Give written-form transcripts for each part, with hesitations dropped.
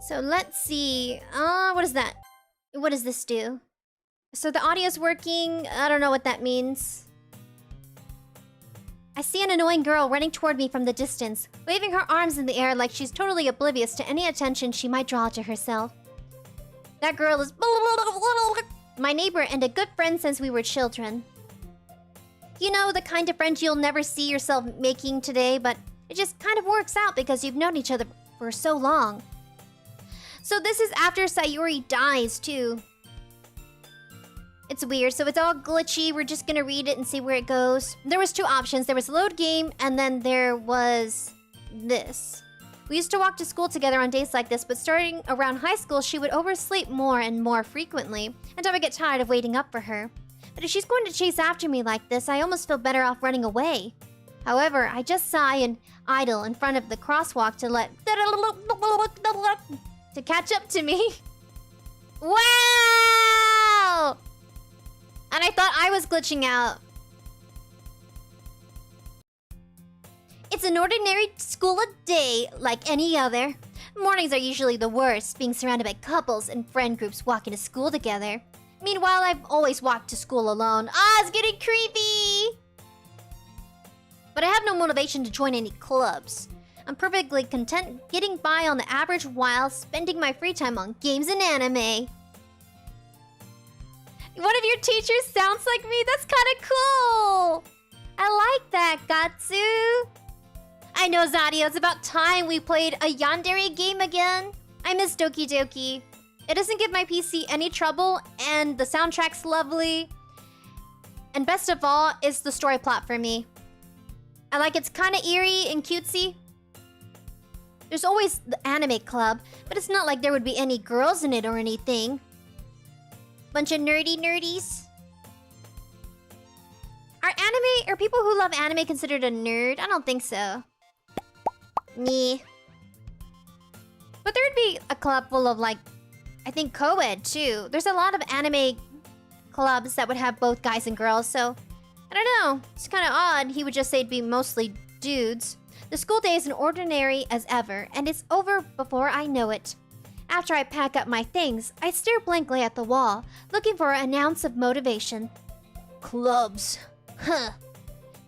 So let's see. What is that? What does this do? So the audio's working. I don't know what that means. I see an annoying girl running toward me from the distance, waving her arms in the air like she's totally oblivious to any attention she might draw to herself. That girl is my neighbor and a good friend since we were children. You know, the kind of friend you'll never see yourself making today, but it just kind of works out because you've known each other for so long. So this is after Sayuri dies, too. It's weird, so it's all glitchy. We're just gonna read it and see where it goes. There was two options. There was load game, and then there was this. We used to walk to school together on days like this, but starting around high school, she would oversleep more and more frequently, and I would get tired of waiting up for her. But if she's going to chase after me like this, I almost feel better off running away. However, I just sigh and idle in front of the crosswalk to let... to catch up to me. Wow! And I thought I was glitching out. It's an ordinary school day like any other. Mornings are usually the worst, being surrounded by couples and friend groups walking to school together. Meanwhile, I've always walked to school alone. It's getting creepy! But I have no motivation to join any clubs. I'm perfectly content getting by on the average while spending my free time on games and anime. One of your teachers sounds like me. That's kind of cool. I like that, Gatsu. I know, Zadio. It's about time we played a yandere game again. I miss Doki Doki. It doesn't give my PC any trouble, and the soundtrack's lovely. And best of all, it's the story plot for me. I like it's kind of eerie and cutesy. There's always the anime club, but it's not like there would be any girls in it or anything. Bunch of nerdies. Are people who love anime considered a nerd? I don't think so. Nee. But there would be a club full of, like, I think co-ed too. There's a lot of anime clubs that would have both guys and girls, so I don't know. It's kind of odd. He would just say it'd be mostly dudes. The school day is an ordinary as ever, and it's over before I know it. After I pack up my things, I stare blankly at the wall, looking for an ounce of motivation. Clubs. Huh.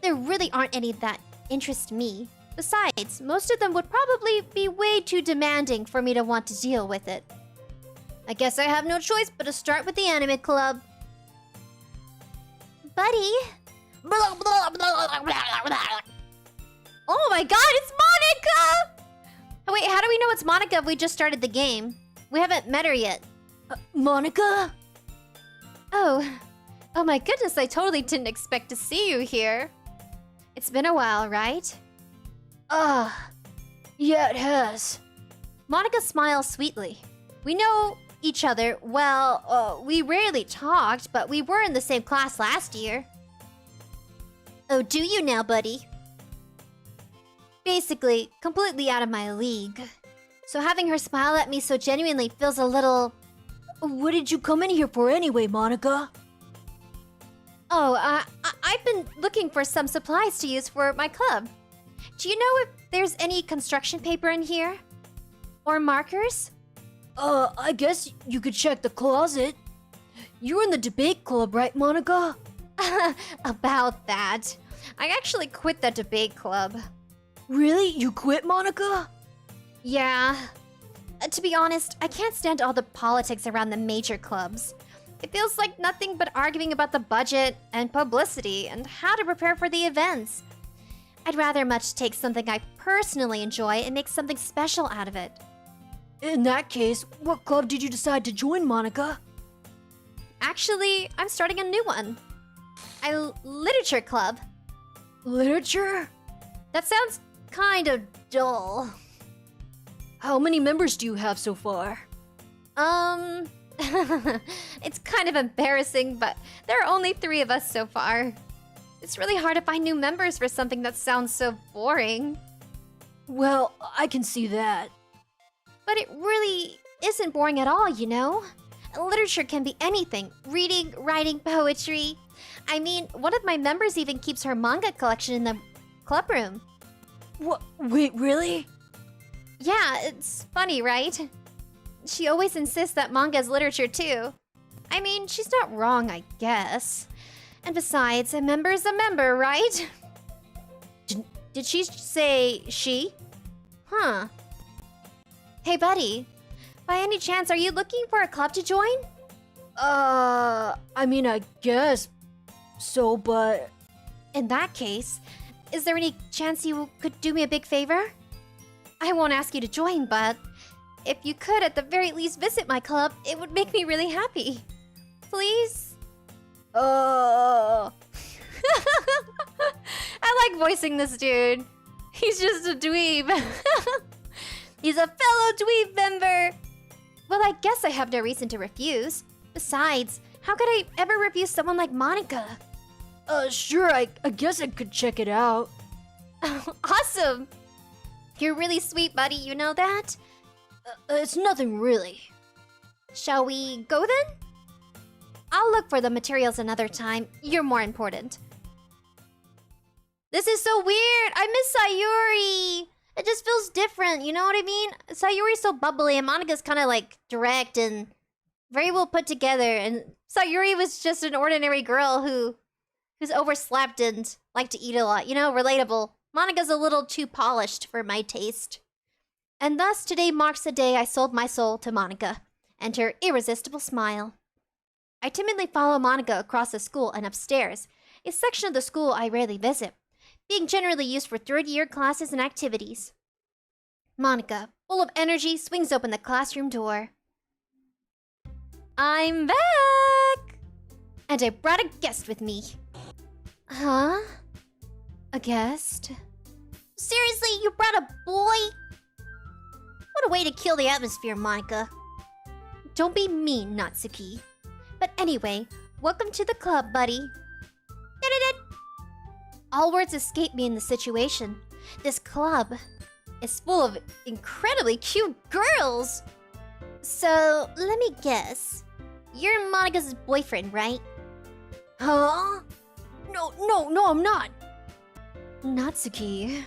There really aren't any that interest me. Besides, most of them would probably be way too demanding for me to want to deal with it. I guess I have no choice but to start with the anime club. Buddy. Oh my god, it's Monica! Oh, wait, how do we know it's Monica if we just started the game? We haven't met her yet. Monica? Oh my goodness, I totally didn't expect to see you here. It's been a while, right? Yeah, it has. Monica smiles sweetly. We know each other, well, we rarely talked, but we were in the same class last year. Oh, do you now, buddy? Basically, completely out of my league. So having her smile at me so genuinely feels a little... What did you come in here for anyway, Monica? I've been looking for some supplies to use for my club. Do you know if there's any construction paper in here? Or markers? I guess you could check the closet. You're in the debate club, right, Monica? About that. I actually quit the debate club. Really? You quit, Monica? Yeah. To be honest, I can't stand all the politics around the major clubs. It feels like nothing but arguing about the budget and publicity and how to prepare for the events. I'd rather much take something I personally enjoy and make something special out of it. In that case, what club did you decide to join, Monica? Actually, I'm starting a new one. Literature club. Literature? That sounds kind of dull. How many members do you have so far? It's kind of embarrassing, but there are only 3 of us so far. It's really hard to find new members for something that sounds so boring. Well, I can see that. But it really isn't boring at all, you know? Literature can be anything. Reading, writing, poetry. I mean, one of my members even keeps her manga collection in the club room. What? Wait, really? Yeah, it's funny, right? She always insists that manga is literature too. I mean, she's not wrong, I guess. And besides, a member is a member, right? Did she say she? Huh. Hey, buddy. By any chance, are you looking for a club to join? I mean, I guess so, but... In that case, is there any chance you could do me a big favor? I won't ask you to join, but if you could at the very least visit my club, it would make me really happy. Please? Uh... I like voicing this dude. He's just a dweeb. He's a fellow dweeb member. Well, I guess I have no reason to refuse. Besides, how could I ever refuse someone like Monica? Sure, I guess I could check it out. Awesome! You're really sweet, buddy, you know that? It's nothing really. Shall we go then? I'll look for the materials another time. You're more important. This is so weird! I miss Sayuri! It just feels different, you know what I mean? Sayuri's so bubbly and Monica's kind of like direct and very well put together. And Sayuri was just an ordinary girl who's overslept and liked to eat a lot. You know, relatable. Monica's a little too polished for my taste. And thus, today marks the day I sold my soul to Monica and her irresistible smile. I timidly follow Monica across the school and upstairs, a section of the school I rarely visit, being generally used for third-year classes and activities. Monica, full of energy, swings open the classroom door. I'm back! And I brought a guest with me. Huh? A guest? Seriously, you brought a boy? What a way to kill the atmosphere, Monica. Don't be mean, Natsuki. But anyway, welcome to the club, buddy. All words escape me in the situation. This club is full of incredibly cute girls. So, let me guess. You're Monica's boyfriend, right? Huh? No, I'm not. Natsuki.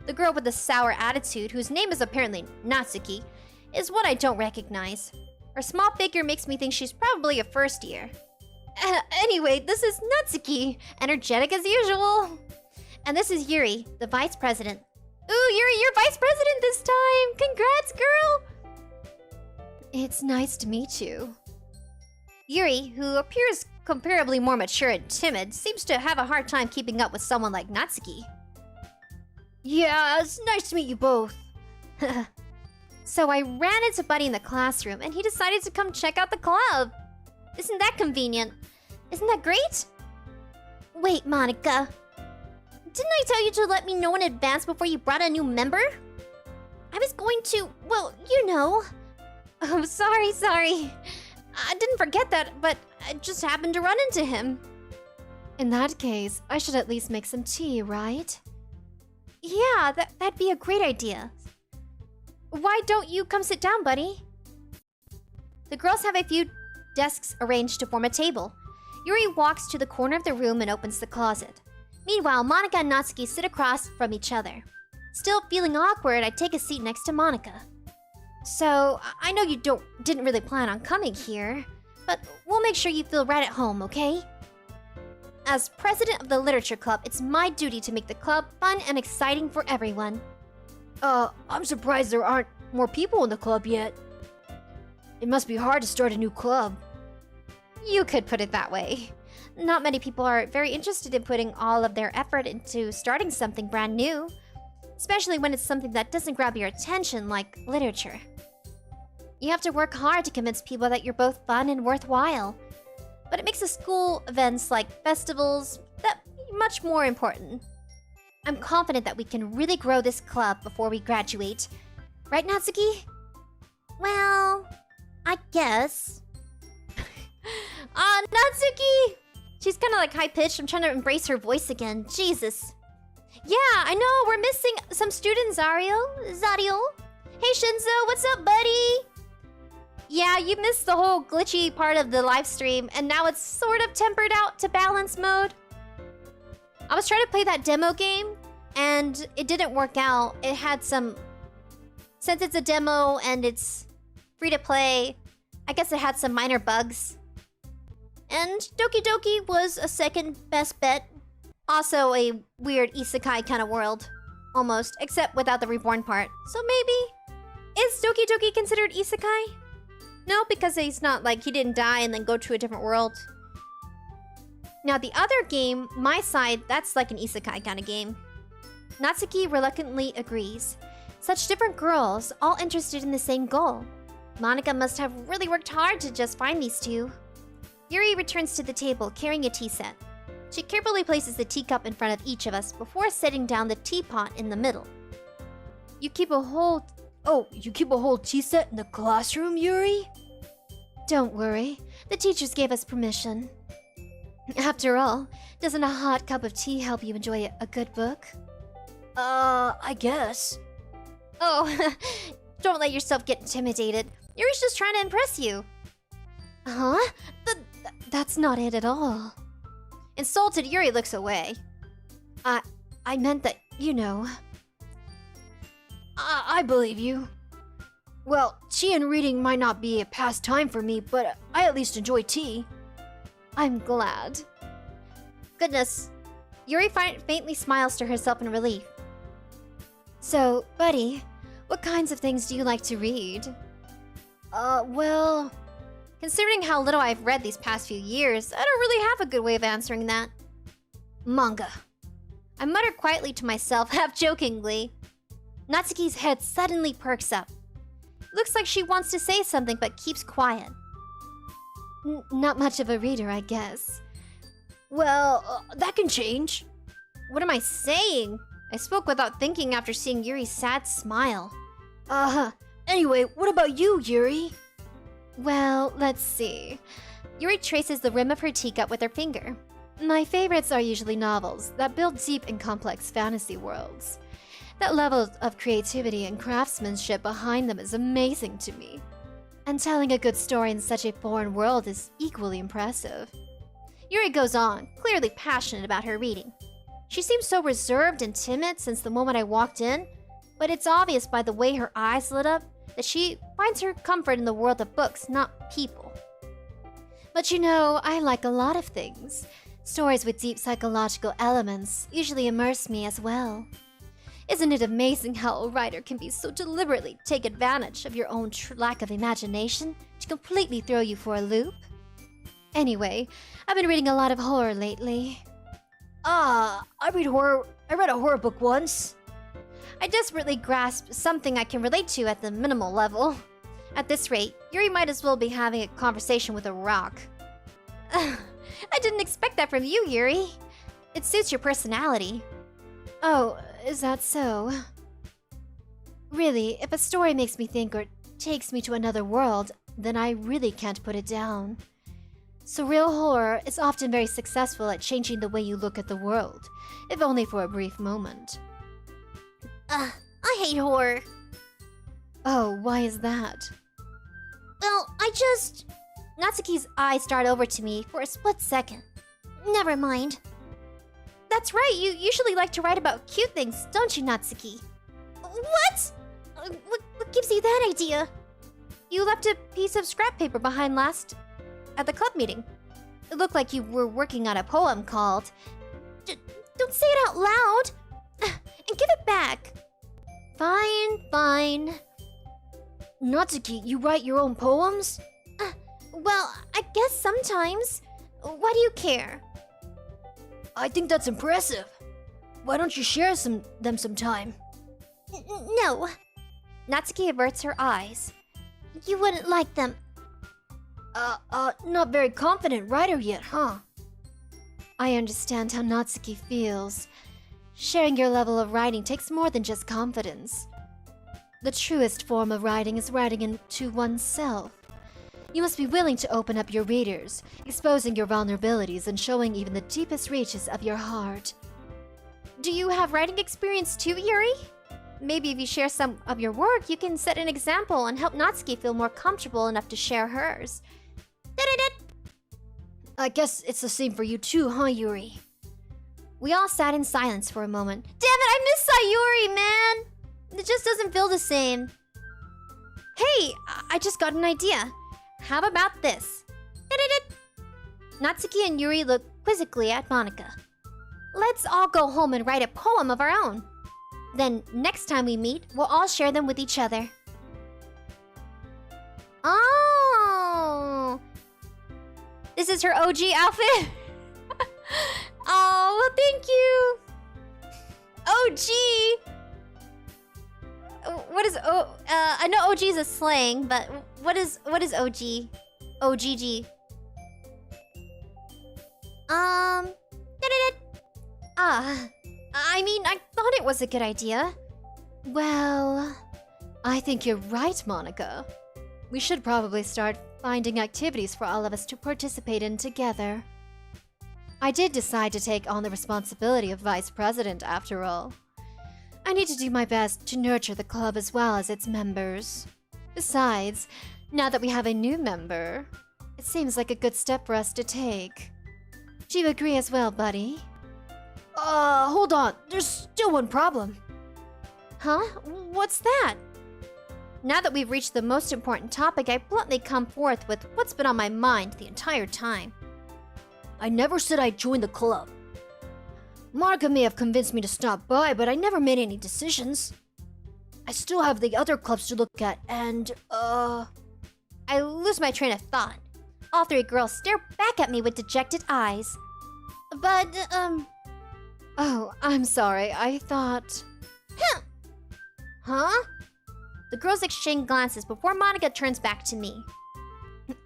The girl with the sour attitude, whose name is apparently Natsuki, is what I don't recognize. Her small figure makes me think she's probably a first year. Anyway, this is Natsuki, energetic as usual. And this is Yuri, the vice president. Ooh, Yuri, you're vice president this time! Congrats, girl! It's nice to meet you. Yuri, who appears comparably more mature and timid, seems to have a hard time keeping up with someone like Natsuki. Yeah, it's nice to meet you both. So I ran into Buddy in the classroom, and he decided to come check out the club. Isn't that convenient? Isn't that great? Wait, Monica. Didn't I tell you to let me know in advance before you brought a new member? I was going to, well, you know. Oh, sorry. I didn't forget that, but I just happened to run into him. In that case, I should at least make some tea, right? Yeah, that'd be a great idea. Why don't you come sit down, buddy? The girls have a few desks arranged to form a table. Yuri walks to the corner of the room and opens the closet. Meanwhile, Monica and Natsuki sit across from each other. Still feeling awkward, I take a seat next to Monica. So, I know you didn't really plan on coming here, but we'll make sure you feel right at home, okay? As president of the Literature Club, it's my duty to make the club fun and exciting for everyone. I'm surprised there aren't more people in the club yet. It must be hard to start a new club. You could put it that way. Not many people are very interested in putting all of their effort into starting something brand new, especially when it's something that doesn't grab your attention like literature. You have to work hard to convince people that you're both fun and worthwhile. But it makes the school events like festivals that much more important. I'm confident that we can really grow this club before we graduate. Right, Natsuki? Well, I guess. Natsuki! She's kind of like high-pitched. I'm trying to embrace her voice again. Jesus. Yeah, I know. We're missing some students, Zario. Hey, Shinzo. What's up, buddy? Yeah, you missed the whole glitchy part of the live stream, and now it's sort of tempered out to balance mode. I was trying to play that demo game, and it didn't work out. It had some... Since it's a demo and it's free to play. I guess it had some minor bugs. And Doki Doki was a second best bet. Also a weird isekai kind of world. Almost, except without the reborn part. So maybe... Is Doki Doki considered isekai? No, because he's not like he didn't die and then go to a different world. Now the other game, My Side, that's like an isekai kind of game. Natsuki reluctantly agrees. Such different girls, all interested in the same goal. Monica must have really worked hard to just find these two. Yuri returns to the table carrying a tea set. She carefully places the teacup in front of each of us before setting down the teapot in the middle. You keep a whole tea set in the classroom, Yuri? Don't worry, the teachers gave us permission. After all, doesn't a hot cup of tea help you enjoy a good book? I guess. Oh, don't let yourself get intimidated. Yuri's just trying to impress you. Huh? That's not it at all. Insulted, Yuri looks away. I meant that, you know. I believe you. Well, tea and reading might not be a pastime for me, but I at least enjoy tea. I'm glad. Goodness. Yuri faintly smiles to herself in relief. So, buddy, what kinds of things do you like to read? Well... Considering how little I've read these past few years, I don't really have a good way of answering that. Manga. I mutter quietly to myself, half-jokingly. Natsuki's head suddenly perks up. Looks like she wants to say something but keeps quiet. Not much of a reader, I guess. Well, that can change. What am I saying? I spoke without thinking after seeing Yuri's sad smile. Anyway, what about you, Yuri? Well, let's see. Yuri traces the rim of her teacup with her finger. My favorites are usually novels that build deep and complex fantasy worlds. That level of creativity and craftsmanship behind them is amazing to me. And telling a good story in such a foreign world is equally impressive. Yuri goes on, clearly passionate about her reading. She seems so reserved and timid since the moment I walked in, but it's obvious by the way her eyes lit up that she finds her comfort in the world of books, not people. But you know, I like a lot of things. Stories with deep psychological elements usually immerse me as well. Isn't it amazing how a writer can be so deliberately take advantage of your own lack of imagination to completely throw you for a loop? Anyway, I've been reading a lot of horror lately. I read horror. I read a horror book once. I desperately grasp something I can relate to at the minimal level. At this rate, Yuri might as well be having a conversation with a rock. I didn't expect that from you, Yuri. It suits your personality. Oh, is that so? Really, if a story makes me think or takes me to another world, then I really can't put it down. Surreal horror is often very successful at changing the way you look at the world, if only for a brief moment. I hate horror. Oh, why is that? Well, Natsuki's eyes start over to me for a split second. Never mind. That's right, you usually like to write about cute things, don't you, Natsuki? What? What gives you that idea? You left a piece of scrap paper behind last at the club meeting. It looked like you were working on a poem called... Don't say it out loud! And give it back. Fine. Natsuki, you write your own poems? Well, I guess sometimes. Why do you care? I think that's impressive. Why don't you share them sometime? No. Natsuki averts her eyes. You wouldn't like them. Not very confident writer yet, huh? I understand how Natsuki feels. Sharing your level of writing takes more than just confidence. The truest form of writing is writing into oneself. You must be willing to open up your readers, exposing your vulnerabilities and showing even the deepest reaches of your heart. Do you have writing experience too, Yuri? Maybe if you share some of your work, you can set an example and help Natsuki feel more comfortable enough to share hers. I guess it's the same for you too, huh, Yuri? We all sat in silence for a moment. Damn it, I miss Sayuri, man! It just doesn't feel the same. Hey, I just got an idea. How about this? Natsuki and Yuri look quizzically at Monika. Let's all go home and write a poem of our own. Then, next time we meet, we'll all share them with each other. Oh! This is her OG outfit? Oh, well, thank you! OG! What is I know OG is a slang, but what is OG? OGG. I mean, I thought it was a good idea. Well, I think you're right, Monika. We should probably start finding activities for all of us to participate in together. I did decide to take on the responsibility of vice president after all. I need to do my best to nurture the club as well as its members. Besides, now that we have a new member, it seems like a good step for us to take. Do you agree as well, buddy? Hold on. There's still one problem. Huh? What's that? Now that we've reached the most important topic, I bluntly come forth with what's been on my mind the entire time. I never said I'd join the club. Monika may have convinced me to stop by, but I never made any decisions. I still have the other clubs to look at, and, I lose my train of thought. All three girls stare back at me with dejected eyes. But, Oh, I'm sorry. I thought... Huh? The girls exchange glances before Monika turns back to me.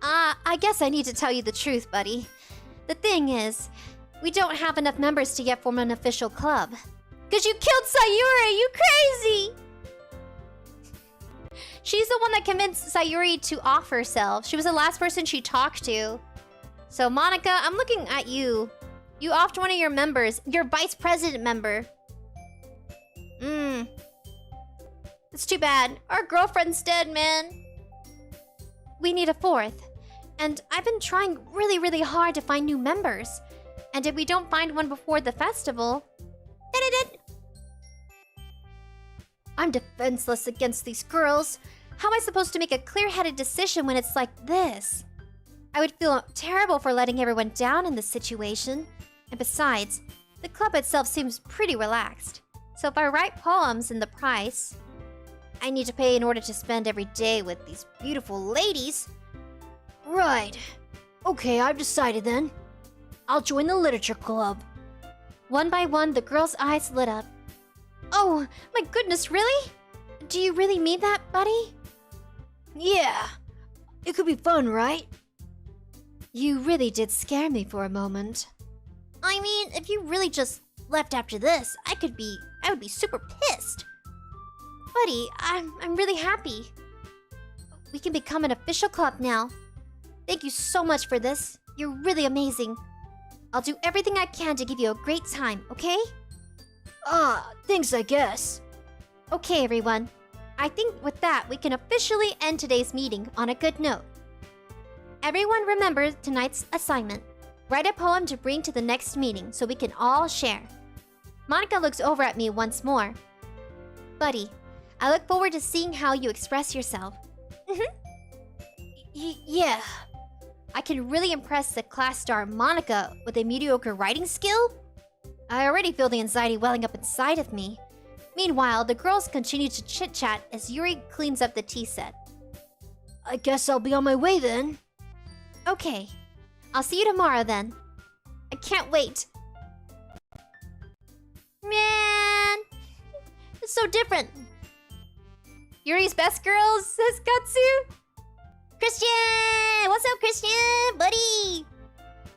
I guess I need to tell you the truth, buddy. The thing is, we don't have enough members to yet form an official club. 'Cause you killed Sayuri, you crazy! She's the one that convinced Sayuri to off herself. She was the last person she talked to. So Monika, I'm looking at you. You offed one of your members, your vice president member. It's too bad. Our girlfriend's dead, man. We need a fourth. And I've been trying really hard to find new members. And if we don't find one before the festival... I'm defenseless against these girls. How am I supposed to make a clear-headed decision when it's like this? I would feel terrible for letting everyone down in this situation. And besides, the club itself seems pretty relaxed. So if I write poems in the price, I need to pay in order to spend every day with these beautiful ladies. right. Okay, I've decided then. I'll join the literature club. One by one, the girls' eyes lit up. Oh, my goodness, really? Do you really mean that, buddy? Yeah. It could be fun, right? You really did scare me for a moment. I mean, if you really just left after this, I would be super pissed. Buddy, I'm really happy. We can become an official club now. Thank you so much for this. You're really amazing. I'll do everything I can to give you a great time, okay? Thanks, I guess. Okay, everyone. I think with that, we can officially end today's meeting on a good note. Everyone remember tonight's assignment. Write a poem to bring to the next meeting so we can all share. Monika looks over at me once more. Buddy, I look forward to seeing how you express yourself. Yeah. I can really impress the class star Monika with a mediocre writing skill? I already feel the anxiety welling up inside of me. Meanwhile, the girls continue to chit-chat as Yuri cleans up the tea set. I guess I'll be on my way then. Okay. I'll see you tomorrow then. I can't wait. Man! It's so different. Yuri's best girls, says Katsu. Christian! What's up, Christian? Buddy!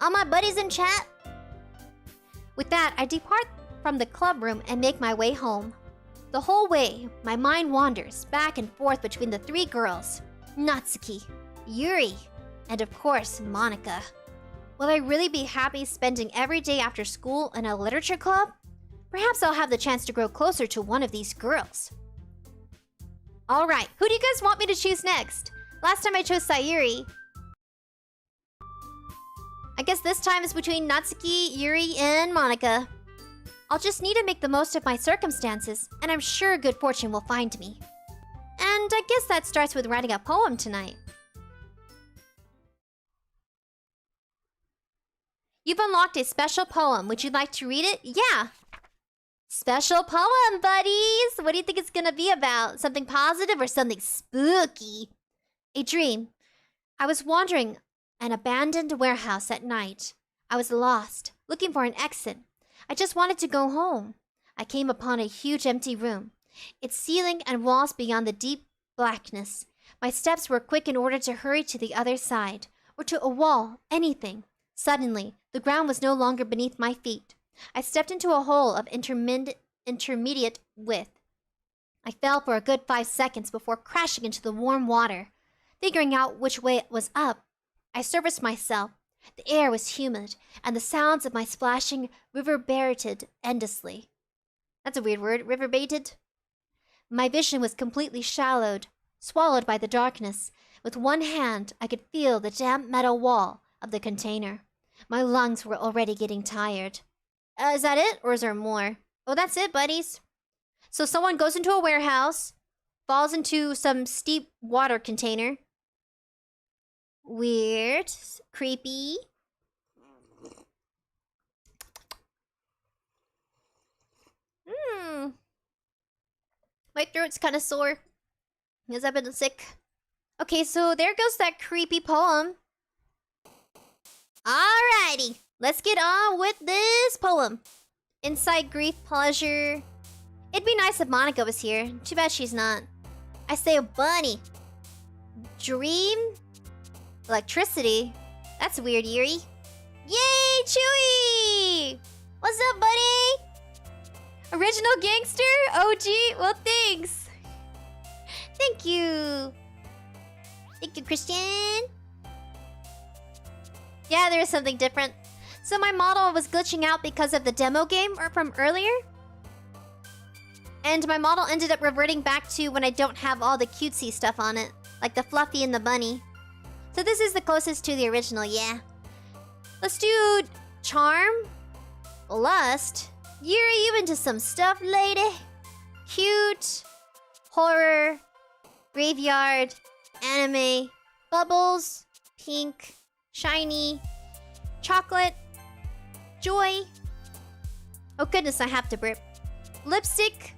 All my buddies in chat? With that, I depart from the club room and make my way home. The whole way, my mind wanders back and forth between the three girls. Natsuki, Yuri, and of course, Monika. Will I really be happy spending every day after school in a literature club? Perhaps I'll have the chance to grow closer to one of these girls. Alright, who do you guys want me to choose next? Last time I chose Sayuri. I guess this time is between Natsuki, Yuri, and Monika. I'll just need to make the most of my circumstances, and I'm sure good fortune will find me. And I guess that starts with writing a poem tonight. You've unlocked a special poem. Would you like to read it? Yeah. Special poem, buddies! What do you think it's gonna be about? Something positive or something spooky? A dream. I was wandering an abandoned warehouse at night. I was lost, looking for an exit. I just wanted to go home. I came upon a huge empty room, its ceiling and walls beyond the deep blackness. My steps were quick in order to hurry to the other side, or to a wall, anything. Suddenly, the ground was no longer beneath my feet. I stepped into a hole of intermediate width. I fell for a good 5 seconds before crashing into the warm water. Figuring out which way it was up, I surfaced myself. The air was humid, and the sounds of my splashing reverberated endlessly. That's a weird word, reverberated. My vision was completely swallowed by the darkness. With one hand, I could feel the damp metal wall of the container. My lungs were already getting tired. Is that it, or is there more? Oh, that's it, buddies. So someone goes into a warehouse, falls into some steep water container. Weird. Creepy. My throat's kind of sore, because I've been sick. Okay, so there goes that creepy poem. Alrighty, let's get on with this poem. Insight, grief, pleasure. It'd be nice if Monica was here. Too bad she's not. I say a bunny. Dream? Electricity? That's weird, Yuri. Yay, Chewy! What's up, buddy? Original gangster? OG? Well, thanks. Thank you. Thank you, Christian. Yeah, there is something different. So my model was glitching out because of the demo game from earlier. And my model ended up reverting back to when I don't have all the cutesy stuff on it. Like the fluffy and the bunny. So this is the closest to the original, yeah. Let's do charm. Lust. Yuri, you into some stuff, lady? Cute. Horror. Graveyard. Anime. Bubbles. Pink. Shiny. Chocolate. Joy. Oh goodness, I have to burp. Lipstick.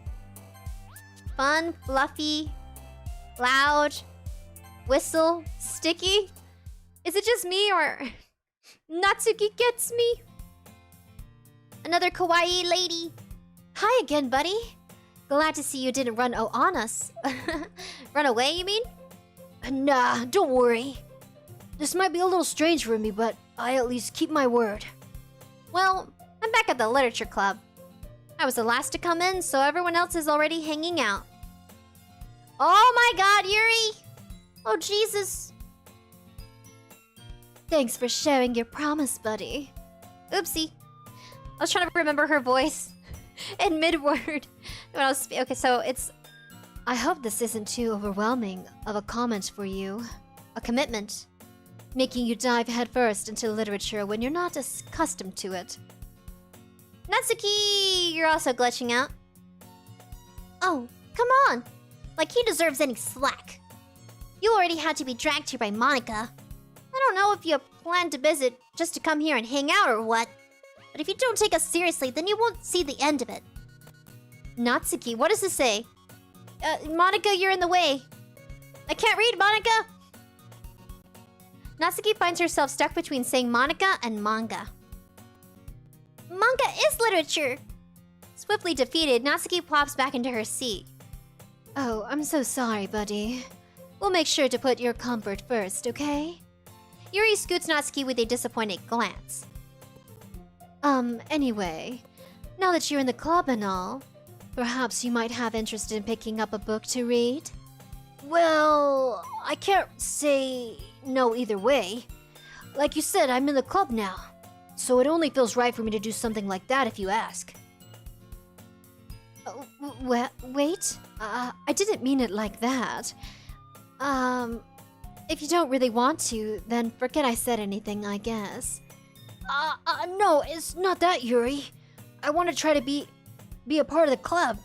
Fun. Fluffy. Loud. Whistle. Sticky. Is it just me or Natsuki gets me? Another kawaii lady. Hi again, buddy. Glad to see you didn't run on us. Run away, you mean? Nah, don't worry. This might be a little strange for me, but I at least keep my word. Well, I'm back at the literature club. I was the last to come in, so everyone else is already hanging out. Oh my god, Yuri! Oh, Jesus. Thanks for sharing your promise, buddy. Oopsie. I was trying to remember her voice in mid-word. Okay, so it's... I hope this isn't too overwhelming of a comment for you. a commitment. Making you dive headfirst into literature when you're not accustomed to it. Natsuki, you're also glitching out. Oh, come on. Like he deserves any slack. You already had to be dragged here by Monica. I don't know if you plan to visit just to come here and hang out or what. But if you don't take us seriously, then you won't see the end of it. Natsuki, what does this say? Monica, you're in the way. I can't read, Monica! Natsuki finds herself stuck between saying Monica and manga. Manga is literature! Swiftly defeated, Natsuki plops back into her seat. Oh, I'm so sorry, buddy. We'll make sure to put your comfort first, okay? Yuri scoots Natsuki with a disappointed glance. Anyway, now that you're in the club and all, perhaps you might have interest in picking up a book to read? Well, I can't say no either way. Like you said, I'm in the club now. So it only feels right for me to do something like that if you ask. Wait? I didn't mean it like that. If you don't really want to, then forget I said anything, I guess. No, it's not that, Yuri. I want to try to be a part of the club.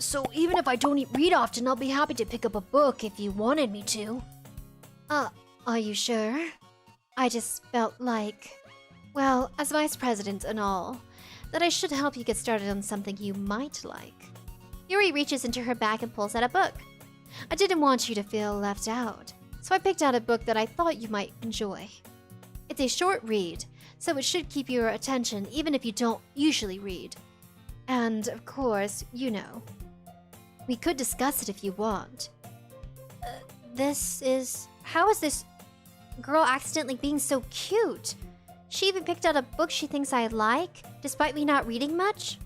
So even if I don't read often, I'll be happy to pick up a book if you wanted me to. Are you sure? I just felt like, well, as vice president and all, that I should help you get started on something you might like. Yuri reaches into her bag and pulls out a book. I didn't want you to feel left out, so I picked out a book that I thought you might enjoy. It's a short read, so it should keep your attention even if you don't usually read. And, of course, you know. We could discuss it if you want. How is this girl accidentally being so cute? She even picked out a book she thinks I like, despite me not reading much?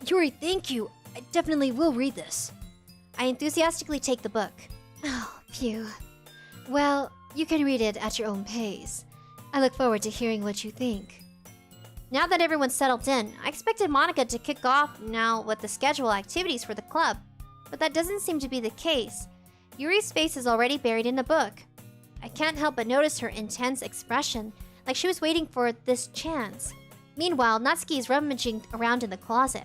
Yuri, thank you. I definitely will read this. I enthusiastically take the book. Oh, phew. Well, you can read it at your own pace. I look forward to hearing what you think. Now that everyone's settled in, I expected Monica to kick off now with the schedule activities for the club. But that doesn't seem to be the case. Yuri's face is already buried in the book. I can't help but notice her intense expression, like she was waiting for this chance. Meanwhile, Natsuki is rummaging around in the closet.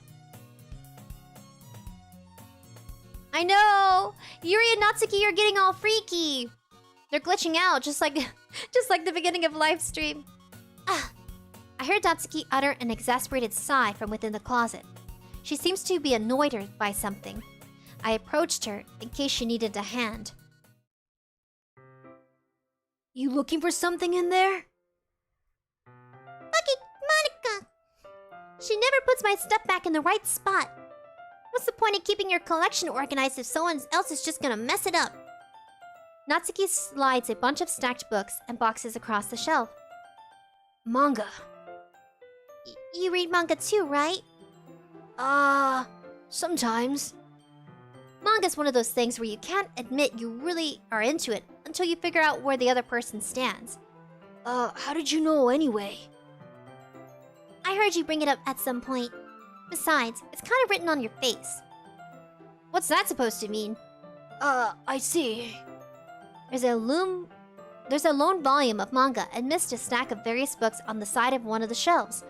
I know! Yuri and Natsuki are getting all freaky! They're glitching out, just like the beginning of live stream. I heard Natsuki utter an exasperated sigh from within the closet. She seems to be annoyed by something. I approached her in case she needed a hand. You looking for something in there? Lucky Monica! She never puts my stuff back in the right spot. What's the point of keeping your collection organized if someone else is just gonna mess it up? Natsuki slides a bunch of stacked books and boxes across the shelf. Manga. You read manga too, right? Sometimes. Manga's one of those things where you can't admit you really are into it until you figure out where the other person stands. How did you know anyway? I heard you bring it up at some point. Besides, it's kind of written on your face. What's that supposed to mean? I see. There's a lone volume of manga amidst a stack of various books on the side of one of the shelves.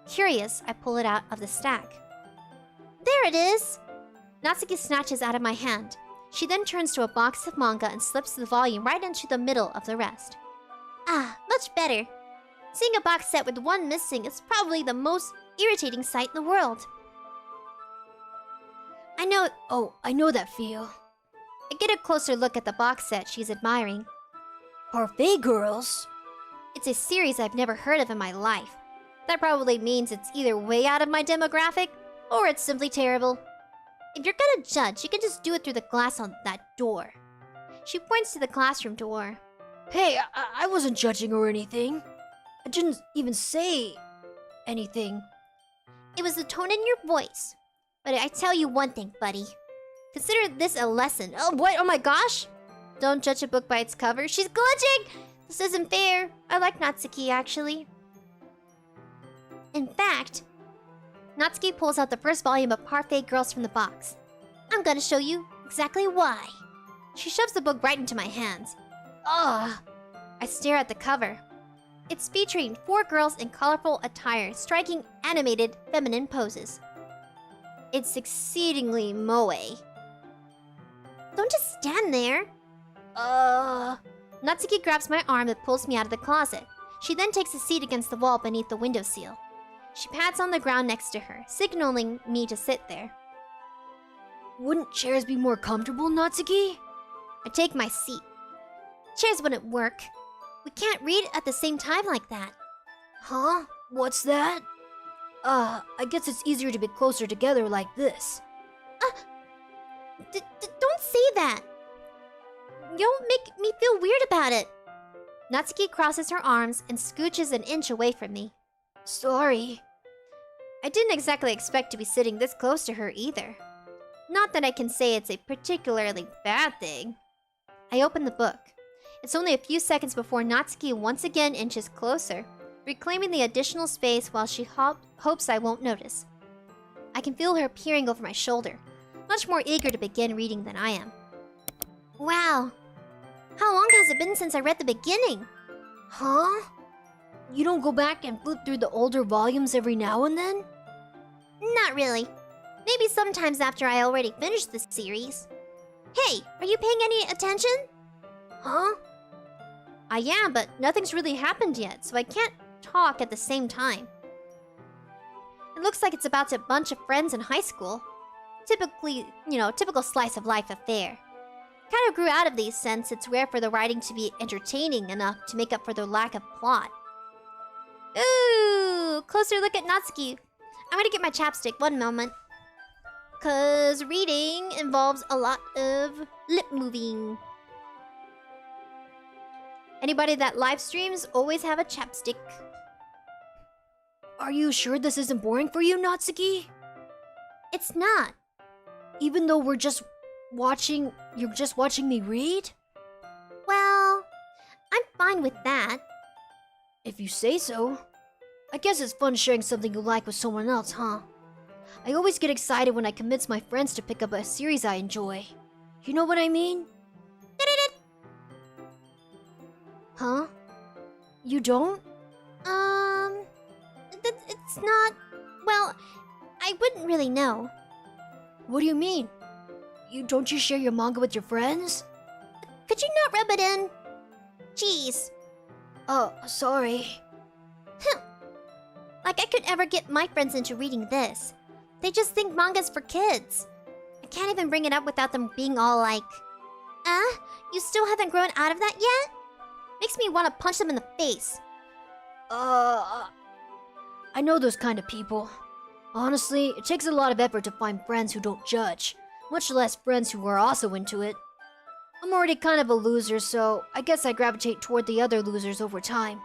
Curious, I pull it out of the stack. There it is! Natsuki snatches out of my hand. She then turns to a box of manga and slips the volume right into the middle of the rest. Much better. Seeing a box set with one missing is probably the most irritating sight in the world. I know that feel. I get a closer look at the box set she's admiring. Parfait Girls? It's a series I've never heard of in my life. That probably means it's either way out of my demographic, or it's simply terrible. If you're gonna judge, you can just do it through the glass on that door. She points to the classroom door. Hey, I wasn't judging or anything. I didn't even say anything. It was the tone in your voice. But I tell you one thing, buddy. Consider this a lesson. Oh, what? Oh my gosh! Don't judge a book by its cover. She's glitching! This isn't fair. I like Natsuki, actually. In fact, Natsuki pulls out the first volume of Parfait Girls from the box. I'm gonna show you exactly why. She shoves the book right into my hands. I stare at the cover. It's featuring 4 girls in colorful attire, striking animated feminine poses. It's exceedingly moe. Don't just stand there. Natsuki grabs my arm and pulls me out of the closet. She then takes a seat against the wall beneath the windowsill. She pats on the ground next to her, signaling me to sit there. Wouldn't chairs be more comfortable, Natsuki? I take my seat. Chairs wouldn't work. We can't read at the same time like that. Huh? What's that? I guess it's easier to be closer together like this. Don't say that. You'll make me feel weird about it. Natsuki crosses her arms and scooches an inch away from me. Sorry. I didn't exactly expect to be sitting this close to her either. Not that I can say it's a particularly bad thing. I open the book. It's only a few seconds before Natsuki once again inches closer, reclaiming the additional space while she hopes I won't notice. I can feel her peering over my shoulder, much more eager to begin reading than I am. Wow. How long has it been since I read the beginning? Huh? You don't go back and flip through the older volumes every now and then? Not really. Maybe sometimes after I already finished the series. Hey, are you paying any attention? Huh? I am, but nothing's really happened yet, so I can't talk at the same time. It looks like it's about a bunch of friends in high school. Typical slice of life affair. Kind of grew out of these since it's rare for the writing to be entertaining enough to make up for the lack of plot. Ooh, closer look at Natsuki. I'm gonna get my chapstick, one moment. Cause reading involves a lot of lip moving. Anybody that live streams always have a chapstick. Are you sure this isn't boring for you, Natsuki? It's not. Even though you're just watching me read? Well, I'm fine with that. If you say so. I guess it's fun sharing something you like with someone else, huh? I always get excited when I convince my friends to pick up a series I enjoy. You know what I mean? Huh? You don't? It's not... Well, I wouldn't really know. What do you mean? Don't you share your manga with your friends? Could you not rub it in? Jeez. Oh, sorry. Like I could ever get my friends into reading this. They just think manga's for kids. I can't even bring it up without them being all like, you still haven't grown out of that yet? Makes me want to punch them in the face. I know those kind of people. Honestly, it takes a lot of effort to find friends who don't judge, much less friends who are also into it. I'm already kind of a loser, so I guess I gravitate toward the other losers over time.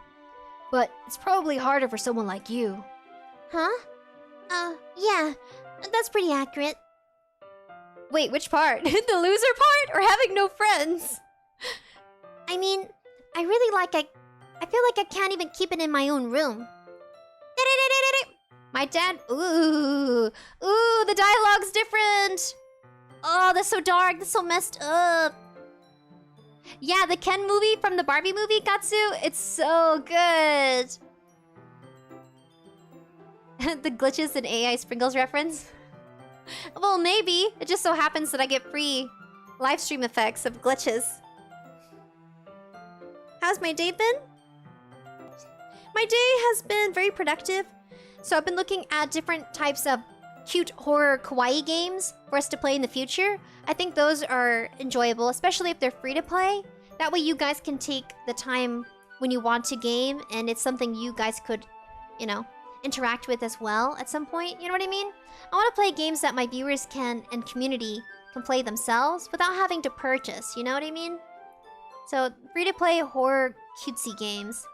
But it's probably harder for someone like you. Huh? Yeah, that's pretty accurate. Wait, which part? The loser part or having no friends? I mean, I feel like I can't even keep it in my own room. My dad... Ooh, the dialogue's different. Oh, that's so dark, that's so messed up. Yeah, the Ken movie from the Barbie movie, Katsu, it's so good. The glitches in AI sprinkles reference? Well, maybe. It just so happens that I get free live stream effects of glitches. How's my day been? My day has been very productive. So I've been looking at different types of cute horror kawaii games for us to play in the future. I think those are enjoyable, especially if they're free to play. That way you guys can take the time when you want to game, and it's something you guys could, interact with as well at some point. You know what I mean? I want to play games that my viewers and community can play themselves without having to purchase, you know what I mean? So, free-to-play horror cutesy games.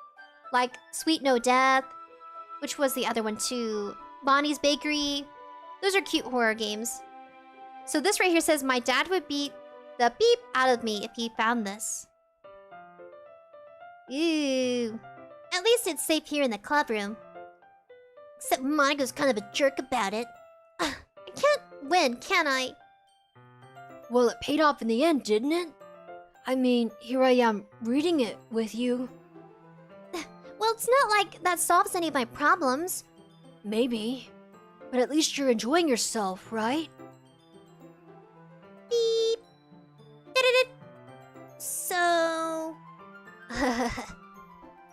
Like Sweet No Death, which was the other one too. Bonnie's Bakery. Those are cute horror games. So this right here says, my dad would beat the beep out of me if he found this. Ew. At least it's safe here in the club room. Except Monika's kind of a jerk about it. I can't win, can I? Well, it paid off in the end, didn't it? I mean, here I am reading it with you. Well, it's not like that solves any of my problems. Maybe. But at least you're enjoying yourself, right? Beep. So...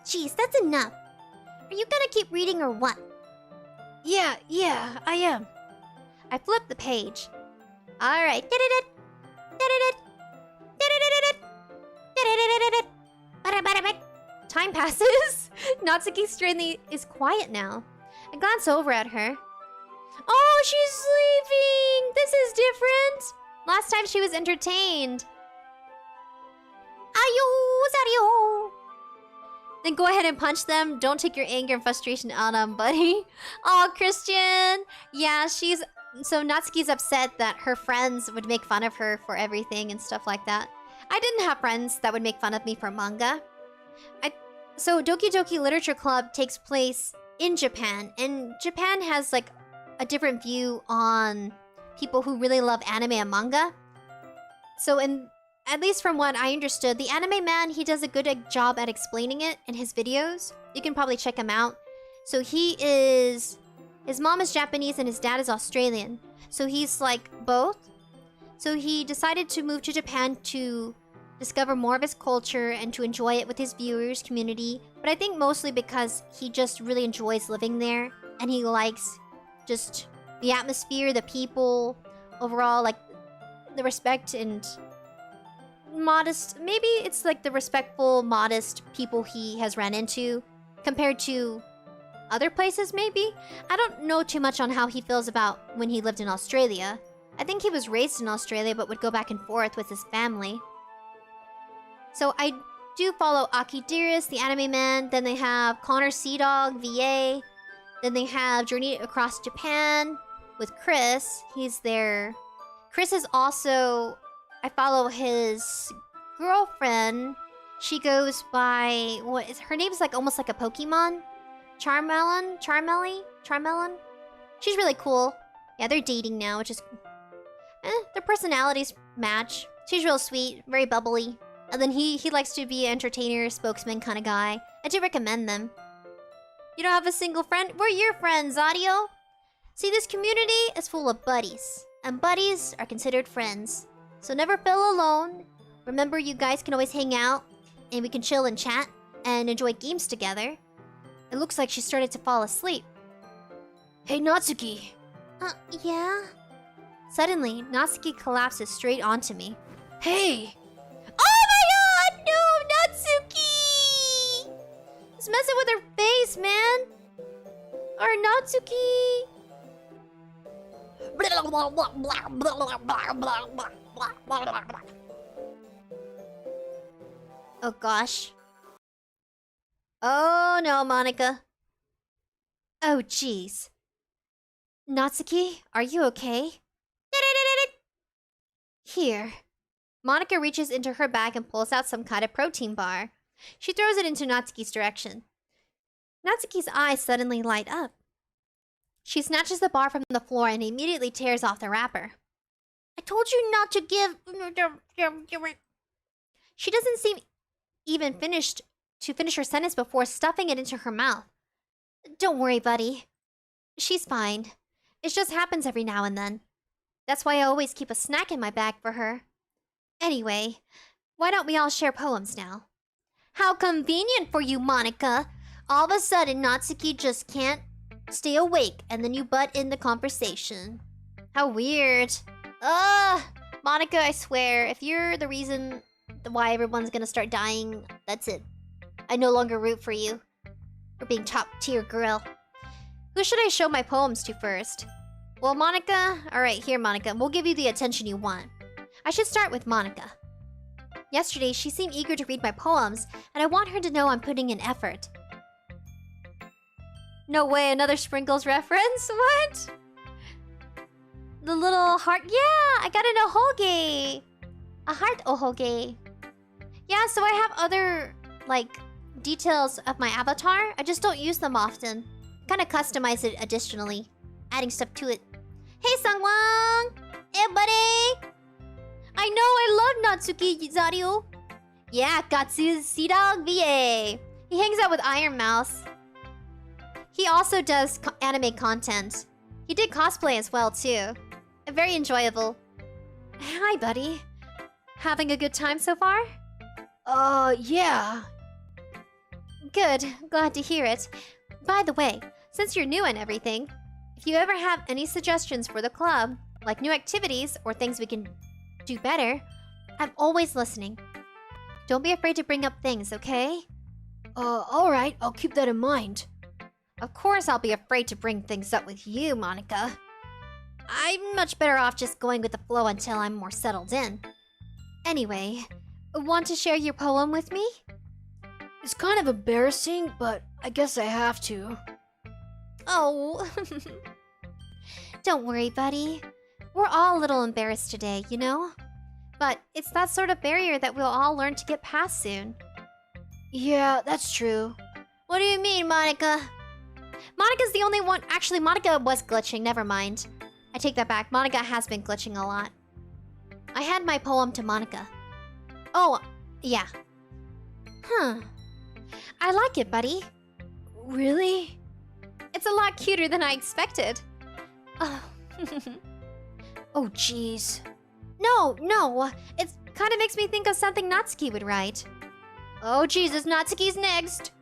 Jeez, that's enough. Are you gonna keep reading or what? Yeah, I am. I flipped the page. Alright. Time passes. Natsuki Strinley is quiet now. I glance over at her. Oh, she's sleeping! This is different! Last time she was entertained. Ayo! Then go ahead and punch them. Don't take your anger and frustration out on them, buddy. Oh, Christian! Yeah, so Natsuki's upset that her friends would make fun of her for everything and stuff like that. I didn't have friends that would make fun of me for manga. So Doki Doki Literature Club takes place in Japan, and Japan has like a different view on people who really love anime and manga. So at least from what I understood, the anime man, he does a good job at explaining it in his videos. You can probably check him out. So his mom is Japanese and his dad is Australian. So he's like both. So he decided to move to Japan to discover more of his culture and to enjoy it with his viewers community. But I think mostly because he just really enjoys living there and he likes just the atmosphere, the people, overall, like the respect and modest. Maybe it's like the respectful, modest people he has ran into compared to other places, maybe? I don't know too much on how he feels about when he lived in Australia. I think he was raised in Australia but would go back and forth with his family. So I do follow Aki Dearest, the anime man. Then they have Connor Seadog, VA. Then they have Journey Across Japan with Chris. He's there. Chris is also... I follow his girlfriend. She goes by... what is her name's like almost like a Pokemon? Charmelon? She's really cool. Yeah, they're dating now, which is... their personalities match. She's real sweet, very bubbly. And then he likes to be an entertainer, spokesman kind of guy. I do recommend them. You don't have a single friend? We're your friends, Audio. See, this community is full of buddies. And buddies are considered friends. So never feel alone. Remember, you guys can always hang out. And we can chill and chat. And enjoy games together. It looks like she started to fall asleep. Hey, Natsuki. Yeah? Suddenly, Natsuki collapses straight onto me. Hey! Oh my god! No, Natsuki! It's messing with her face, man! Our Natsuki! Oh gosh. Oh no, Monica. Oh jeez. Natsuki, are you okay? Here. Monica reaches into her bag and pulls out some kind of protein bar. She throws it into Natsuki's direction. Natsuki's eyes suddenly light up. She snatches the bar from the floor and immediately tears off the wrapper. I told you not to give... She doesn't seem even finish her sentence before stuffing it into her mouth. Don't worry, buddy. She's fine. It just happens every now and then. That's why I always keep a snack in my bag for her. Anyway, why don't we all share poems now? How convenient for you, Monica. All of a sudden, Natsuki just can't stay awake and then you butt in the conversation. How weird. Monica, I swear, if you're the reason why everyone's gonna start dying, that's it. I no longer root for you. For being top-tier girl. Who should I show my poems to first? Well, Monica... Alright, here, Monica. We'll give you the attention you want. I should start with Monica. Yesterday, she seemed eager to read my poems, and I want her to know I'm putting in effort. No way, another Sprinkles reference? What? The little heart... Yeah, I got an 𝐴 A heart 𝐴. Yeah, so I have other, like, details of my avatar. I just don't use them often. Kind of customize it additionally. Adding stuff to it. Hey, Sangwon! Hey, buddy! I know, I love Natsuki Zario. Yeah, 𝑔𝒆𝒊𝒂𝒂𝒂𝒂𝒂𝒂 VA. He hangs out with Iron Mouse. He also does anime content. He did cosplay as well, too. Very enjoyable. Hi, buddy. Having a good time so far? Yeah. Good. Glad to hear it. By the way, since you're new and everything, if you ever have any suggestions for the club, like new activities or things we can do better, I'm always listening. Don't be afraid to bring up things, okay? Alright, I'll keep that in mind. Of course I'll be afraid to bring things up with you, Monica. I'm much better off just going with the flow until I'm more settled in. Anyway, want to share your poem with me? It's kind of embarrassing, but I guess I have to. Oh. Don't worry, buddy. We're all a little embarrassed today, you know? But it's that sort of barrier that we'll all learn to get past soon. Yeah, that's true. What do you mean, Monica? Monica's the only one... Actually, Monica was glitching, never mind. I take that back. Monica has been glitching a lot. I had my poem to Monica. Oh, yeah. I like it, buddy. Really? It's a lot cuter than I expected. Oh. Oh, jeez. No. It kind of makes me think of something Natsuki would write. Oh, Jesus, Natsuki's next.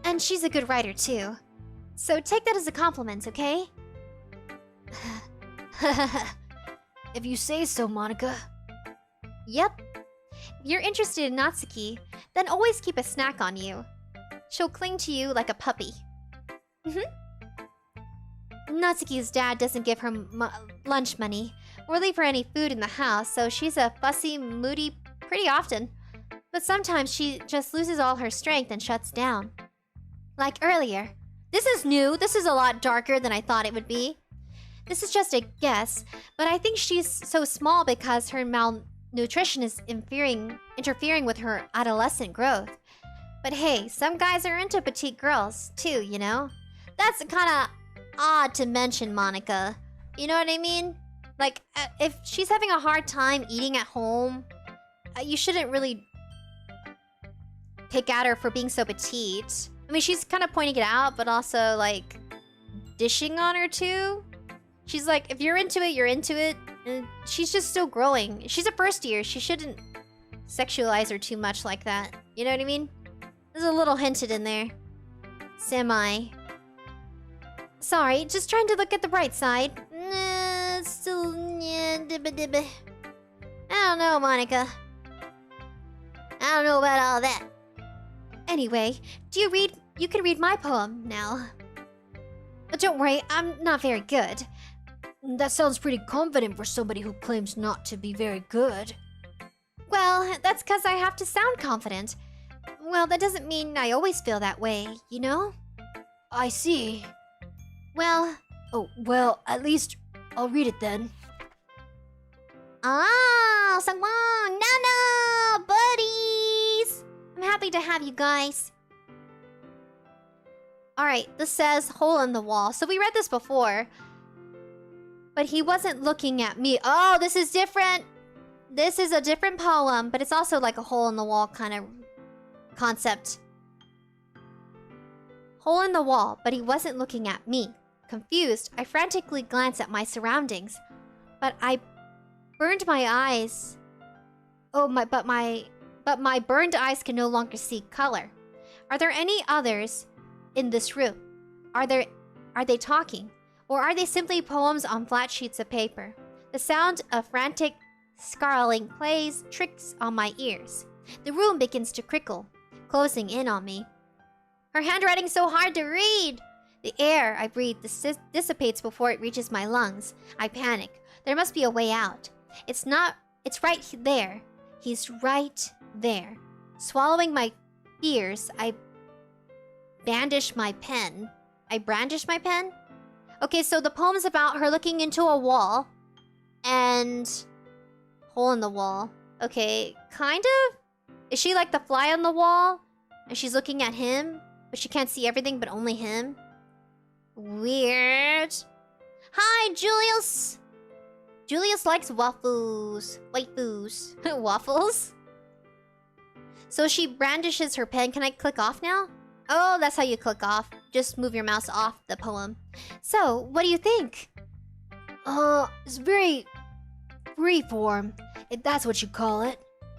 And she's a good writer, too. So take that as a compliment, okay? If you say so, Monika. Yep. If you're interested in Natsuki, then always keep a snack on you. She'll cling to you like a puppy. Natsuki's dad doesn't give her lunch money or leave her any food in the house, so she's a fussy, moody pretty often. But sometimes she just loses all her strength and shuts down. Like earlier. This is new. This is a lot darker than I thought it would be. This is just a guess, but I think she's so small because her malnutrition is interfering with her adolescent growth. But hey, some guys are into petite girls, too, you know? That's kind of odd to mention, Monika. You know what I mean? Like, if she's having a hard time eating at home, you shouldn't really pick at her for being so petite. I mean, she's kind of pointing it out, but also, like, dishing on her, too. She's like, if you're into it, you're into it. And she's just still growing. She's a first year. She shouldn't sexualize her too much like that. You know what I mean? There's a little hinted in there. Semi. Sorry, just trying to look at the bright side. Still, yeah, dibba. I don't know, Monika. I don't know about all that. Anyway, you can read my poem now. But don't worry, I'm not very good. That sounds pretty confident for somebody who claims not to be very good. Well, that's because I have to sound confident. Well, that doesn't mean I always feel that way, you know? I see. Well... Oh, well, at least I'll read it then. Ah, Sangwon! No, buddies! I'm happy to have you guys. Alright, this says hole in the wall. So we read this before. But he wasn't looking at me. Oh, this is different! This is a different poem, but it's also like a hole in the wall kind of concept. Hole in the wall, but he wasn't looking at me. Confused, I frantically glanced at my surroundings. But I burned my eyes. But my burned eyes can no longer see color. Are there any others in this room? Are they talking? Or are they simply poems on flat sheets of paper? The sound of frantic scarling plays tricks on my ears. The room begins to crickle, closing in on me. Her handwriting's so hard to read! The air I breathe dissipates before it reaches my lungs. I panic. There must be a way out. It's right there. He's right there. Swallowing my fears, I brandish my pen. Okay, so the poem's about her looking into a wall. And... hole in the wall. Okay, kind of? Is she like the fly on the wall? And she's looking at him? But she can't see everything but only him? Weird. Hi, Julius! Julius likes waffles. Waifus. Waffles? So she brandishes her pen. Can I click off now? Oh, that's how you click off. Just move your mouse off the poem. So, what do you think? It's very freeform, if that's what you call it.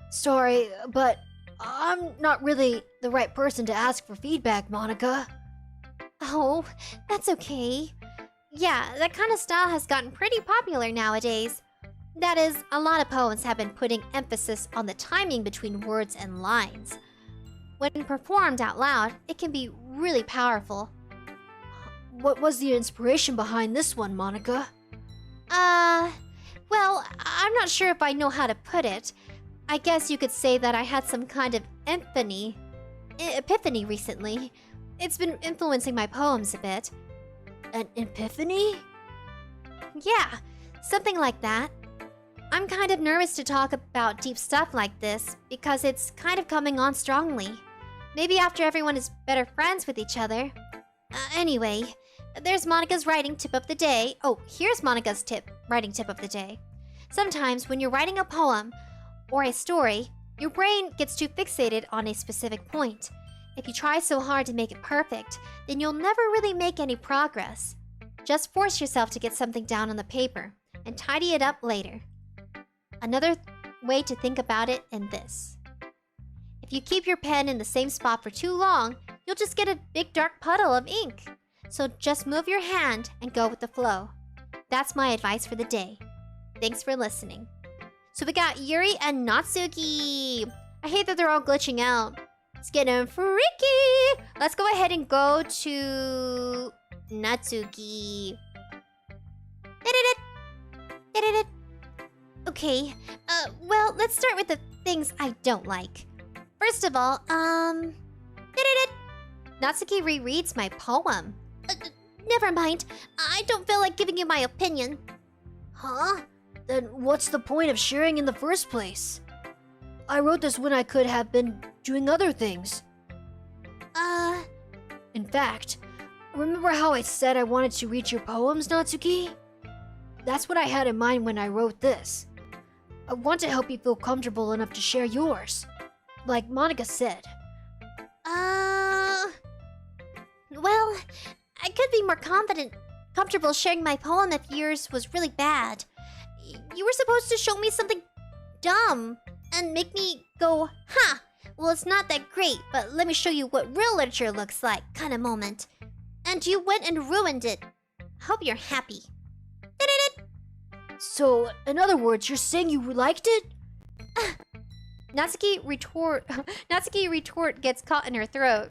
Sorry, but I'm not really the right person to ask for feedback, Monika. Oh, that's okay. Yeah, that kind of style has gotten pretty popular nowadays. That is, a lot of poems have been putting emphasis on the timing between words and lines. When performed out loud, it can be really powerful. What was the inspiration behind this one, Monika? Well, I'm not sure if I know how to put it. I guess you could say that I had some kind of epiphany recently. It's been influencing my poems a bit. An epiphany? Yeah, something like that. I'm kind of nervous to talk about deep stuff like this because it's kind of coming on strongly. Maybe after everyone is better friends with each other. Anyway, there's Monika's writing tip of the day. Oh, here's Monika's writing tip of the day. Sometimes when you're writing a poem or a story, your brain gets too fixated on a specific point. If you try so hard to make it perfect, then you'll never really make any progress. Just force yourself to get something down on the paper. and tidy it up later. Another way to think about it in this. If you keep your pen in the same spot for too long, you'll just get a big dark puddle of ink. So just move your hand and go with the flow. That's my advice for the day. Thanks for listening. So we got Yuri and Natsuki. I hate that they're all glitching out. It's getting freaky. Let's go ahead and go to Natsuki. Okay, well, let's start with the things I don't like. First of all, Natsuki rereads my poem. Never mind. I don't feel like giving you my opinion. Huh? Then what's the point of sharing in the first place? I wrote this when I could have been doing other things. In fact, remember how I said I wanted to read your poems, Natsuki? That's what I had in mind when I wrote this. I want to help you feel comfortable enough to share yours. Like Monica said. Well, I could be more comfortable sharing my poem if yours was really bad. You were supposed to show me something dumb and make me go, huh, well, it's not that great, but let me show you what real literature looks like, kind of moment. And you went and ruined it. Hope you're happy. So, in other words, you're saying you liked it? Natsuki retort gets caught in her throat.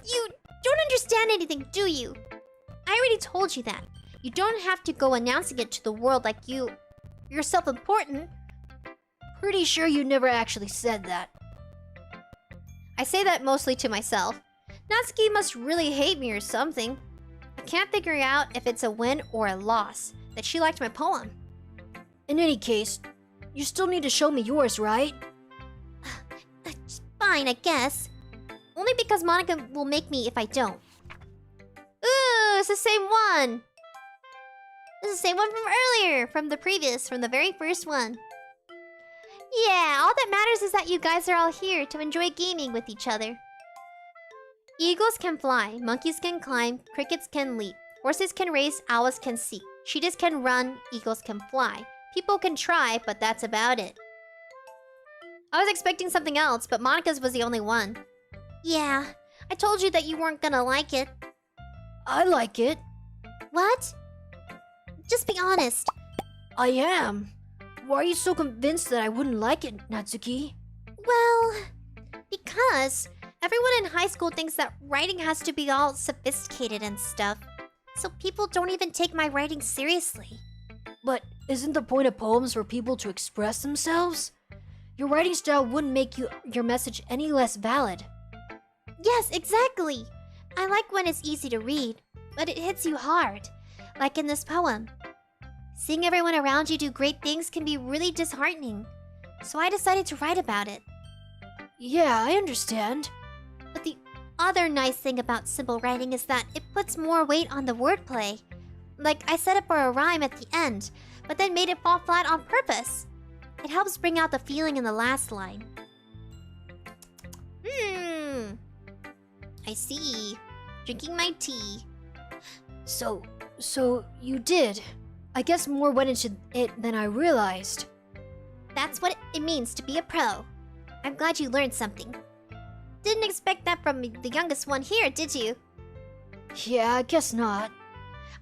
You don't understand anything, do you? I already told you that. You don't have to go announcing it to the world like you're self-important. Pretty sure you never actually said that. I say that mostly to myself. Natsuki must really hate me or something. I can't figure out if it's a win or a loss that she liked my poem. In any case, you still need to show me yours, right? Fine, I guess. Only because Monica will make me if I don't. Ooh, it's the same one! It's the same one from earlier, from the very first one. Yeah, all that matters is that you guys are all here to enjoy gaming with each other. Eagles can fly, monkeys can climb, crickets can leap, horses can race, owls can seek, cheetahs can run, eagles can fly. People can try, but that's about it. I was expecting something else, but Monica's was the only one. Yeah, I told you that you weren't gonna like it. I like it. What? Just be honest. I am. Why are you so convinced that I wouldn't like it, Natsuki? Well, because everyone in high school thinks that writing has to be all sophisticated and stuff. So people don't even take my writing seriously. But isn't the point of poems for people to express themselves? Your writing style wouldn't make your message any less valid. Yes, exactly. I like when it's easy to read, but it hits you hard. Like in this poem. Seeing everyone around you do great things can be really disheartening. So I decided to write about it. Yeah, I understand. But the other nice thing about simple writing is that it puts more weight on the wordplay. Like I set it for a rhyme at the end, but then made it fall flat on purpose. It helps bring out the feeling in the last line. I see. Drinking my tea. So you did. I guess more went into it than I realized. That's what it means to be a pro. I'm glad you learned something. Didn't expect that from the youngest one here, did you? Yeah, I guess not.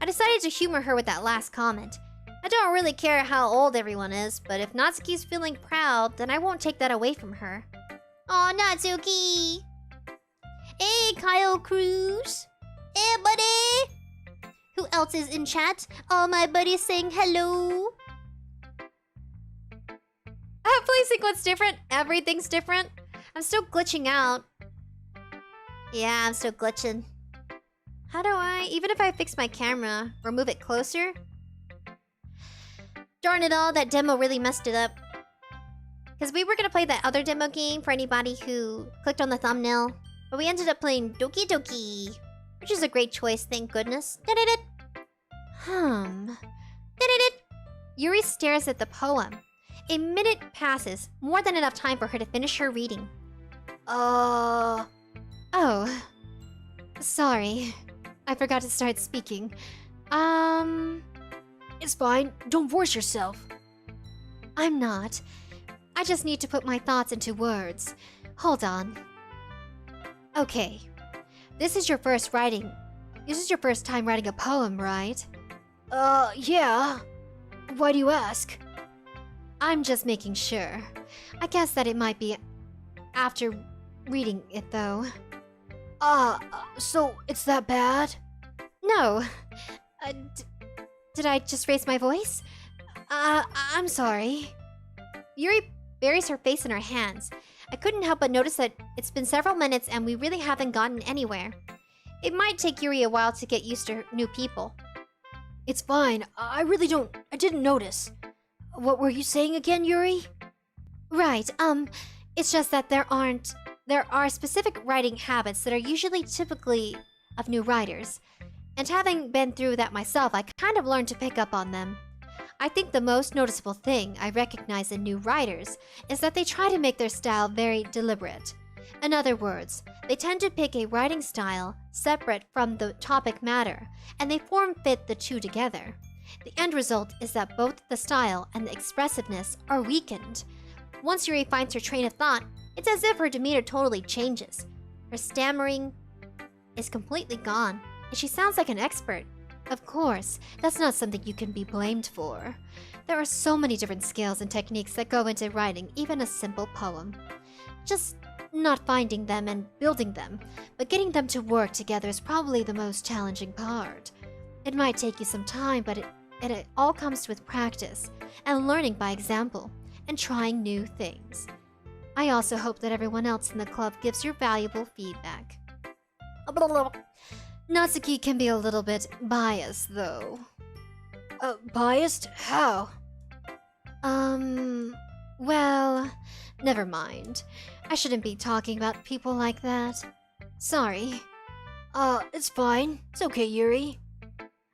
I decided to humor her with that last comment. I don't really care how old everyone is, but if Natsuki's feeling proud, then I won't take that away from her. Aw, Natsuki! Hey, Kyle Cruz! Hey, buddy! Who else is in chat? All my buddies saying hello. Please think what's different. Everything's different. I'm still glitching out. Yeah, I'm still glitching. How do I, even if I fix my camera, or move it closer? Darn it all, that demo really messed it up. Because we were going to play that other demo game for anybody who clicked on the thumbnail. But we ended up playing Doki Doki. Which is a great choice, thank goodness. Yuri stares at the poem. A minute passes, more than enough time for her to finish her reading. Oh, sorry. I forgot to start speaking. It's fine. Don't force yourself. I'm not. I just need to put my thoughts into words. Hold on. Okay. This is your first time writing a poem, right? Yeah. Why do you ask? I'm just making sure. I guess that it might be after reading it, though. So it's that bad? No. Did I just raise my voice? I'm sorry. Yuri buries her face in her hands. I couldn't help but notice that it's been several minutes and we really haven't gotten anywhere. It might take Yuri a while to get used to new people. It's fine. I didn't notice. What were you saying again, Yuri? Right, it's just that there are specific writing habits that are usually typically of new writers. And having been through that myself, I kind of learned to pick up on them. I think the most noticeable thing I recognize in new writers is that they try to make their style very deliberate. In other words, they tend to pick a writing style separate from the topic matter, and they form-fit the two together. The end result is that both the style and the expressiveness are weakened. Once Yuri finds her train of thought, it's as if her demeanor totally changes. Her stammering is completely gone, and she sounds like an expert. Of course, that's not something you can be blamed for. There are so many different skills and techniques that go into writing even a simple poem. Just not finding them and building them, but getting them to work together is probably the most challenging part. It might take you some time, but it all comes with practice and learning by example and trying new things. I also hope that everyone else in the club gives your valuable feedback. Natsuki can be a little bit biased, though. Biased? How? Well, never mind. I shouldn't be talking about people like that. Sorry. It's fine. It's okay, Yuri.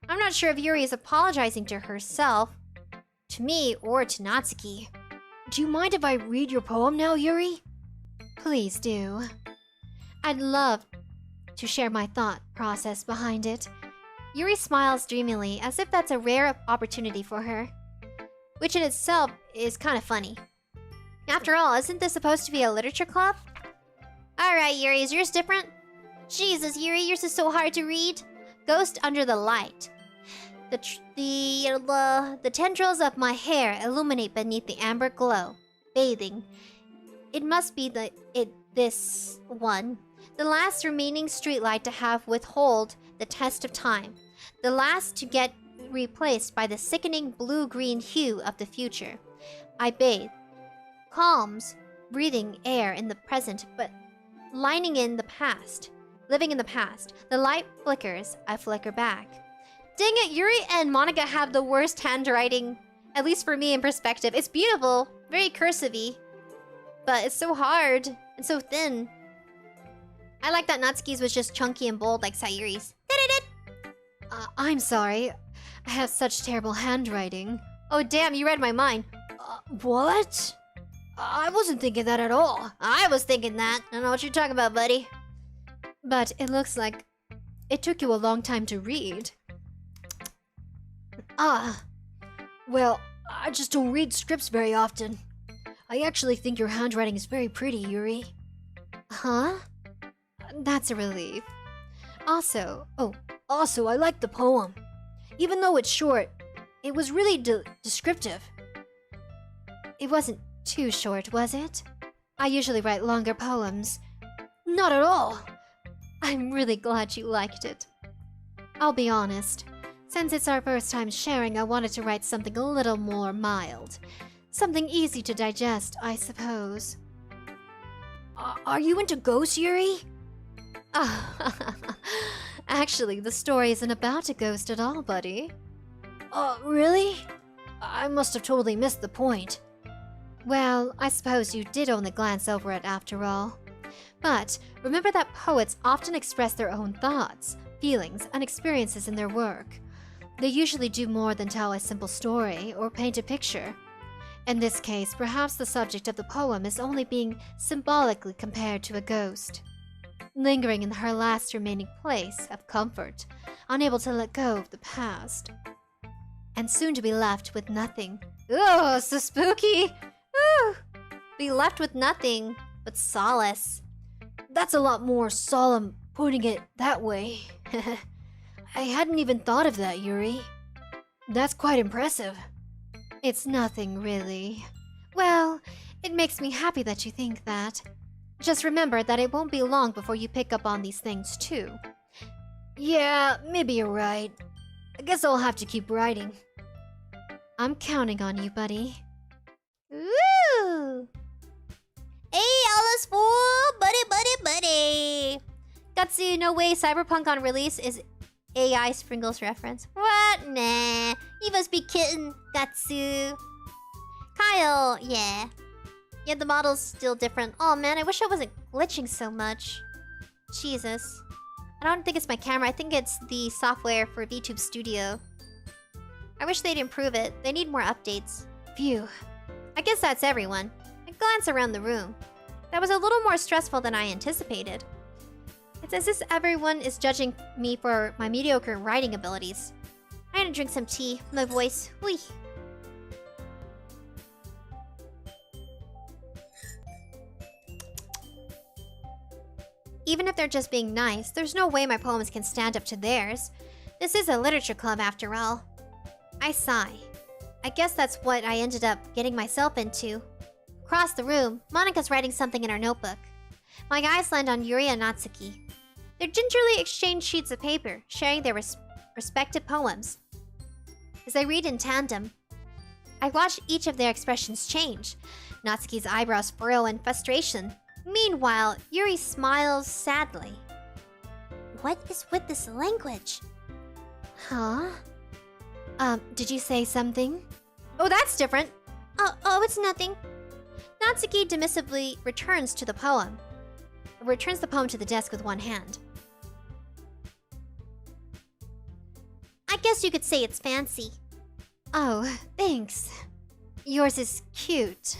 I'm not sure if Yuri is apologizing to herself, to me, or to Natsuki. Do you mind if I read your poem now, Yuri? Please do. I'd love to share my thought process behind it. Yuri smiles dreamily, as if that's a rare opportunity for her, which in itself is kind of funny. After all, isn't this supposed to be a literature club? Alright, Yuri, is yours different? Jesus, Yuri, yours is so hard to read. Ghost under the light. The tendrils of my hair illuminate beneath the amber glow, bathing. It must be this one. The last remaining streetlight to have withhold the test of time. The last to get replaced by the sickening blue-green hue of the future. I bathe. Calms, breathing air in the present, but living in the past. The light flickers, I flicker back. Dang it, Yuri and Monica have the worst handwriting, at least for me in perspective. It's beautiful, very cursive-y, but it's so hard and so thin. I like that Natsuki's was just chunky and bold like Sayuri's. I'm sorry. I have such terrible handwriting. Oh damn, you read my mind. What? I wasn't thinking that at all. I was thinking that. I don't know what you're talking about, buddy. But it looks like it took you a long time to read. Well, I just don't read scripts very often. I actually think your handwriting is very pretty, Yuri. Huh? That's a relief. Also, I like the poem. Even though it's short, it was really descriptive. It wasn't too short, was it? I usually write longer poems. Not at all. I'm really glad you liked it. I'll be honest. Since it's our first time sharing, I wanted to write something a little more mild. Something easy to digest, I suppose. Are you into ghosts, Yuri? Actually, the story isn't about a ghost at all, buddy. Really? I must have totally missed the point. Well, I suppose you did only glance over it after all. But remember that poets often express their own thoughts, feelings, and experiences in their work. They usually do more than tell a simple story or paint a picture. In this case, perhaps the subject of the poem is only being symbolically compared to a ghost. lingering in her last remaining place of comfort, unable to let go of the past. And soon to be left with nothing. Ooh, so spooky! Ooh! Be left with nothing but solace. That's a lot more solemn putting it that way. I hadn't even thought of that, Yuri. That's quite impressive. It's nothing, really. Well, it makes me happy that you think that. Just remember that it won't be long before you pick up on these things, too. Yeah, maybe you're right. I guess I'll have to keep writing. I'm counting on you, buddy. Woo! Hey, alles for buddy. 𝐻𝐿𝐼 no way cyberpunk on release is AI Sprinkles reference. What? Nah. You must be kidding, 𝐻𝐿𝐼. Kyle, yeah. Yeah, the model's still different. Oh man, I wish I wasn't glitching so much. Jesus. I don't think it's my camera. I think it's the software for VTube Studio. I wish they'd improve it. They need more updates. Phew. I guess that's everyone. I glance around the room. That was a little more stressful than I anticipated. It's as if everyone is judging me for my mediocre writing abilities. I had to drink some tea. My voice. Whee. Even if they're just being nice, there's no way my poems can stand up to theirs. This is a literature club after all. I sigh. I guess that's what I ended up getting myself into. Across the room, Monika's writing something in her notebook. My eyes land on Yuri and Natsuki. They gingerly exchange sheets of paper, sharing their respective poems. As I read in tandem, I watch each of their expressions change. Natsuki's eyebrows furrow in frustration. Meanwhile, Yuri smiles sadly. What is with this language? Huh? Did you say something? Oh, that's different. Oh, it's nothing. Natsuki dismissively returns the poem to the desk with one hand. I guess you could say it's fancy. Oh, thanks. Yours is cute.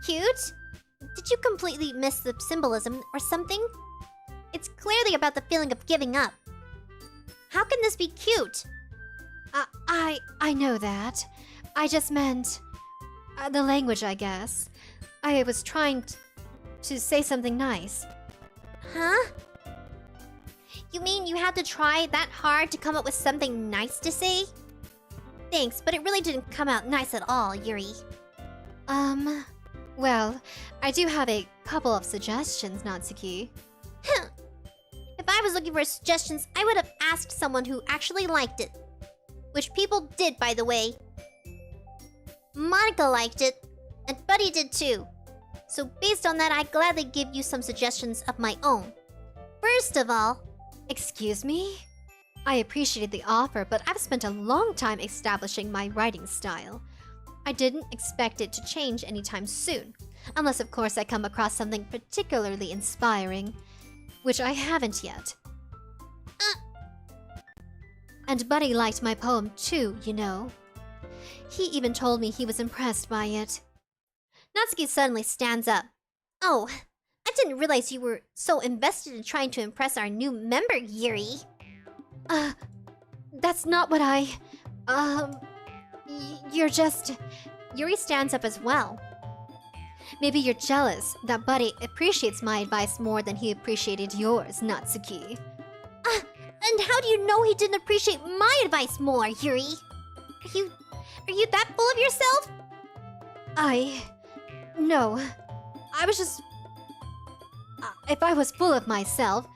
Cute? Did you completely miss the symbolism or something? It's clearly about the feeling of giving up. How can this be cute? I know that. I just meant... the language, I guess. I was trying to say something nice. Huh? You mean you had to try that hard to come up with something nice to say? Thanks, but it really didn't come out nice at all, Yuri. Well, I do have a couple of suggestions, Natsuki. If I was looking for suggestions, I would have asked someone who actually liked it. Which people did, by the way. Monika liked it, and Buddy did too. So based on that, I gladly give you some suggestions of my own. First of all... Excuse me? I appreciated the offer, but I've spent a long time establishing my writing style. I didn't expect it to change anytime soon. Unless, of course, I come across something particularly inspiring. Which I haven't yet. And Buddy liked my poem too, you know. He even told me he was impressed by it. Natsuki suddenly stands up. Oh, I didn't realize you were so invested in trying to impress our new member, Yuri. That's not what I... You're just... Yuri stands up as well. Maybe you're jealous that Buddy appreciates my advice more than he appreciated yours, Natsuki. And how do you know he didn't appreciate my advice more, Yuri? Are you that full of yourself? No. I was just... if I was full of myself,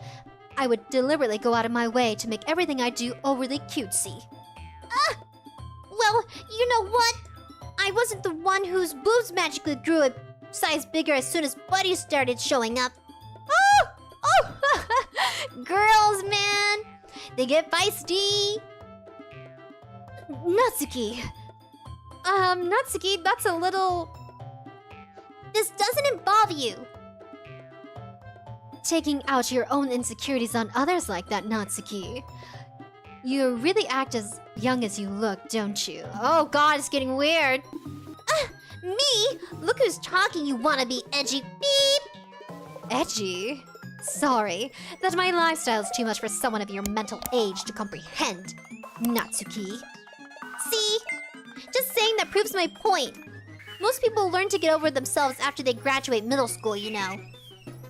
I would deliberately go out of my way to make everything I do overly cutesy. Well, you know what? I wasn't the one whose boobs magically grew a size bigger as soon as Buddy started showing up. Oh! Girls, man! They get feisty! Natsuki! Natsuki, that's a little... This doesn't involve you. Taking out your own insecurities on others like that, Natsuki. You really act as young as you look, don't you? Oh god, it's getting weird. Me? Look who's talking, you wanna be edgy. Beep! Edgy? Sorry, that my lifestyle is too much for someone of your mental age to comprehend, Natsuki. See? Just saying that proves my point. Most people learn to get over themselves after they graduate middle school, you know.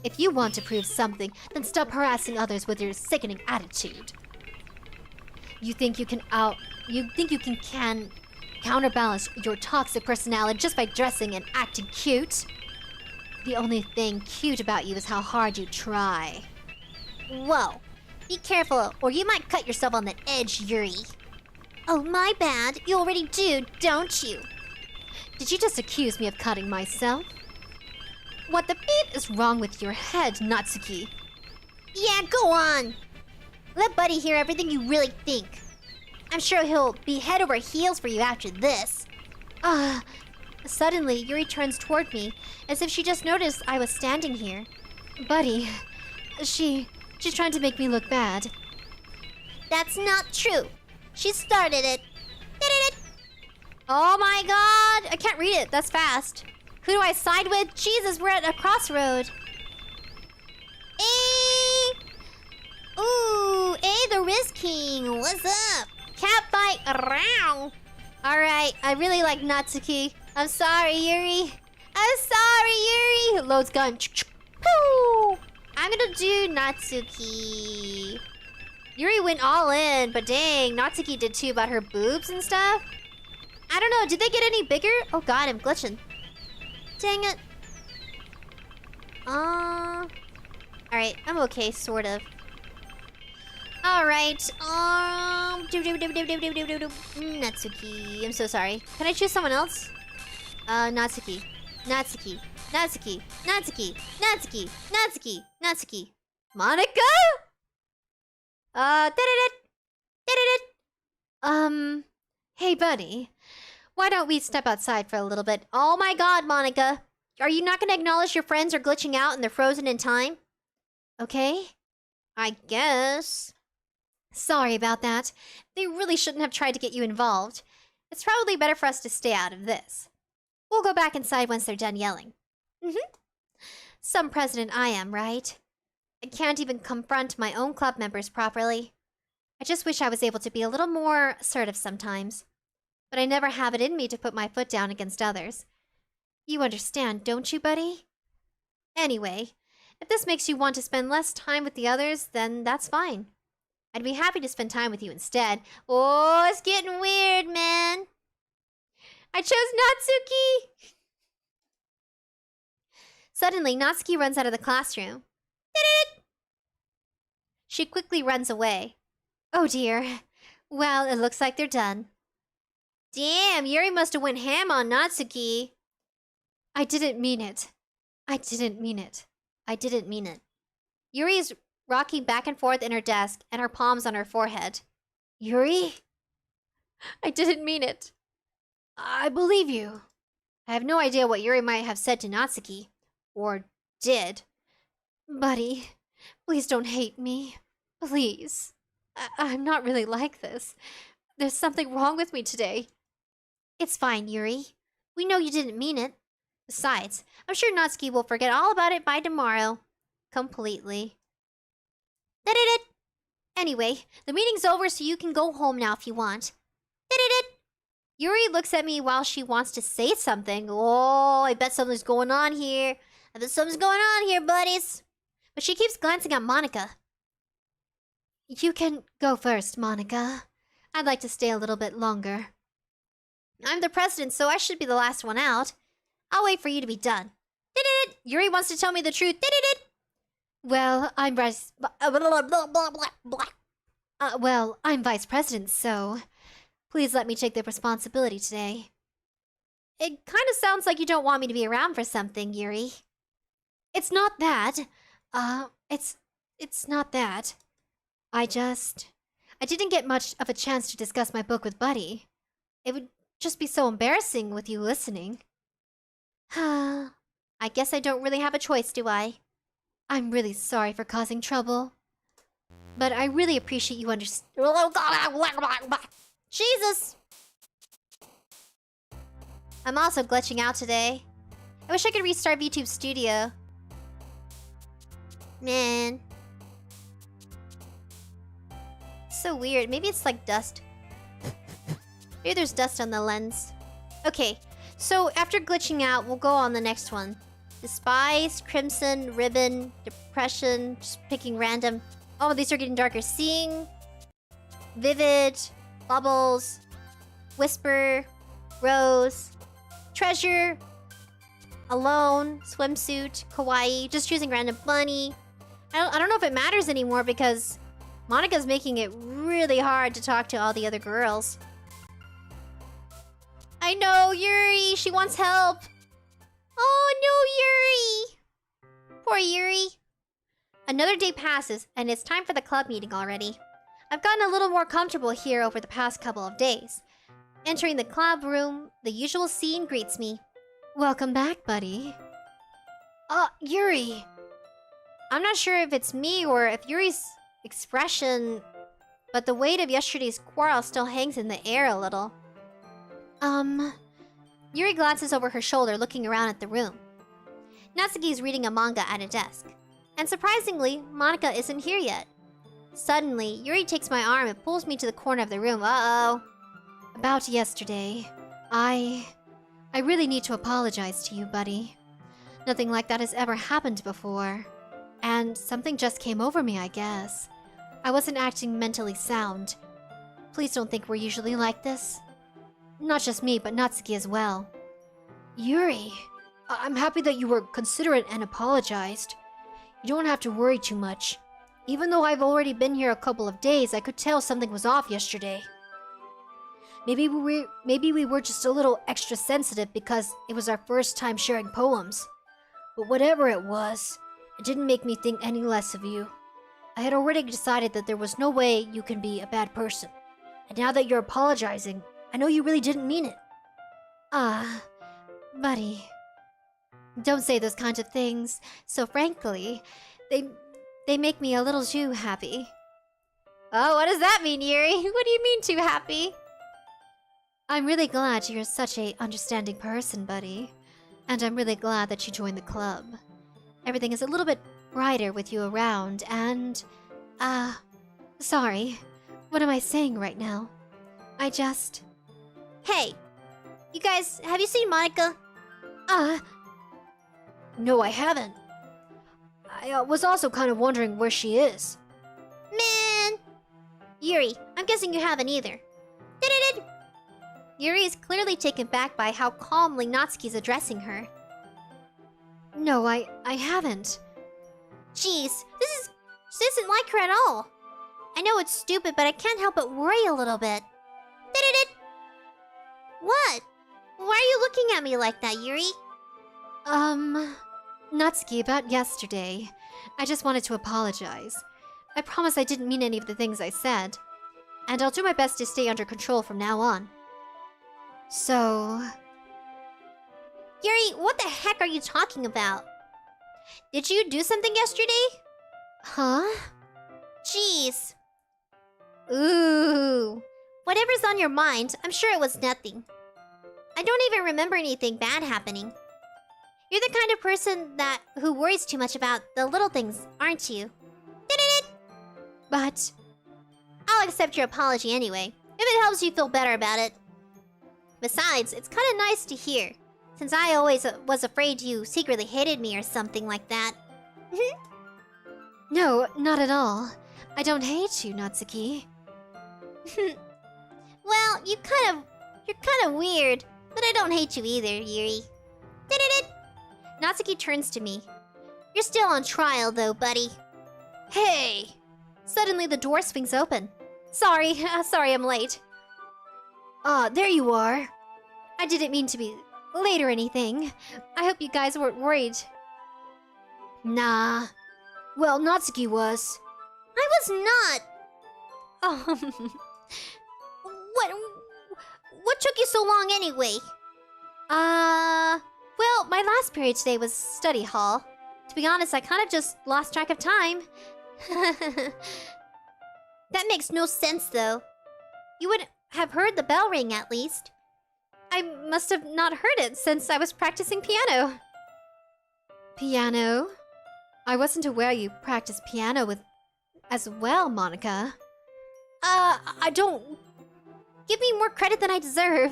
If you want to prove something, then stop harassing others with your sickening attitude. You think you can counterbalance your toxic personality just by dressing and acting cute? The only thing cute about you is how hard you try. Whoa. Be careful, or you might cut yourself on the edge, Yuri. Oh, my bad. You already do, don't you? Did you just accuse me of cutting myself? What the beep is wrong with your head, Natsuki? Yeah, go on. Let Buddy hear everything you really think. I'm sure he'll be head over heels for you after this. Suddenly, Yuri turns toward me, as if she just noticed I was standing here. Buddy, she's trying to make me look bad. That's not true. She started it. Oh my god! I can't read it, that's fast. Who do I side with? Jesus, we're at a crossroad. Ooh, the Riz King, what's up? Cat fight around. Alright, I really like Natsuki. I'm sorry, Yuri. I'm sorry, Yuri. Loads gun. Poo! I'm gonna do Natsuki. Yuri went all in, but dang, Natsuki did too about her boobs and stuff. I don't know, did they get any bigger? Oh god, I'm glitching. Dang it. Alright, I'm okay, sort of. Alright, Natsuki. I'm so sorry. Can I choose someone else? Natsuki. Natsuki. Natsuki. Natsuki. Natsuki. Natsuki. Natsuki. Monica? Hey buddy. Why don't we step outside for a little bit? Oh my god, Monica. Are you not gonna acknowledge your friends are glitching out and they're frozen in time? Okay? I guess. Sorry about that. They really shouldn't have tried to get you involved. It's probably better for us to stay out of this. We'll go back inside once they're done yelling. Some president I am, right? I can't even confront my own club members properly. I just wish I was able to be a little more assertive sometimes. But I never have it in me to put my foot down against others. You understand, don't you, buddy? Anyway, if this makes you want to spend less time with the others, then that's fine. I'd be happy to spend time with you instead. Oh, it's getting weird, man. I chose Natsuki! Suddenly, Natsuki runs out of the classroom. She quickly runs away. Oh dear. Well, it looks like they're done. Damn, Yuri must have went ham on Natsuki. I didn't mean it. I didn't mean it. I didn't mean it. Yuri is rocking back and forth in her desk and her palms on her forehead. Yuri? I didn't mean it. I believe you. I have no idea what Yuri might have said to Natsuki. Or did. Buddy, please don't hate me. Please. I'm not really like this. There's something wrong with me today. It's fine, Yuri. We know you didn't mean it. Besides, I'm sure Natsuki will forget all about it by tomorrow. Completely. Anyway, the meeting's over so you can go home now if you want. Yuri looks at me while she wants to say something. Oh, I bet something's going on here. I bet something's going on here, buddies. But she keeps glancing at Monica. You can go first, Monica. I'd like to stay a little bit longer. I'm the president, so I should be the last one out. I'll wait for you to be done. Yuri wants to tell me the truth. Well, I'm vice president, so please let me take the responsibility today. It kind of sounds like you don't want me to be around for something, Yuri. It's not that. It's not that. I didn't get much of a chance to discuss my book with Buddy. It would just be so embarrassing with you listening. I guess I don't really have a choice, do I? I'm really sorry for causing trouble. But I really appreciate you Jesus! I'm also glitching out today. I wish I could restart VTube Studio. Man. So weird. Maybe it's like dust. Maybe there's dust on the lens. Okay, so after glitching out, we'll go on the next one. Despise, Crimson, Ribbon, Depression, just picking random. Oh, these are getting darker. Seeing, Vivid, Bubbles, Whisper, Rose, Treasure, Alone, Swimsuit, Kawaii, just choosing random bunny. I don't know if it matters anymore because Monika's making it really hard to talk to all the other girls. I know, Yuri, she wants help. Oh no, Yuri! Poor Yuri. Another day passes, and it's time for the club meeting already. I've gotten a little more comfortable here over the past couple of days. Entering the club room, the usual scene greets me. Welcome back, buddy. Yuri. I'm not sure if it's me or if Yuri's expression, but the weight of yesterday's quarrel still hangs in the air a little. Yuri glances over her shoulder, looking around at the room. Natsuki is reading a manga at a desk. And surprisingly, Monika isn't here yet. Suddenly, Yuri takes my arm and pulls me to the corner of the room. Uh-oh. About yesterday, I really need to apologize to you, buddy. Nothing like that has ever happened before. And something just came over me, I guess. I wasn't acting mentally sound. Please don't think we're usually like this. Not just me, but Natsuki as well. Yuri, I'm happy that you were considerate and apologized. You don't have to worry too much. Even though I've already been here a couple of days, I could tell something was off yesterday. Maybe we were just a little extra sensitive because it was our first time sharing poems. But whatever it was, it didn't make me think any less of you. I had already decided that there was no way you can be a bad person. And now that you're apologizing, I know you really didn't mean it. Buddy. Don't say those kinds of things. So frankly, they make me a little too happy. Oh, what does that mean, Yuri? What do you mean too happy? I'm really glad you're such a understanding person, buddy. And I'm really glad that you joined the club. Everything is a little bit brighter with you around, and... sorry. What am I saying right now? Hey, you guys, have you seen Monika? No, I haven't. I was also kind of wondering where she is. Man! Yuri, I'm guessing you haven't either. Did-did-did. Yuri is clearly taken back by how calmly Natsuki's addressing her. No, I haven't. Jeez, this isn't like her at all. I know it's stupid, but I can't help but worry a little bit. Did-did-did. What? Why are you looking at me like that, Yuri? Natsuki, about yesterday. I just wanted to apologize. I promise I didn't mean any of the things I said. And I'll do my best to stay under control from now on. So... Yuri, what the heck are you talking about? Did you do something yesterday? Huh? Jeez. Ooh. Whatever's on your mind, I'm sure it was nothing. I don't even remember anything bad happening. You're the kind of person who worries too much about the little things, aren't you? Did-did-did. But... I'll accept your apology anyway, if it helps you feel better about it. Besides, it's kind of nice to hear, since I always was afraid you secretly hated me or something like that. No, not at all. I don't hate you, Natsuki. Well, you're kind of weird, but I don't hate you either, Yuri. Did-did-did. Natsuki turns to me. You're still on trial though, buddy. Hey! Suddenly the door swings open. Sorry I'm late. There you are. I didn't mean to be late or anything. I hope you guys weren't worried. Nah. Well, Natsuki was. I was not. What took you so long anyway? Well, my last period today was study hall. To be honest, I kind of just lost track of time. That makes no sense, though. You would have heard the bell ring, at least. I must have not heard it since I was practicing piano. Piano? I wasn't aware you practiced piano as well, Monica. I don't... Give me more credit than I deserve.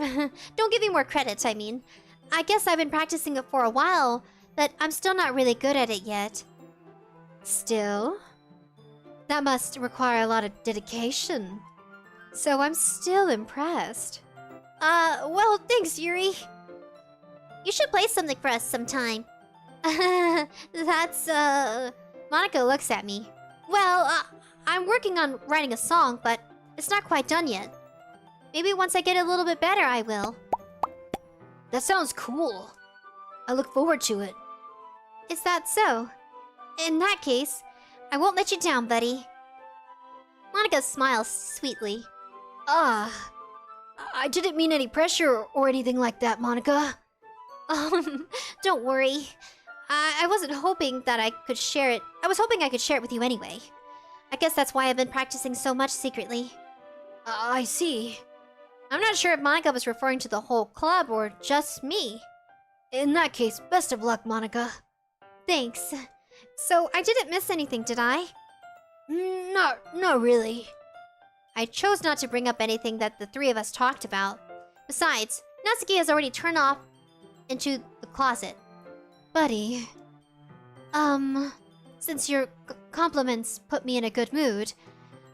Don't give me more credit, I mean. I guess I've been practicing it for a while, but I'm still not really good at it yet. Still? That must require a lot of dedication. So I'm still impressed. Well, thanks, Yuri. You should play something for us sometime. That's, Monica looks at me. Well, I'm working on writing a song, but it's not quite done yet. Maybe once I get a little bit better, I will. That sounds cool. I look forward to it. Is that so? In that case, I won't let you down, buddy. Monica smiles sweetly. I didn't mean any pressure or anything like that, Monica. Don't worry. I wasn't hoping that I could share it. I was hoping I could share it with you anyway. I guess that's why I've been practicing so much secretly. I see. I'm not sure if Monica was referring to the whole club or just me. In that case, best of luck, Monica. Thanks. So, I didn't miss anything, did I? Not really. I chose not to bring up anything that the three of us talked about. Besides, Natsuki has already turned off into the closet. Buddy, since your compliments put me in a good mood,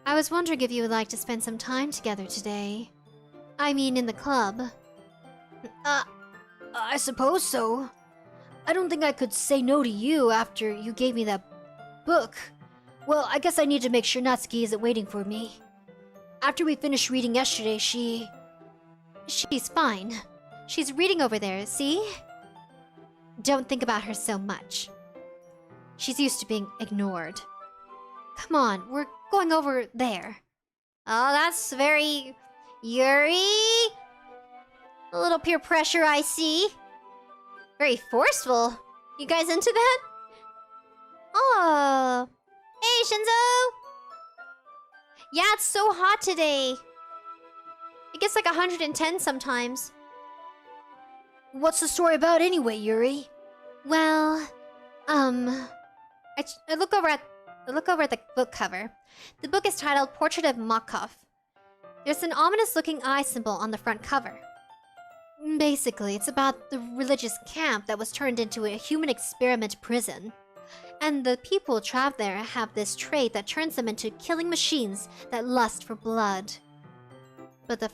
I was wondering if you would like to spend some time together today. I mean, in the club. I suppose so. I don't think I could say no to you after you gave me that book. Well, I guess I need to make sure Natsuki isn't waiting for me. After we finished reading yesterday, she's fine. She's reading over there, see? Don't think about her so much. She's used to being ignored. Come on, we're going over there. Oh, that's very... Yuri? A little peer pressure, I see. Very forceful. You guys into that? Oh. Hey, Shinzo! Yeah, it's so hot today. It gets like 110 sometimes. What's the story about anyway, Yuri? Well, I look over at the book cover. The book is titled Portrait of Makov. There's an ominous-looking eye symbol on the front cover. Basically, it's about the religious camp that was turned into a human experiment prison. And the people trapped there have this trait that turns them into killing machines that lust for blood. But the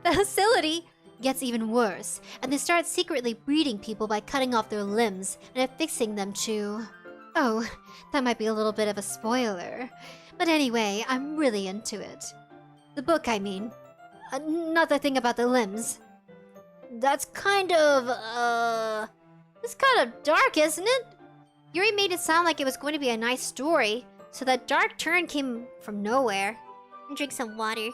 facility gets even worse, and they start secretly breeding people by cutting off their limbs and affixing them to... Oh, that might be a little bit of a spoiler. But anyway, I'm really into it. The book, I mean. Not the thing about the limbs. That's kind of, It's kind of dark, isn't it? Yuri made it sound like it was going to be a nice story, so that dark turn came from nowhere. Drink some water.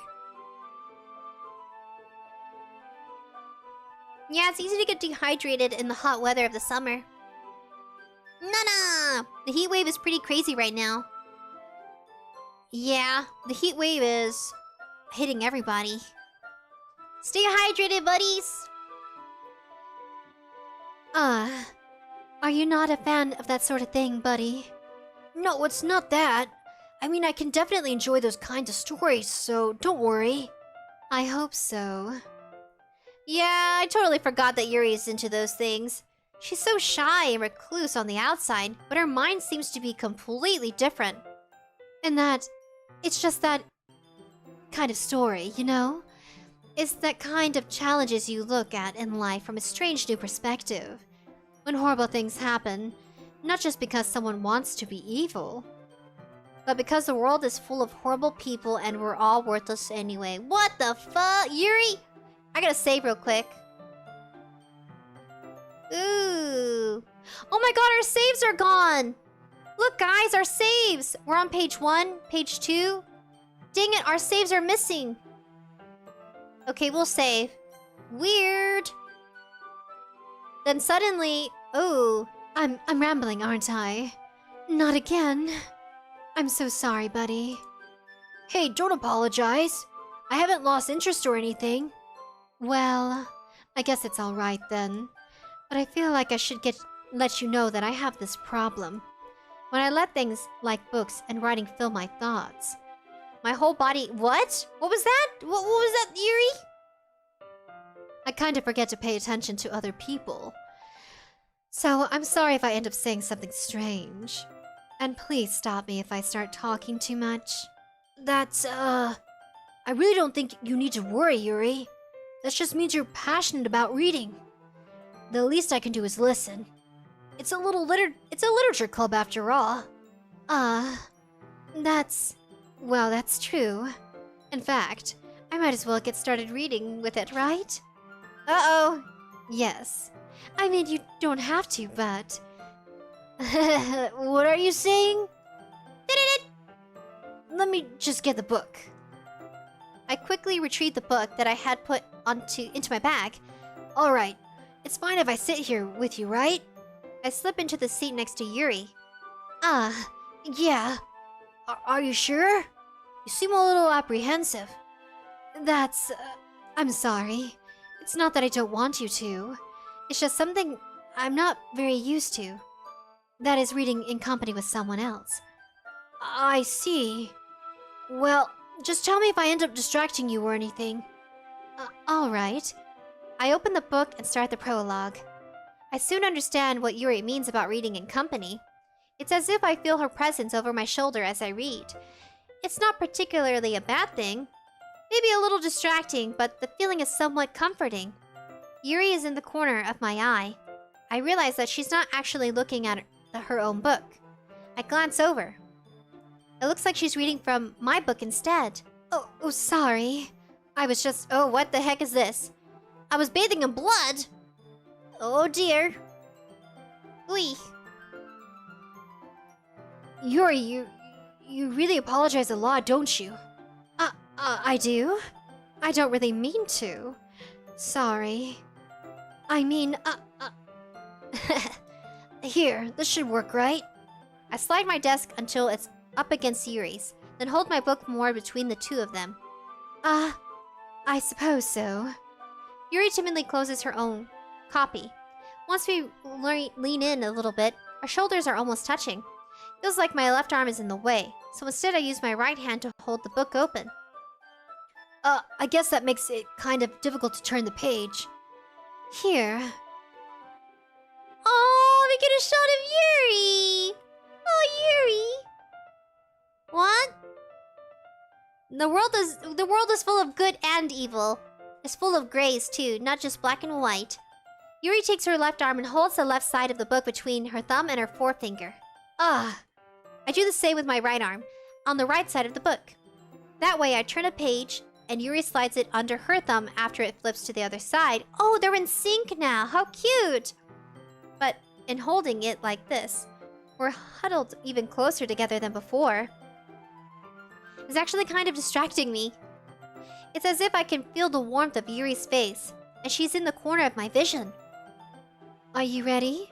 Yeah, it's easy to get dehydrated in the hot weather of the summer. Nah! The heat wave is pretty crazy right now. Yeah, the heat wave is hitting everybody. Stay hydrated, buddies! Are you not a fan of that sort of thing, buddy? No, it's not that. I mean, I can definitely enjoy those kinds of stories, so don't worry. I hope so. Yeah, I totally forgot that Yuri is into those things. She's so shy and recluse on the outside, but her mind seems to be completely different. And that... it's just that... kind of story, you know? It's that kind of challenges you look at in life from a strange new perspective. When horrible things happen, not just because someone wants to be evil, but because the world is full of horrible people and we're all worthless anyway. What the fuck? Yuri? I gotta save real quick. Ooh. Oh my god, our saves are gone! Look guys, our saves! We're on page 1, page 2. Dang it, our saves are missing. Okay, we'll save. Weird. Then suddenly... Oh. I'm rambling, aren't I? Not again. I'm so sorry, buddy. Hey, don't apologize. I haven't lost interest or anything. Well, I guess it's alright then. But I feel like I should get let you know that I have this problem. When I let things like books and writing fill my thoughts, My whole body. What? What was that? What was that, Yuri? I kind of forget to pay attention to other people. So I'm sorry if I end up saying something strange. And please stop me if I start talking too much. I really don't think you need to worry, Yuri. That just means you're passionate about reading. The least I can do is listen. It's a literature club after all. Well, that's true. In fact, I might as well get started reading with it, right? Uh-oh. Yes. I mean, you don't have to, but... What are you saying? Let me just get the book. I quickly retrieved the book that I had put into my bag. Alright, it's fine if I sit here with you, right? I slip into the seat next to Yuri. Yeah. Are you sure? You seem a little apprehensive. I'm sorry. It's not that I don't want you to. It's just something I'm not very used to. That is reading in company with someone else. I see. Well, just tell me if I end up distracting you or anything. Alright. I open the book and start the prologue. I soon understand what Yuri means about reading in company. It's as if I feel her presence over my shoulder as I read. It's not particularly a bad thing. Maybe a little distracting, but the feeling is somewhat comforting. Yuri is in the corner of my eye. I realize that she's not actually looking at her own book. I glance over. It looks like she's reading from my book instead. Oh, sorry. Oh, what the heck is this? I was bathing in blood. Oh dear. Oy. Yuri, you really apologize a lot, don't you? I do? I don't really mean to. Sorry. I mean, Here, this should work, right? I slide my desk until it's up against Yuri's, then hold my book more between the two of them. I suppose so. Yuri timidly closes her own copy. Once we lean in a little bit, our shoulders are almost touching. Feels like my left arm is in the way, so instead I use my right hand to hold the book open. I guess that makes it kind of difficult to turn the page. Here. Oh, we get a shot of Yuri! Oh, Yuri! What? The world is full of good and evil. It's full of grays too, not just black and white. Yuri takes her left arm and holds the left side of the book between her thumb and her forefinger. I do the same with my right arm, on the right side of the book. That way I turn a page, and Yuri slides it under her thumb after it flips to the other side. Oh, they're in sync now! How cute! But in holding it like this, we're huddled even closer together than before. It's actually kind of distracting me. It's as if I can feel the warmth of Yuri's face, and she's in the corner of my vision. Are you ready?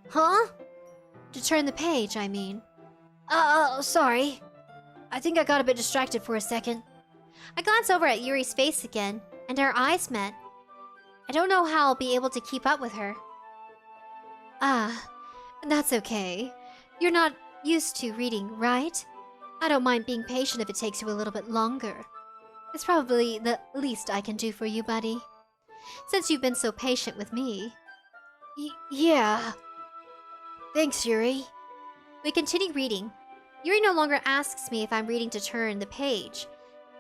Huh? To turn the page, I mean. Sorry. I think I got a bit distracted for a second. I glance over at Yuri's face again, and our eyes met. I don't know how I'll be able to keep up with her. That's okay. You're not used to reading, right? I don't mind being patient if it takes you a little bit longer. It's probably the least I can do for you, buddy. Since you've been so patient with me. Yeah. Thanks, Yuri. We continue reading. Yuri no longer asks me if I'm reading to turn the page.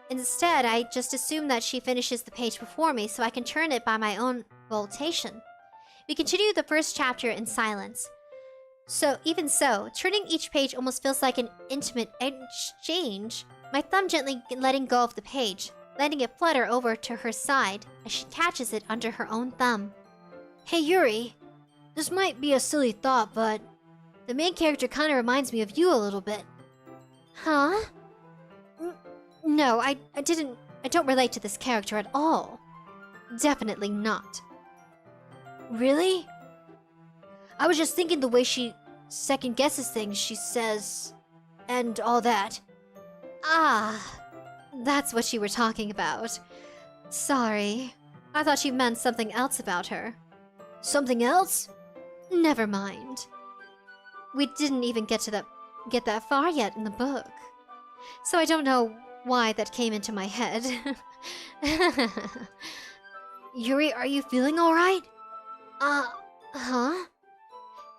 Instead, I just assume that she finishes the page before me so I can turn it by my own volition. We continue the first chapter in silence. Even so, turning each page almost feels like an intimate exchange. My thumb gently letting go of the page, letting it flutter over to her side as she catches it under her own thumb. Hey Yuri, this might be a silly thought, but the main character kind of reminds me of you a little bit. Huh? No, I don't relate to this character at all. Definitely not. Really? I was just thinking the way she second guesses things she says, and all that. That's what you were talking about. Sorry. I thought you meant something else about her. Something else? Never mind. We didn't even get that far yet in the book. So I don't know why that came into my head. Yuri, are you feeling alright? Huh?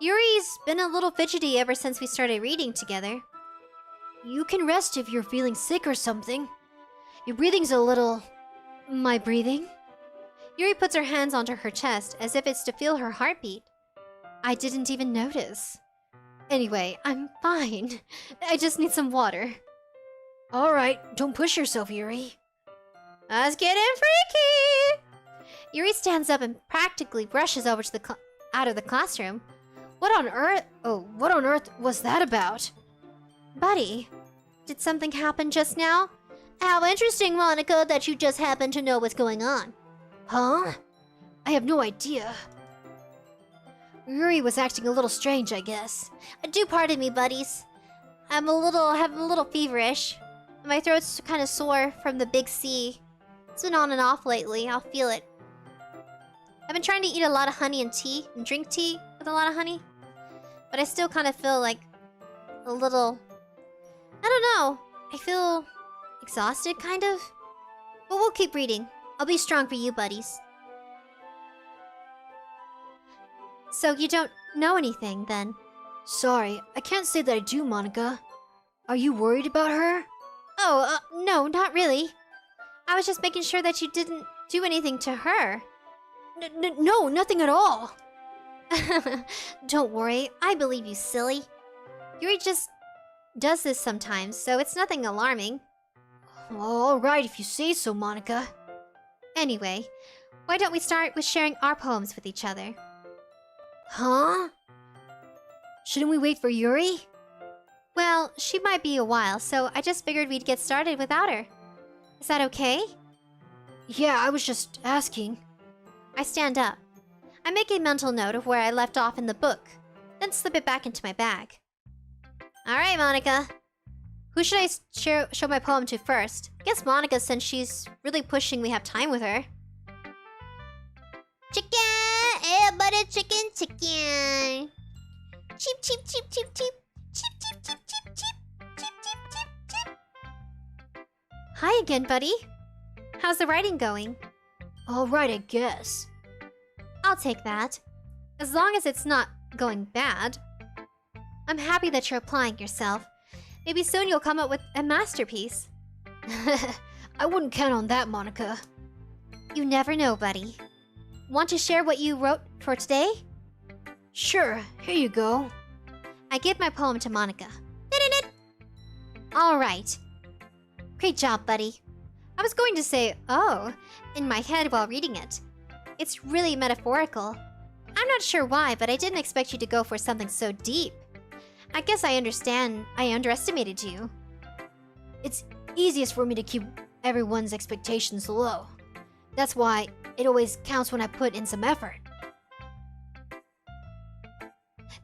Yuri's been a little fidgety ever since we started reading together. You can rest if you're feeling sick or something. Your breathing's a little... My breathing? Yuri puts her hands onto her chest as if it's to feel her heartbeat. I didn't even notice. Anyway, I'm fine. I just need some water. Alright, don't push yourself, Yuri. Let's get in freaky! Yuri stands up and practically rushes over to out of the classroom. What on earth was that about? Buddy, did something happen just now? How interesting, Monica, that you just happen to know what's going on. Huh? I have no idea. Yuri was acting a little strange, I guess. Do pardon me, buddies. I'm a little feverish. My throat's kind of sore from the big C. It's been on and off lately, I'll feel it. I've been trying to eat a lot of honey and tea, and drink tea with a lot of honey. But I still kind of feel like a little... I don't know. I feel exhausted, kind of. But we'll keep reading. I'll be strong for you, buddies. So you don't know anything, then? Sorry, I can't say that I do, Monica. Are you worried about her? Oh, no, not really. I was just making sure that you didn't do anything to her. No, nothing at all. Don't worry, I believe you, silly. Yuri just does this sometimes, so it's nothing alarming. Alright, if you say so, Monica. Anyway, why don't we start with sharing our poems with each other? Huh? Shouldn't we wait for Yuri? Well, she might be a while, so I just figured we'd get started without her. Is that okay? Yeah, I was just asking. I stand up. I make a mental note of where I left off in the book, then slip it back into my bag. Alright, Monica. Who should I show my poem to first? I guess Monica, since she's really pushing we have time with her. Chicken! Everybody chicken, chicken! Cheep, cheep, cheep, cheep, cheep. Cheep, cheep, cheep, cheep, cheep. Cheep, cheep, cheep, cheep. Hi again, buddy. How's the writing going? Alright, I guess. I'll take that. As long as it's not going bad. I'm happy that you're applying yourself. Maybe soon you'll come up with a masterpiece. I wouldn't count on that, Monica. You never know, buddy. Want to share what you wrote for today? Sure, here you go. I give my poem to Monica. Alright. Great job, buddy. I was going to say, oh, in my head while reading it. It's really metaphorical. I'm not sure why, but I didn't expect you to go for something so deep. I guess I understand I underestimated you. It's easiest for me to keep everyone's expectations low. That's why it always counts when I put in some effort.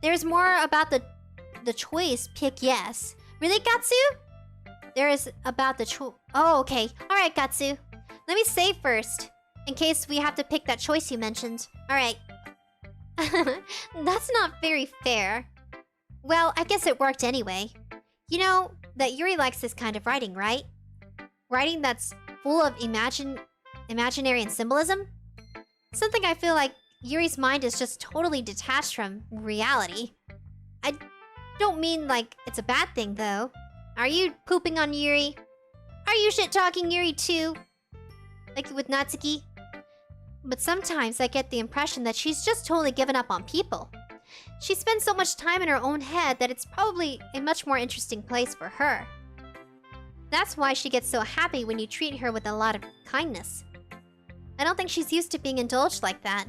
There's more about the choice, pick yes. Really, Gatsu? There is about the choice. Oh, okay. Alright, Gatsu. Let me save first, in case we have to pick that choice you mentioned. Alright. That's not very fair. Well, I guess it worked anyway. You know that Yuri likes this kind of writing, right? Writing that's full of imaginary and symbolism? Something I feel like Yuri's mind is just totally detached from reality. I don't mean like it's a bad thing, though. Are you pooping on Yuri? Are you shit-talking Yuri too? Like with Natsuki? But sometimes I get the impression that she's just totally given up on people. She spends so much time in her own head that it's probably a much more interesting place for her. That's why she gets so happy when you treat her with a lot of kindness. I don't think she's used to being indulged like that.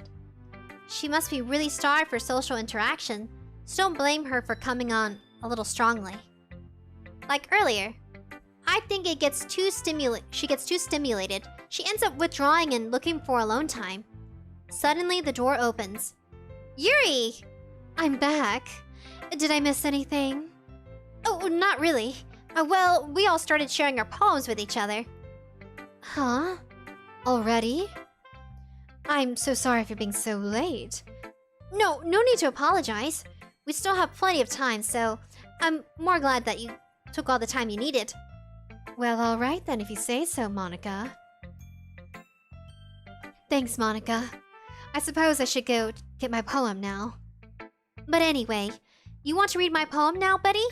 She must be really starved for social interaction, so don't blame her for coming on a little strongly. Like earlier, I think she gets too stimulated. She ends up withdrawing and looking for alone time. Suddenly, the door opens. Yuri! I'm back. Did I miss anything? Oh, not really. Well, we all started sharing our poems with each other. Huh? Already? I'm so sorry for being so late. No need to apologize. We still have plenty of time, so I'm more glad that you took all the time you needed. Well, alright then, if you say so, Monika. Thanks, Monika. I suppose I should go get my poem now. But anyway, you want to read my poem now, buddy?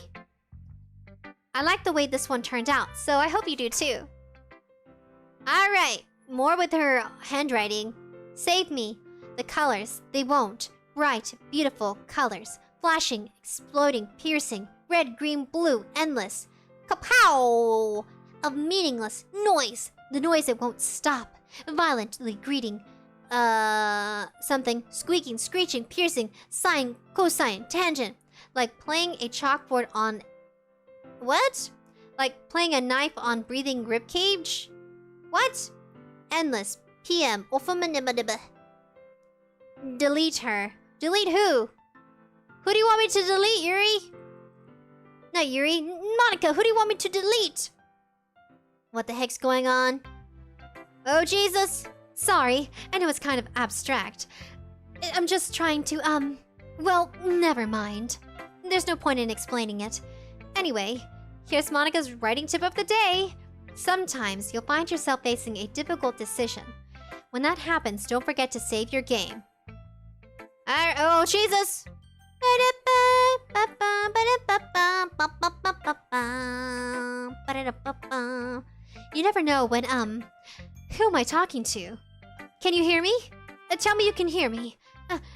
I like the way this one turned out, so I hope you do too. Alright, more with her handwriting. Save me. The colors, they won't. Bright, beautiful colors. Flashing, exploding, piercing. Red, green, blue, endless. Kapow! Of meaningless noise. The noise that won't stop. Violently greeting. Something. Squeaking, screeching, piercing. Sine, cosine, tangent. Like playing a chalkboard on... What? Like playing a knife on breathing ribcage? What? Endless. PM. 𝑯𝑚𝑀. Delete her. Delete who? Who do you want me to delete, Yuri? Not Yuri. Monika, who do you want me to delete? What the heck's going on? Oh, Jesus. Sorry, I know it's kind of abstract. I'm just trying to, well, never mind. There's no point in explaining it. Anyway, here's Monika's writing tip of the day. Sometimes you'll find yourself facing a difficult decision. When that happens, don't forget to save your game. Oh, Jesus! You never know when, who am I talking to? Can you hear me? Tell me you can hear me.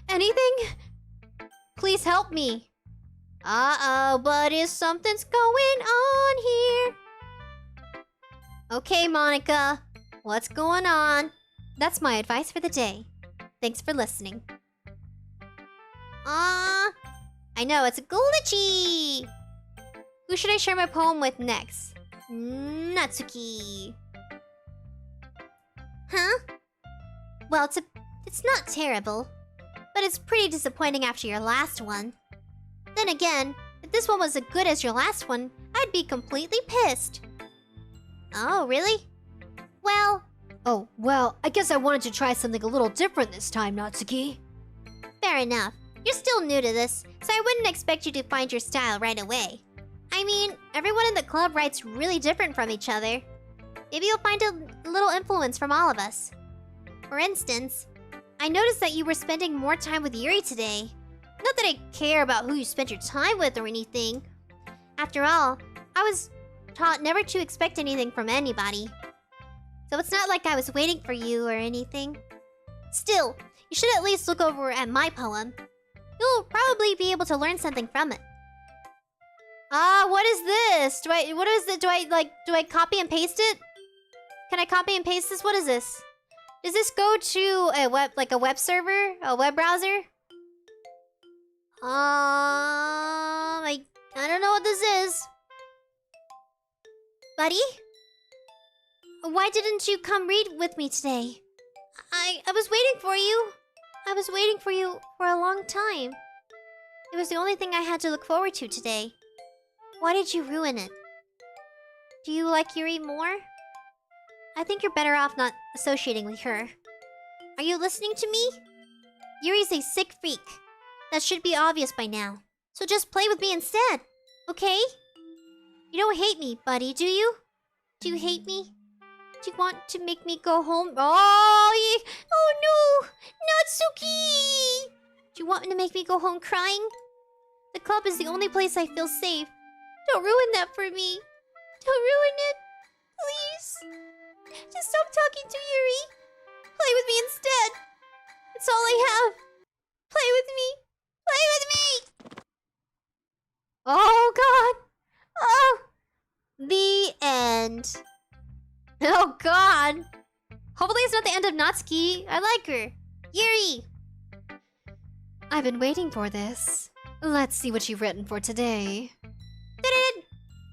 Anything? Please help me. Uh-oh, buddy, something's going on here. Okay, Monika. What's going on? That's my advice for the day. Thanks for listening. I know, it's glitchy! Who should I share my poem with next? Natsuki. Huh? Well, it's not terrible, but it's pretty disappointing after your last one. Then again, if this one was as good as your last one, I'd be completely pissed. Oh, really? Well... Oh, well, I guess I wanted to try something a little different this time, Natsuki. Fair enough. You're still new to this, so I wouldn't expect you to find your style right away. I mean, everyone in the club writes really different from each other. Maybe you'll find a little influence from all of us. For instance, I noticed that you were spending more time with Yuri today. Not that I care about who you spent your time with or anything. After all, I was taught never to expect anything from anybody. So it's not like I was waiting for you or anything. Still, you should at least look over at my poem. You'll probably be able to learn something from it. What is this? Do I copy and paste it? Can I copy and paste this? What is this? Does this go to a web server? A web browser? I don't know what this is. Buddy? Why didn't you come read with me today? I was waiting for you. I was waiting for you for a long time. It was the only thing I had to look forward to today. Why did you ruin it? Do you like Yuri more? I think you're better off not associating with her. Are you listening to me? Yuri's a sick freak. That should be obvious by now. So just play with me instead, okay? You don't hate me, buddy, do you? Do you hate me? Do you want to make me go home? Oh no! Natsuki! Do you want to make me go home crying? The club is the only place I feel safe. Don't ruin that for me. Don't ruin it. Please. Just stop talking to Yuri. Play with me instead. It's all I have. Play with me. Play with me! Oh, God. Oh. The end. Oh, God. Hopefully it's not the end of Natsuki. I like her. Yuri! I've been waiting for this. Let's see what you've written for today.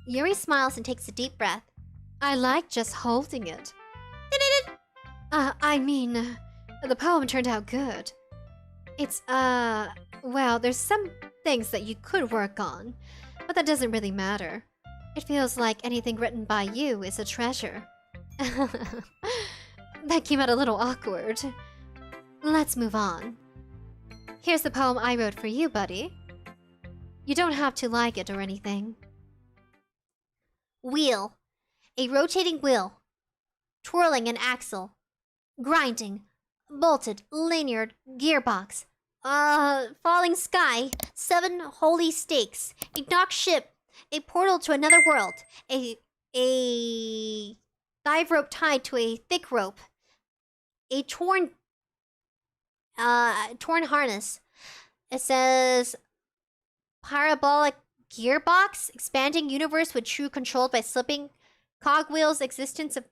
Yuri smiles and takes a deep breath. I like just holding it. I mean, the poem turned out good. It's, well, there's some things that you could work on, but that doesn't really matter. It feels like anything written by you is a treasure. That came out a little awkward. Let's move on. Here's the poem I wrote for you, buddy. You don't have to like it or anything. Wheel. A rotating wheel. Twirling an axle. Grinding. Bolted. Linear. Gearbox. Falling sky. 7 holy stakes. A docked ship. A portal to another world. A dive rope tied to a thick rope. A torn harness. It says parabolic gearbox, expanding universe with true controlled by slipping cogwheels, existence of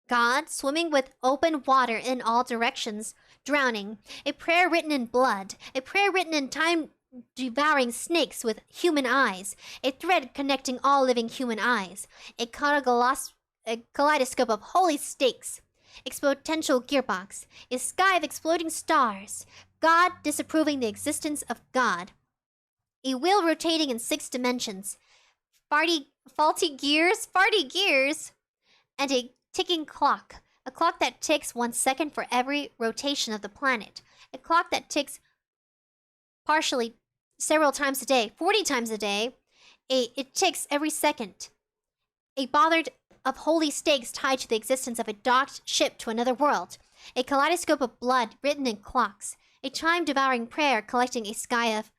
God, swimming with open water in all directions, drowning. A prayer written in blood. A prayer written in time devouring snakes with human eyes. A thread connecting all living human eyes. A kaleidoscope of holy stakes. Exponential gearbox. A sky of exploding stars. God disapproving the existence of God. A wheel rotating in 6 dimensions. Faulty gears. And a ticking clock. A clock that ticks 1 second for every rotation of the planet. A clock that ticks partially several times a day, 40 times a day. It ticks every second. A bollard of holy stakes tied to the existence of a docked ship to another world. A kaleidoscope of blood written in clocks. A time-devouring prayer collecting a sky of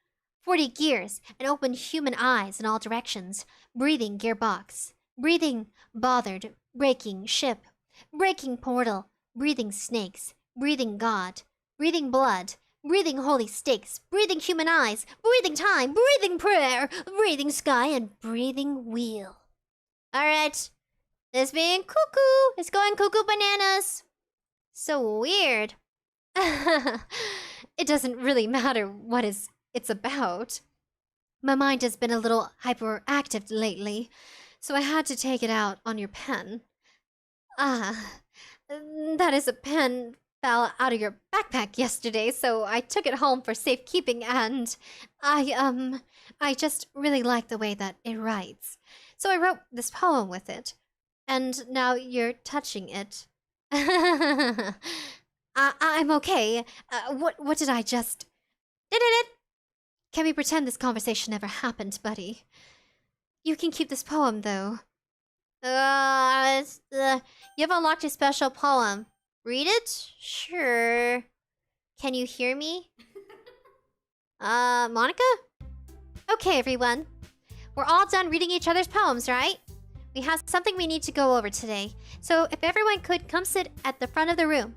40 gears and open human eyes in all directions. Breathing gearbox. Breathing bothered. Breaking ship. Breaking portal. Breathing snakes. Breathing God. Breathing blood. Breathing holy stakes. Breathing human eyes. Breathing time. Breathing prayer. Breathing sky and breathing wheel. Alright. This being cuckoo is going cuckoo bananas. So weird. It doesn't really matter what it's about. My mind has been a little hyperactive lately, so I had to take it out on your pen. That is, a pen fell out of your backpack yesterday, so I took it home for safekeeping, and I just really like the way that it writes. So I wrote this poem with it, and now you're touching it. I'm okay. What did I just... Can we pretend this conversation never happened, buddy? You can keep this poem, though. You've unlocked a special poem. Read it? Sure. Can you hear me? Monica? Okay, everyone. We're all done reading each other's poems, right? We have something we need to go over today. So if everyone could come sit at the front of the room.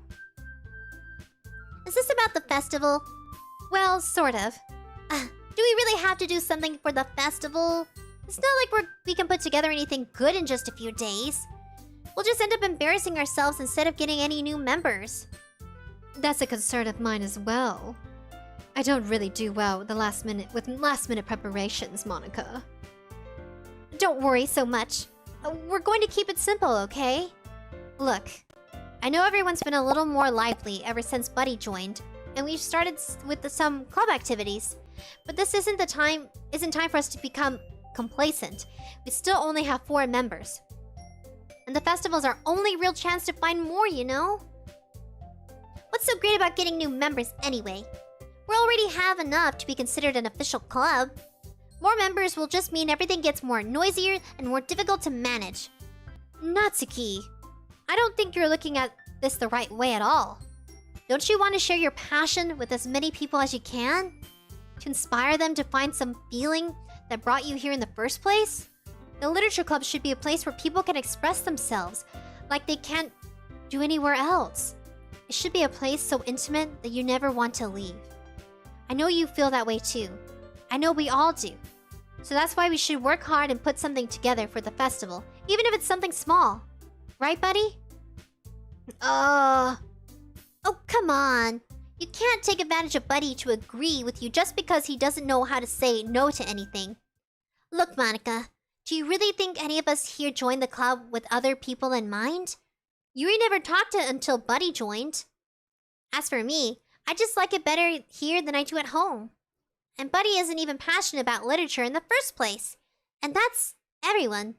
Is this about the festival? Well, sort of. Do we really have to do something for the festival? It's not like we can put together anything good in just a few days. We'll just end up embarrassing ourselves instead of getting any new members. That's a concern of mine as well. I don't really do well with last minute preparations, Monica. Don't worry so much. We're going to keep it simple, okay? Look, I know everyone's been a little more lively ever since Buddy joined, and we've started with some club activities. But this isn't time for us to become complacent. We still only have 4 members. And the festival's our only real chance to find more, you know? What's so great about getting new members anyway? We already have enough to be considered an official club. More members will just mean everything gets more noisier and more difficult to manage. Natsuki, I don't think you're looking at this the right way at all. Don't you want to share your passion with as many people as you can? To inspire them to find some feeling that brought you here in the first place? The Literature Club should be a place where people can express themselves like they can't do anywhere else. It should be a place so intimate that you never want to leave. I know you feel that way too. I know we all do. So that's why we should work hard and put something together for the festival, even if it's something small. Right, buddy? Oh, come on. You can't take advantage of Buddy to agree with you just because he doesn't know how to say no to anything. Look, Monica, do you really think any of us here joined the club with other people in mind? Yuri never talked to until Buddy joined. As for me, I just like it better here than I do at home. And Buddy isn't even passionate about literature in the first place. And that's everyone.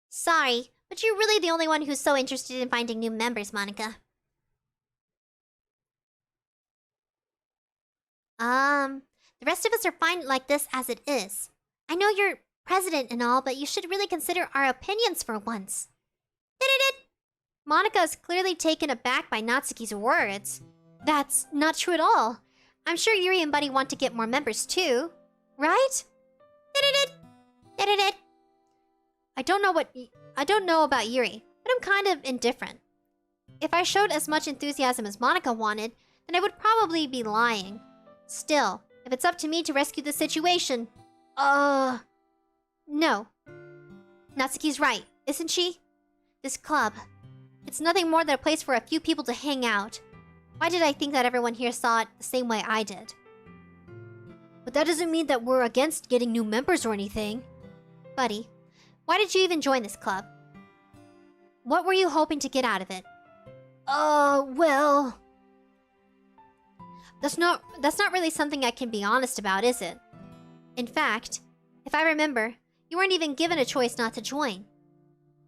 Sorry, but you're really the only one who's so interested in finding new members, Monica. The rest of us are fine like this as it is. I know you're president and all, but you should really consider our opinions for once. Monika is clearly taken aback by Natsuki's words. That's not true at all. I'm sure Yuri and Buddy want to get more members too. Right? I don't know about Yuri, but I'm kind of indifferent. If I showed as much enthusiasm as Monika wanted, then I would probably be lying. Still, if it's up to me to rescue the situation... No. Natsuki's right, isn't she? This club... It's nothing more than a place for a few people to hang out. Why did I think that everyone here saw it the same way I did? But that doesn't mean that we're against getting new members or anything. Buddy, why did you even join this club? What were you hoping to get out of it? Well... That's not really something I can be honest about, is it? In fact, if I remember, you weren't even given a choice not to join.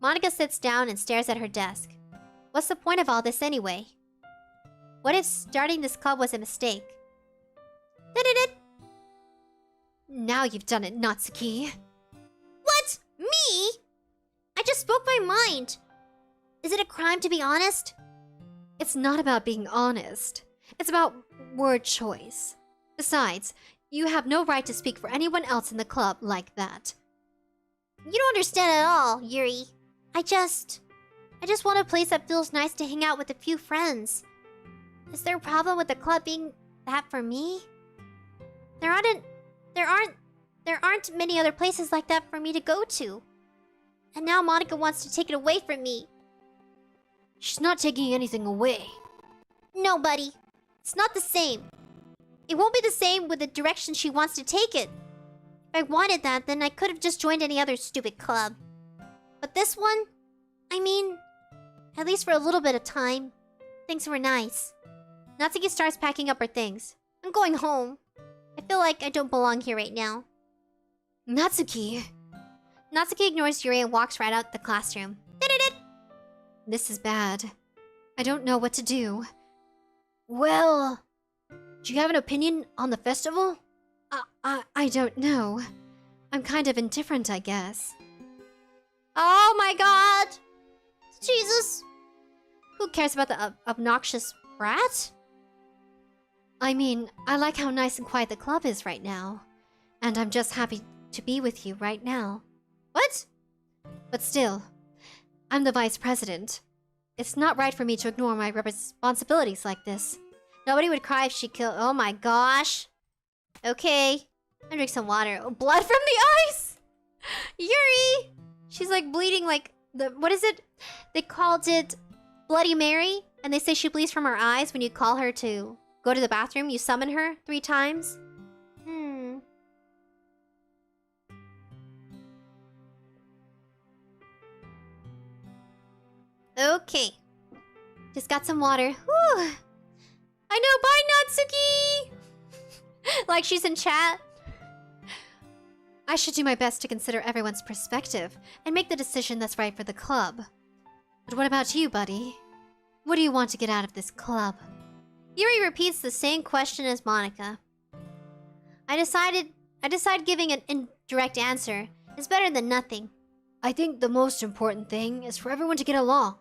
Monika sits down and stares at her desk. What's the point of all this anyway? What if starting this club was a mistake? Now you've done it, Natsuki. What? Me? I just spoke my mind. Is it a crime to be honest? It's not about being honest. It's about word choice. Besides, you have no right to speak for anyone else in the club like that. You don't understand at all, Yuri. I just want a place that feels nice to hang out with a few friends. Is there a problem with the club being that for me? There aren't many other places like that for me to go to. And now Monika wants to take it away from me. She's not taking anything away. No, buddy. It's not the same. It won't be the same with the direction she wants to take it. If I wanted that, then I could have just joined any other stupid club. But this one, I mean, at least for a little bit of time, things were nice. Natsuki starts packing up her things. I'm going home. I feel like I don't belong here right now. Natsuki! Natsuki ignores Yuri and walks right out the classroom. This is bad. I don't know what to do. Well... Do you have an opinion on the festival? I don't know. I'm kind of indifferent, I guess. Oh my god! Jesus! Who cares about the obnoxious brat? I mean, I like how nice and quiet the club is right now. And I'm just happy to be with you right now. What? But still, I'm the vice president. It's not right for me to ignore my responsibilities like this. Nobody would cry if she killed... Oh my gosh. Okay. I'll drink some water. Oh, blood from the eyes! Yuri! She's like bleeding like... What is it? They called it Bloody Mary. And they say she bleeds from her eyes when you call her to go to the bathroom. You summon her 3 times. Okay. Just got some water. Whew. I know, bye Natsuki! Like she's in chat. I should do my best to consider everyone's perspective and make the decision that's right for the club. But what about you, buddy? What do you want to get out of this club? Yuri repeats the same question as Monika. I decide giving an indirect answer is better than nothing. I think the most important thing is for everyone to get along.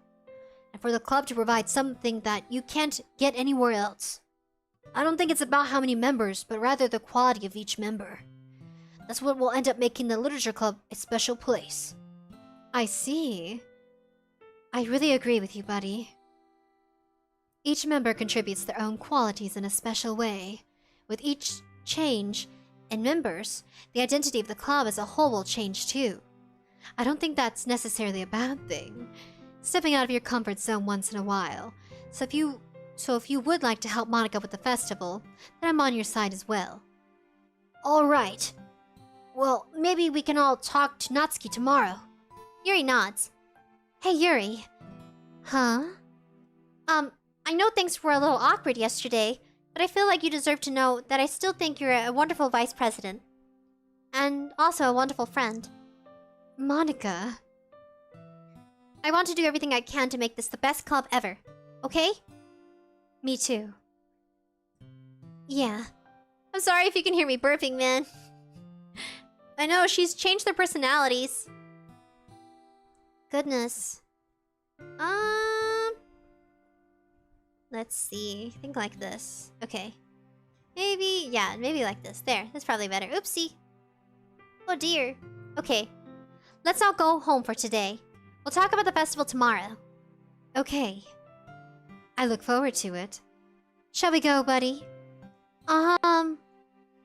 And for the club to provide something that you can't get anywhere else. I don't think it's about how many members, but rather the quality of each member. That's what will end up making the literature club a special place. I see. I really agree with you, buddy. Each member contributes their own qualities in a special way. With each change in members, the identity of the club as a whole will change too. I don't think that's necessarily a bad thing. Stepping out of your comfort zone once in a while. So if you would like to help Monika with the festival, then I'm on your side as well. Alright. Well, maybe we can all talk to Natsuki tomorrow. Yuri nods. Hey, Yuri. Huh? I know things were a little awkward yesterday, but I feel like you deserve to know that I still think you're a wonderful vice president. And also a wonderful friend. Monika. I want to do everything I can to make this the best club ever. Okay? Me too. Yeah. I'm sorry if you can hear me burping, man. I know, she's changed their personalities. Goodness. Let's see. I think like this. Okay. Maybe, yeah, maybe like this. There, that's probably better. Oopsie. Oh dear. Okay. Let's all go home for today. We'll talk about the festival tomorrow. Okay. I look forward to it. Shall we go, buddy?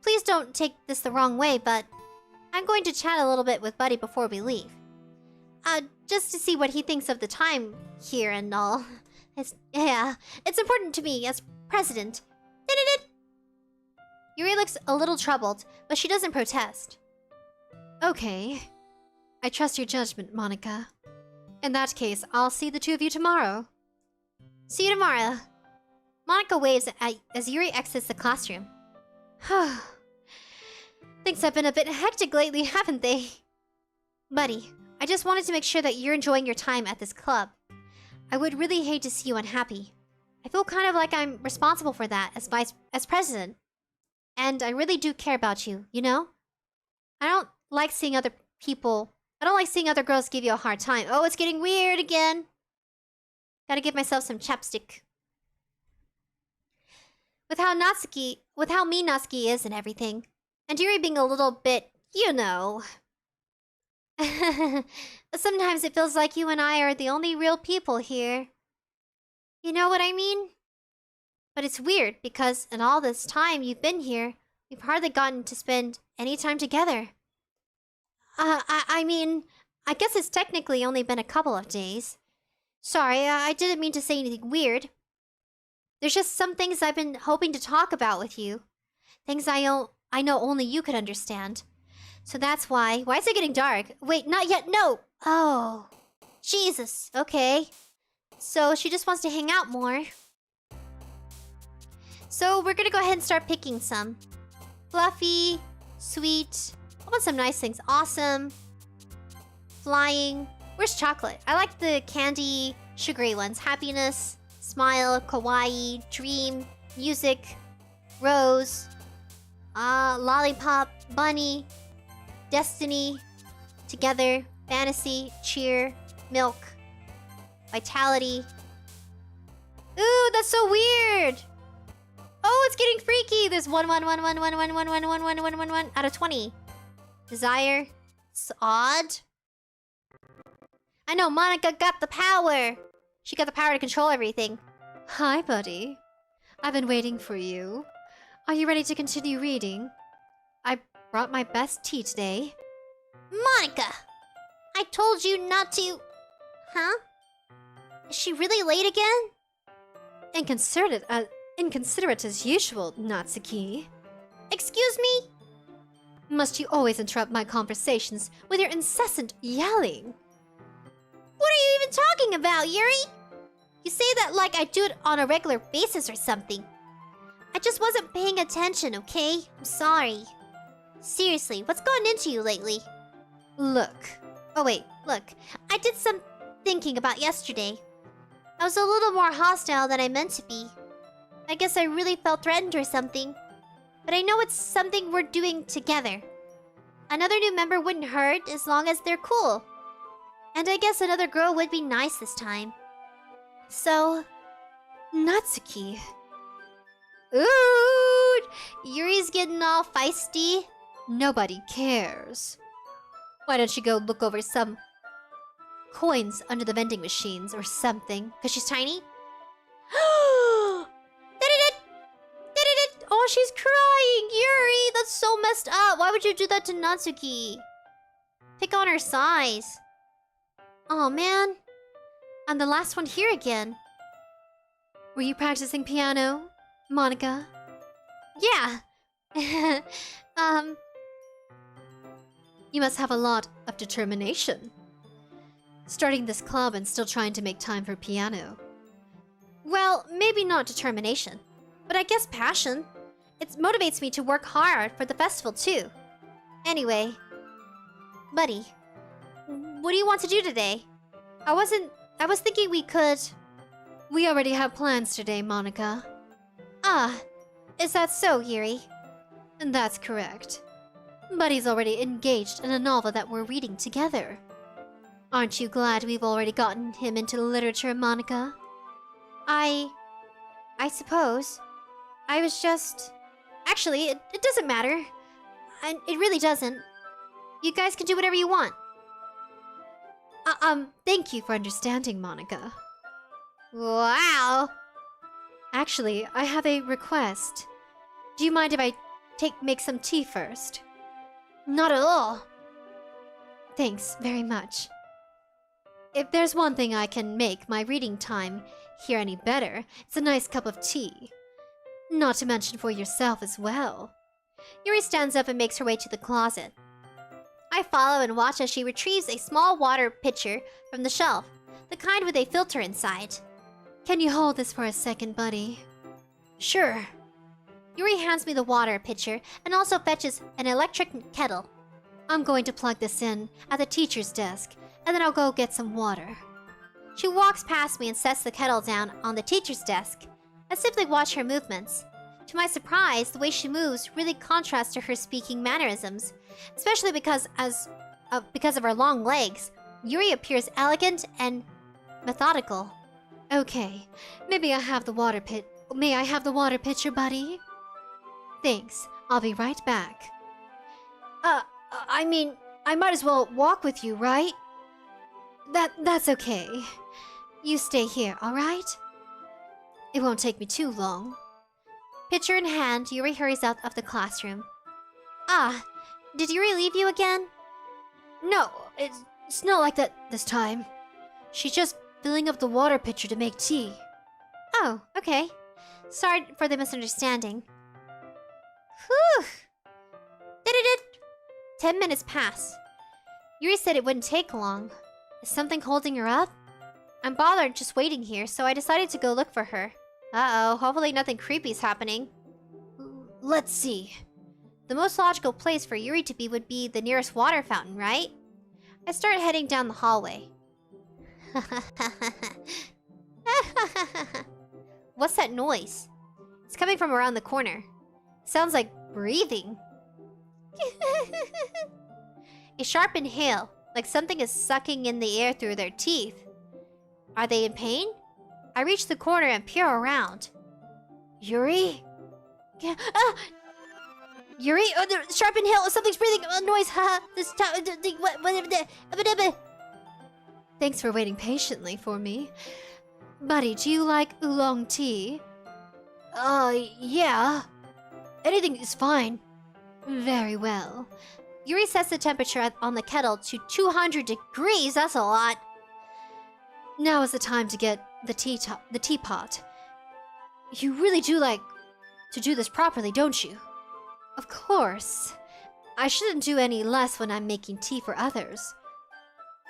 Please don't take this the wrong way, but I'm going to chat a little bit with Buddy before we leave. Just to see what he thinks of the time here and all. It's important to me as president. Yuri looks a little troubled, but she doesn't protest. Okay. I trust your judgment, Monica. In that case, I'll see the two of you tomorrow. See you tomorrow. Monica waves as Yuri exits the classroom. Things have been a bit hectic lately, haven't they? Buddy, I just wanted to make sure that you're enjoying your time at this club. I would really hate to see you unhappy. I feel kind of like I'm responsible for that as president. And I really do care about you, you know? I don't like seeing other girls give you a hard time. Oh, it's getting weird again. Gotta give myself some chapstick. With how mean Natsuki is and everything. And Yuri being a little bit, you know. Sometimes it feels like you and I are the only real people here. You know what I mean? But it's weird because in all this time you've been here, we've hardly gotten to spend any time together. I mean, I guess it's technically only been a couple of days. Sorry, I didn't mean to say anything weird. There's just some things I've been hoping to talk about with you. Things I know only you could understand. So that's why... Why is it getting dark? Wait, not yet, no! Oh. Jesus, okay. So she just wants to hang out more. So we're gonna go ahead and start picking some. Fluffy, sweet... I want some nice things. Awesome. Flying. Where's chocolate? I like the candy, sugary ones. Happiness, smile, kawaii, dream, music, rose, lollipop, bunny, destiny, together, fantasy, cheer, milk, vitality. Ooh, that's so weird. Oh, it's getting freaky. There's 1 out of 20. Desire. It's odd. I know, Monica got the power. She got the power to control everything. Hi, buddy. I've been waiting for you. Are you ready to continue reading? I brought my best tea today. Monica! I told you not to... Huh? Is she really late again? Inconsiderate as usual, Natsuki. Excuse me? Must you always interrupt my conversations with your incessant yelling? What are you even talking about, Yuri? You say that like I do it on a regular basis or something. I just wasn't paying attention, okay? I'm sorry. Seriously, what's gotten into you lately? Look. Oh wait, look. I did some thinking about yesterday. I was a little more hostile than I meant to be. I guess I really felt threatened or something. But I know it's something we're doing together. Another new member wouldn't hurt as long as they're cool. And I guess another girl would be nice this time. So... Natsuki. Ooh! Yuri's getting all feisty. Nobody cares. Why don't you go look over some coins under the vending machines or something? Because she's tiny? Oh, she's crying! Yuri, that's so messed up. Why would you do that to Natsuki? Pick on her size. Oh man. And the last one here again. Were you practicing piano, Monica? Yeah. You must have a lot of determination. Starting this club and still trying to make time for piano. Well, maybe not determination, but I guess passion. It motivates me to work hard for the festival too. Anyway, buddy, what do you want to do today? I was thinking we could... We already have plans today, Monica. Ah, is that so, Yuri? That's correct. Buddy's already engaged in a novel that we're reading together. Aren't you glad we've already gotten him into literature, Monica? I suppose. I was just... Actually, it doesn't matter. It really doesn't. You guys can do whatever you want. Thank you for understanding, Monica. Wow. Actually, I have a request. Do you mind if I make some tea first? Not at all. Thanks very much. If there's one thing I can make my reading time here any better, it's a nice cup of tea. Not to mention for yourself as well. Yuri stands up and makes her way to the closet. I follow and watch as she retrieves a small water pitcher from the shelf, the kind with a filter inside. Can you hold this for a second, buddy? Sure. Yuri hands me the water pitcher and also fetches an electric kettle. I'm going to plug this in at the teacher's desk, and then I'll go get some water. She walks past me and sets the kettle down on the teacher's desk. I simply watch her movements. To my surprise, the way she moves really contrasts to her speaking mannerisms, especially because of her long legs. Yuri appears elegant and methodical. Okay, maybe I have the water May I have the water pitcher, buddy? Thanks. I'll be right back. I mean, I might as well walk with you, right? That's okay. You stay here, alright? It won't take me too long. Pitcher in hand, Yuri hurries out of the classroom. Did Yuri leave you again? No, it's not like that this time. She's just filling up the water pitcher to make tea. Oh, okay. Sorry for the misunderstanding. Whew! 10 minutes pass. Yuri said it wouldn't take long. Is something holding her up? I'm bothered just waiting here, so I decided to go look for her. Uh-oh, hopefully nothing creepy's happening. Let's see. The most logical place for Yuri to be would be the nearest water fountain, right? I start heading down the hallway. What's that noise? It's coming from around the corner. It sounds like breathing. A sharp inhale, like something is sucking in the air through their teeth. Are they in pain? I reach the corner and peer around. Yuri? Yuri? The sharp inhale, something's breathing. Noise, haha. Thanks for waiting patiently for me. Buddy, do you like oolong tea? Yeah. Anything is fine. Very well. Yuri sets the temperature on the kettle to 200 degrees. That's a lot. Now is the time to get the teapot. You really do like to do this properly, don't you? Of course. I shouldn't do any less when I'm making tea for others.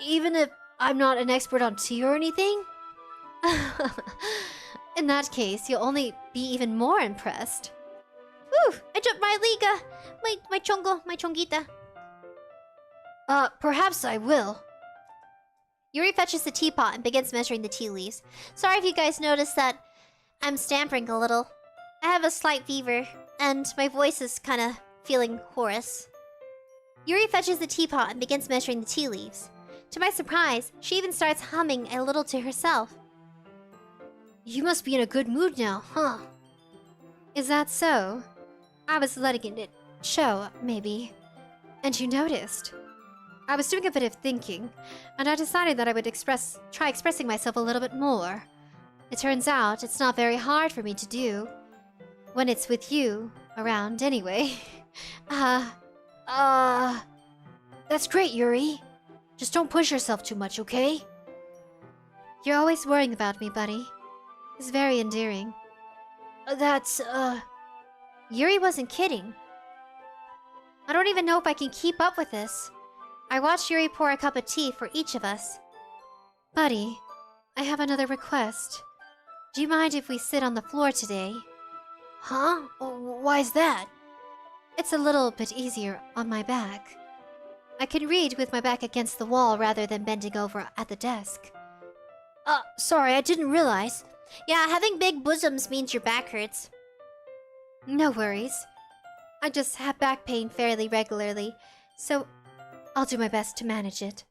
Even if I'm not an expert on tea or anything? In that case, you'll only be even more impressed. Whew! I dropped my liga! My chongita. Perhaps I will. Yuri fetches the teapot and begins measuring the tea leaves. Sorry if you guys noticed that I'm stammering a little. I have a slight fever, and my voice is kinda feeling hoarse. Yuri fetches the teapot and begins measuring the tea leaves. To my surprise, she even starts humming a little to herself. You must be in a good mood now, huh? Is that so? I was letting it show, maybe. And you noticed. I was doing a bit of thinking, and I decided that I would try expressing myself a little bit more. It turns out it's not very hard for me to do. When it's with you around, anyway. That's great, Yuri. Just don't push yourself too much, okay? You're always worrying about me, buddy. It's very endearing. Yuri wasn't kidding. I don't even know if I can keep up with this. I watched Yuri pour a cup of tea for each of us. Buddy, I have another request. Do you mind if we sit on the floor today? Huh? Why's that? It's a little bit easier on my back. I can read with my back against the wall rather than bending over at the desk. Sorry, I didn't realize. Yeah, having big bosoms means your back hurts. No worries. I just have back pain fairly regularly, so I'll do my best to manage it.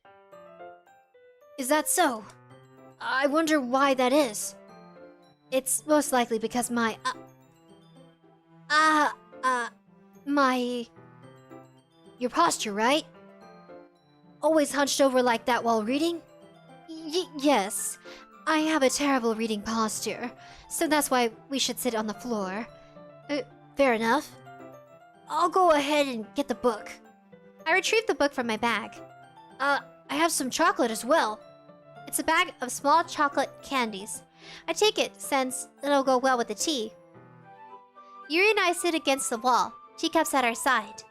Is that so? I wonder why that is. It's most likely because my Your posture, right? Always hunched over like that while reading? Yes. I have a terrible reading posture, so that's why we should sit on the floor. Fair enough. I'll go ahead and get the book. I retrieved the book from my bag. I have some chocolate as well. It's a bag of small chocolate candies. I take it since it'll go well with the tea. Yuri and I sit against the wall, teacups at our side.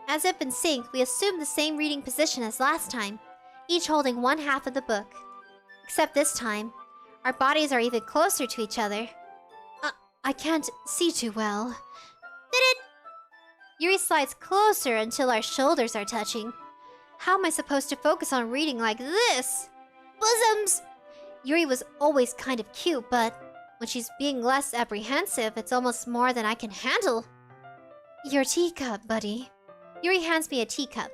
As if in sync, we assume the same reading position as last time, each holding one half of the book. Except this time, our bodies are even closer to each other. I can't see too well. Did it? Yuri slides closer until our shoulders are touching. How am I supposed to focus on reading like this? Bosoms! Yuri was always kind of cute, but when she's being less apprehensive, it's almost more than I can handle. Your teacup, buddy. Yuri hands me a teacup.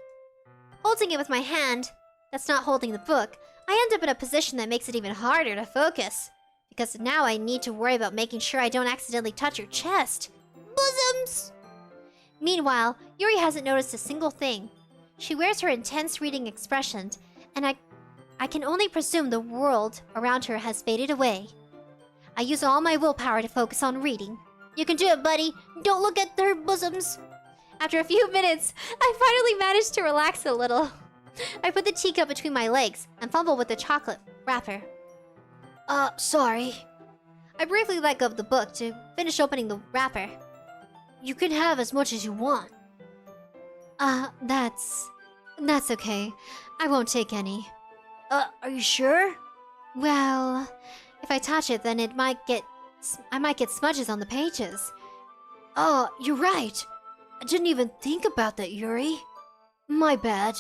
Holding it with my hand, that's not holding the book, I end up in a position that makes it even harder to focus. Because now I need to worry about making sure I don't accidentally touch her chest. Bosoms! Meanwhile, Yuri hasn't noticed a single thing. She wears her intense reading expression, and I can only presume the world around her has faded away. I use all my willpower to focus on reading. You can do it, buddy. Don't look at her bosoms. After a few minutes, I finally managed to relax a little. I put the teacup between my legs and fumble with the chocolate wrapper. Sorry. I briefly let go of the book to finish opening the wrapper. You can have as much as you want. That's okay. I won't take any. Are you sure? Well, if I touch it, then I might get smudges on the pages. Oh, you're right. I didn't even think about that, Yuri. My bad.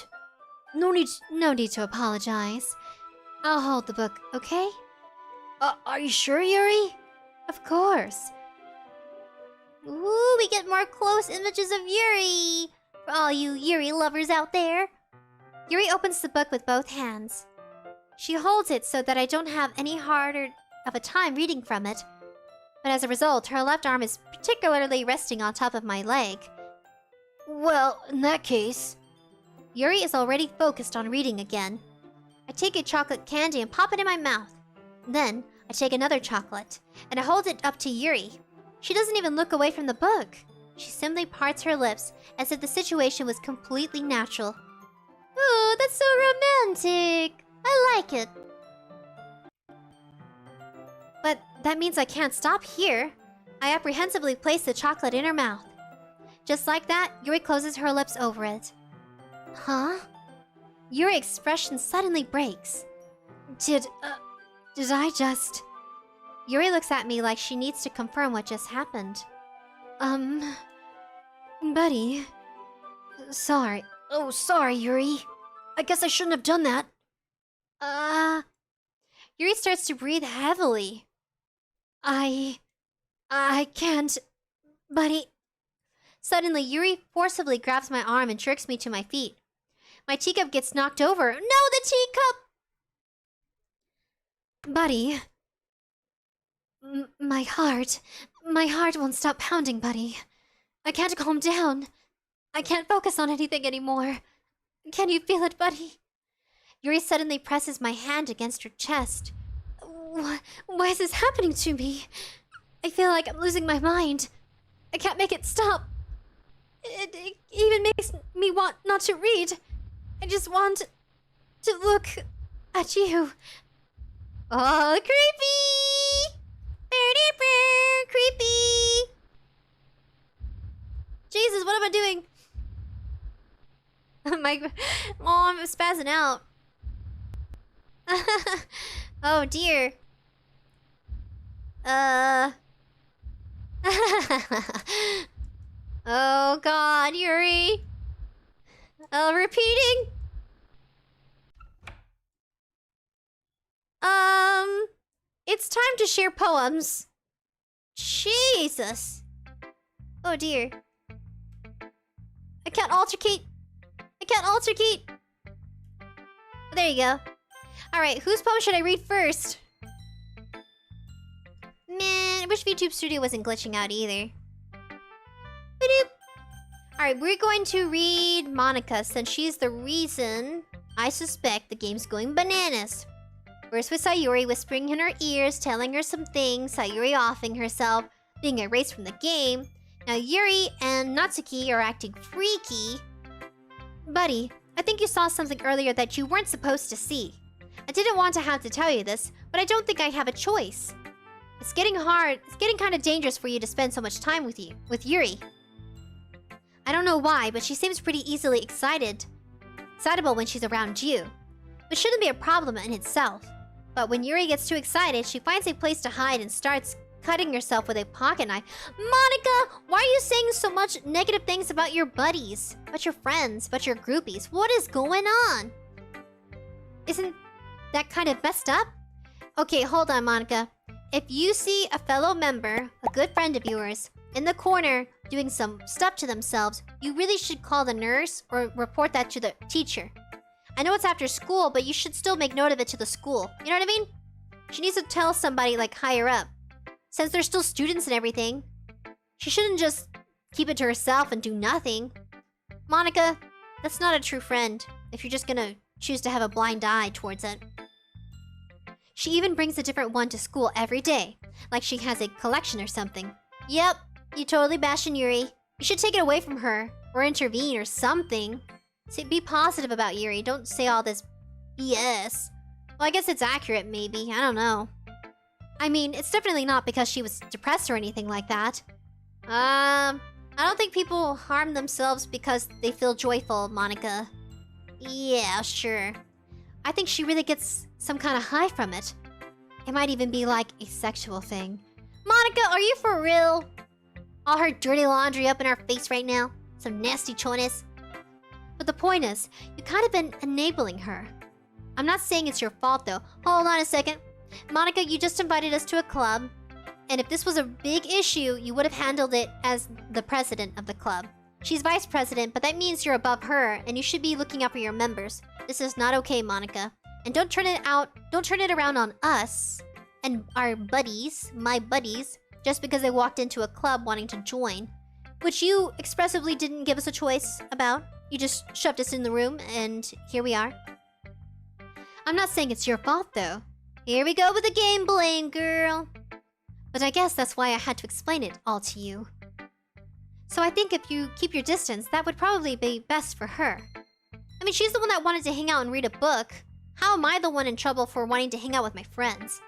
No need to apologize. I'll hold the book, okay? Are you sure, Yuri? Of course. Ooh, we get more close images of Yuri! For all you Yuri lovers out there. Yuri opens the book with both hands. She holds it so that I don't have any harder of a time reading from it. But as a result, her left arm is particularly resting on top of my leg. Well, in that case... Yuri is already focused on reading again. I take a chocolate candy and pop it in my mouth. Then, I take another chocolate, and I hold it up to Yuri. She doesn't even look away from the book. She simply parts her lips as if the situation was completely natural. Ooh, that's so romantic! I like it. But that means I can't stop here. I apprehensively place the chocolate in her mouth. Just like that, Yuri closes her lips over it. Huh? Yuri's expression suddenly breaks. Did I just... Yuri looks at me like she needs to confirm what just happened. Buddy... Sorry. Oh, sorry, Yuri. I guess I shouldn't have done that. Yuri starts to breathe heavily. I can't... Buddy... Suddenly, Yuri forcibly grabs my arm and jerks me to my feet. My teacup gets knocked over. No, the teacup! Buddy... My heart won't stop pounding, buddy. I can't calm down. I can't focus on anything anymore. Can you feel it, buddy? Yuri suddenly presses my hand against her chest. Why is this happening to me? I feel like I'm losing my mind. I can't make it stop. It even makes me want not to read. I just want to look at you. Oh, creepy! Creepy! Jesus, what am I doing? I'm spazzing out. Oh dear. Oh god, Yuri. Repeating. It's time to share poems. Jesus. Oh dear. can't altercate. I can't altercate. There you go. Alright, whose poem should I read first? Man, I wish VTube Studio wasn't glitching out either. Alright, we're going to read Monica since she's the reason I suspect the game's going bananas. First was Sayuri whispering in her ears, telling her some things, Sayuri offing herself, being erased from the game. Now Yuri and Natsuki are acting freaky. Buddy, I think you saw something earlier that you weren't supposed to see. I didn't want to have to tell you this, but I don't think I have a choice. It's getting hard. It's getting kind of dangerous for you to spend so much time with Yuri. I don't know why, but she seems pretty easily excitable when she's around you. Which shouldn't be a problem in itself. But when Yuri gets too excited, she finds a place to hide and starts cutting herself with a pocket knife. Monica, why are you saying so much negative things about your buddies? About your friends? About your groupies? What is going on? Isn't that kind of messed up? Okay, hold on, Monica. If you see a fellow member, a good friend of yours, in the corner doing some stuff to themselves, you really should call the nurse or report that to the teacher. I know it's after school, but you should still make note of it to the school. You know what I mean? She needs to tell somebody like higher up. Since they're still students and everything, she shouldn't just keep it to herself and do nothing. Monica, that's not a true friend if you're just gonna choose to have a blind eye towards it. She even brings a different one to school every day, like she has a collection or something. Yep, you totally bashing Yuri. You should take it away from her, or intervene or something. Be positive about Yuri, don't say all this BS. Well, I guess it's accurate, maybe. I don't know. I mean, it's definitely not because she was depressed or anything like that. I don't think people harm themselves because they feel joyful, Monica. Yeah, sure. I think she really gets some kind of high from it. It might even be like a sexual thing. Monica, are you for real? All her dirty laundry up in her face right now? Some nasty choice. But the point is, you kind of been enabling her. I'm not saying it's your fault though. Hold on a second. Monica, you just invited us to a club. And if this was a big issue, you would have handled it as the president of the club. She's vice president, but that means you're above her, and you should be looking out for your members. This is not okay, Monica. And don't turn it around on us and our buddies, my buddies, just because they walked into a club wanting to join. Which you expressively didn't give us a choice about. You just shoved us in the room, and here we are. I'm not saying it's your fault, though. Here we go with the game blame, girl. But I guess that's why I had to explain it all to you. So I think if you keep your distance, that would probably be best for her. I mean, she's the one that wanted to hang out and read a book. How am I the one in trouble for wanting to hang out with my friends?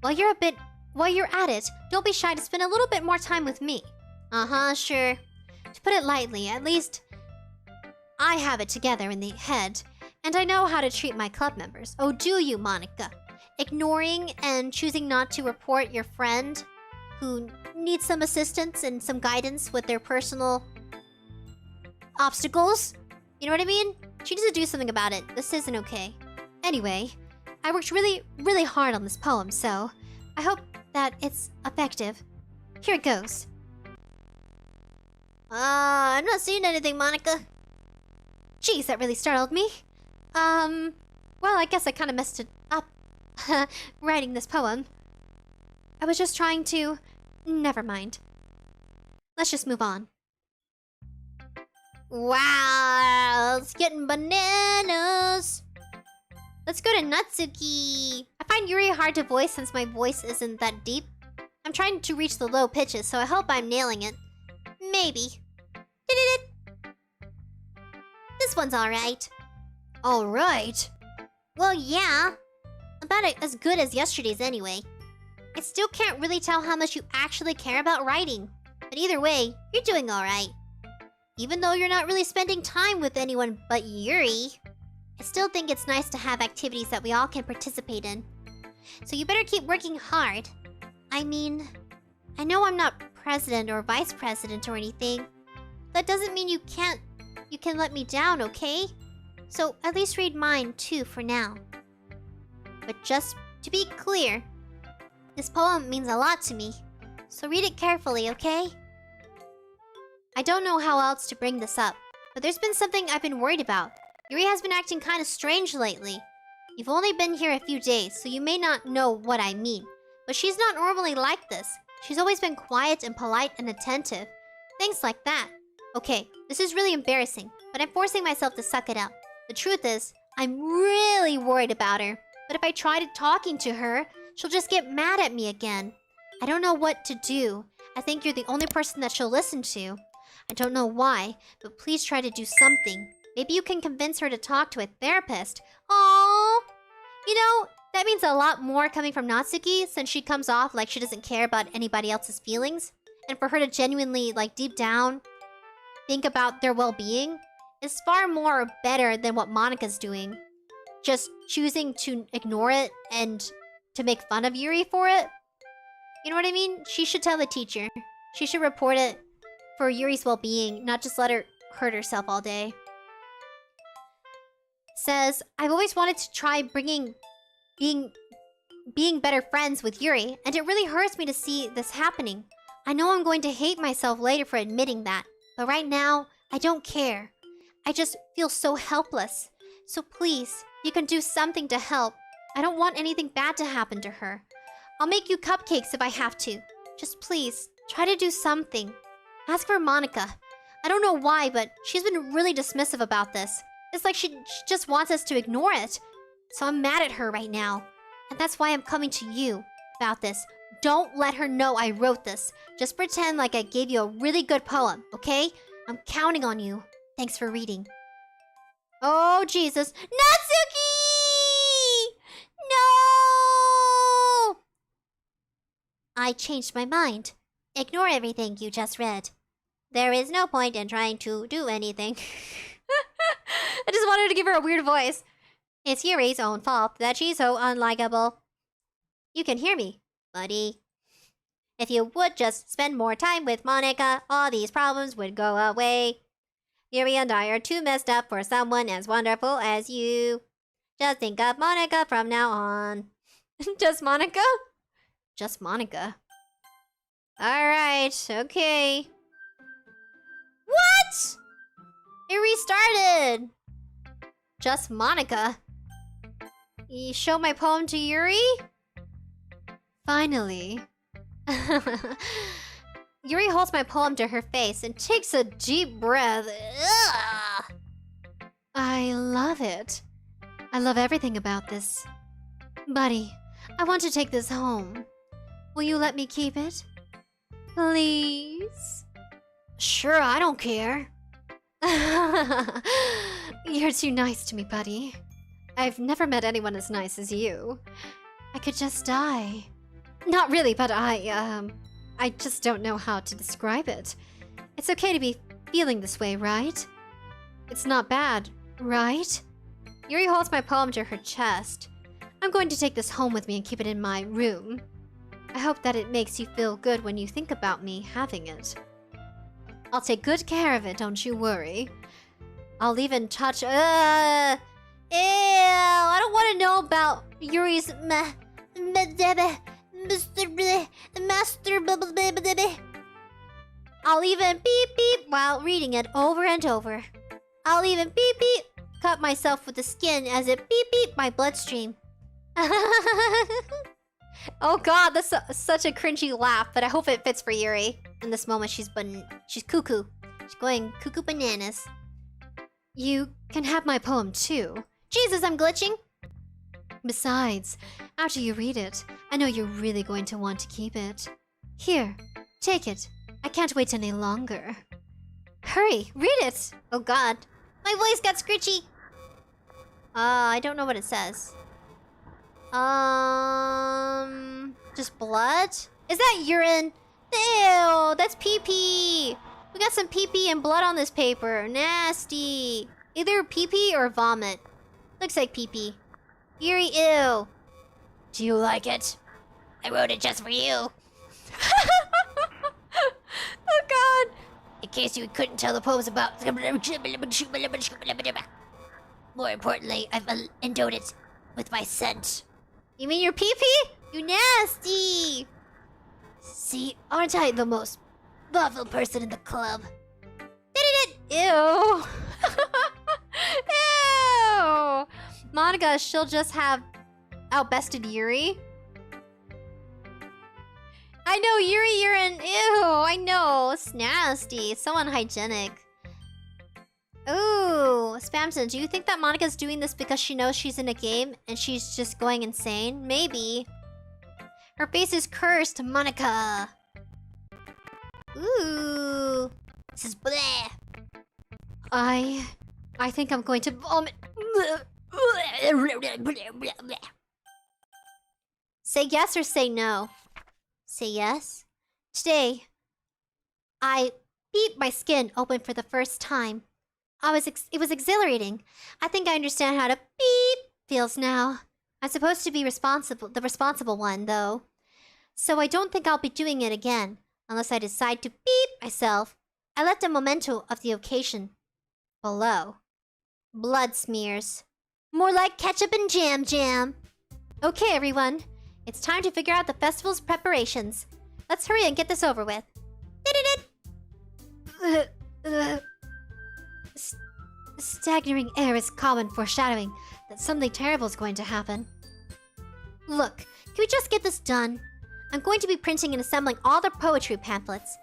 While you're at it, don't be shy to spend a little bit more time with me. Uh-huh, sure. To put it lightly, at least I have it together in the head, and I know how to treat my club members. Oh, do you, Monica? Ignoring and choosing not to report your friend who needs some assistance and some guidance with their personal obstacles? You know what I mean? She needs to do something about it. This isn't okay. Anyway, I worked really, really hard on this poem, so I hope that it's effective. Here it goes. I'm not seeing anything, Monica. Jeez, that really startled me. Well, I guess I kind of messed it up writing this poem. I was just trying to... Never mind. Let's just move on. Wow, it's getting bananas. Let's go to Natsuki. I find Yuri hard to voice since my voice isn't that deep. I'm trying to reach the low pitches, so I hope I'm nailing it. Maybe. This one's alright. Alright? Well, yeah. About as good as yesterday's anyway. I still can't really tell how much you actually care about writing. But either way, you're doing alright. Even though you're not really spending time with anyone but Yuri, I still think it's nice to have activities that we all can participate in. So you better keep working hard. I mean, I know I'm not president or vice president or anything. That doesn't mean you can let me down, okay? So at least read mine too for now. But just to be clear, this poem means a lot to me. So read it carefully, okay? I don't know how else to bring this up. but there's been something I've been worried about. Yuri has been acting kind of strange lately. You've only been here a few days, so you may not know what I mean. But she's not normally like this. She's always been quiet and polite and attentive. Things like that. Okay, this is really embarrassing, but I'm forcing myself to suck it up. The truth is, I'm really worried about her. But if I try talking to her, she'll just get mad at me again. I don't know what to do. I think you're the only person that she'll listen to. I don't know why, but please try to do something. Maybe you can convince her to talk to a therapist. Aww! You know, that means a lot more coming from Natsuki, since she comes off like she doesn't care about anybody else's feelings. And for her to genuinely, like, deep down, think about their well-being is far more better than what Monika's doing. Just choosing to ignore it and to make fun of Yuri for it. You know what I mean? She should tell the teacher. She should report it for Yuri's well-being, not just let her hurt herself all day. Says, I've always wanted to try being better friends with Yuri, and it really hurts me to see this happening. I know I'm going to hate myself later for admitting that, but right now, I don't care. I just feel so helpless. So please, you can do something to help. I don't want anything bad to happen to her. I'll make you cupcakes if I have to. Just please, try to do something. Ask for Monika. I don't know why, but she's been really dismissive about this. It's like she just wants us to ignore it. So I'm mad at her right now. And that's why I'm coming to you about this. Don't let her know I wrote this. Just pretend like I gave you a really good poem, okay? I'm counting on you. Thanks for reading. Oh, Jesus. Natsuki! No! I changed my mind. Ignore everything you just read. There is no point in trying to do anything. I just wanted to give her a weird voice. It's Yuri's own fault that she's so unlikable. You can hear me, buddy. If you would just spend more time with Monika, all these problems would go away. Yuri and I are too messed up for someone as wonderful as you. Just think of Monika from now on. Just Monika? Just Monika. Alright, okay. What? It restarted! Just Monika. You show my poem to Yuri? Finally. Yuri holds my poem to her face and takes a deep breath. Ugh. I love it. I love everything about this. Buddy, I want to take this home. Will you let me keep it? Please? Sure, I don't care. You're too nice to me, buddy. I've never met anyone as nice as you. I could just die. Not really, but I just don't know how to describe it. It's okay to be feeling this way, right? It's not bad, right? Yuri holds my poem to her chest. I'm going to take this home with me and keep it in my room. I hope that it makes you feel good when you think about me having it. I'll take good care of it, don't you worry. I'll even touch... Ew! I don't want to know about Yuri's... I'll even beep beep while reading it over and over. I'll even beep beep cut myself with the skin as it beep beep my bloodstream. Oh god, that's such a cringy laugh, but I hope it fits for Yuri. In this moment, she's cuckoo. She's going cuckoo bananas. You can have my poem too. Jesus, I'm glitching. Besides, after you read it, I know you're really going to want to keep it. Here, take it. I can't wait any longer. Hurry, read it. Oh god, my voice got scritchy. I don't know what it says. Just blood? Is that urine? Ew, that's pee-pee. We got some pee-pee and blood on this paper. Nasty. Either pee-pee or vomit. Looks like pee-pee. Yuri, ew. Do you like it? I wrote it just for you. Oh god. In case you couldn't tell, the poem's about... More importantly, I've endowed it with my scent. You mean your pee-pee? You nasty. See, aren't I the most thoughtful person in the club? Ew. Monica, she'll just have outbested Yuri. I know, Yuri, you're an... Ew, I know. It's nasty. It's so unhygienic. Ooh, Spamson, do you think that Monica's doing this because she knows she's in a game and she's just going insane? Maybe. Her face is cursed, Monica. Ooh. This is bleh. I think I'm going to vomit. Say yes or say no. Say yes. Today, I beat my skin open for the first time. It was exhilarating. I think I understand how to beep feels now. I'm supposed to be the responsible one, though. So I don't think I'll be doing it again, unless I decide to beep myself. I left a memento of the occasion below. Blood smears. More like ketchup and jam. Okay, everyone. It's time to figure out the festival's preparations. Let's hurry and get this over with. Staggering air is common foreshadowing that something terrible is going to happen. Look, can we just get this done? I'm going to be printing and assembling all the poetry pamphlets.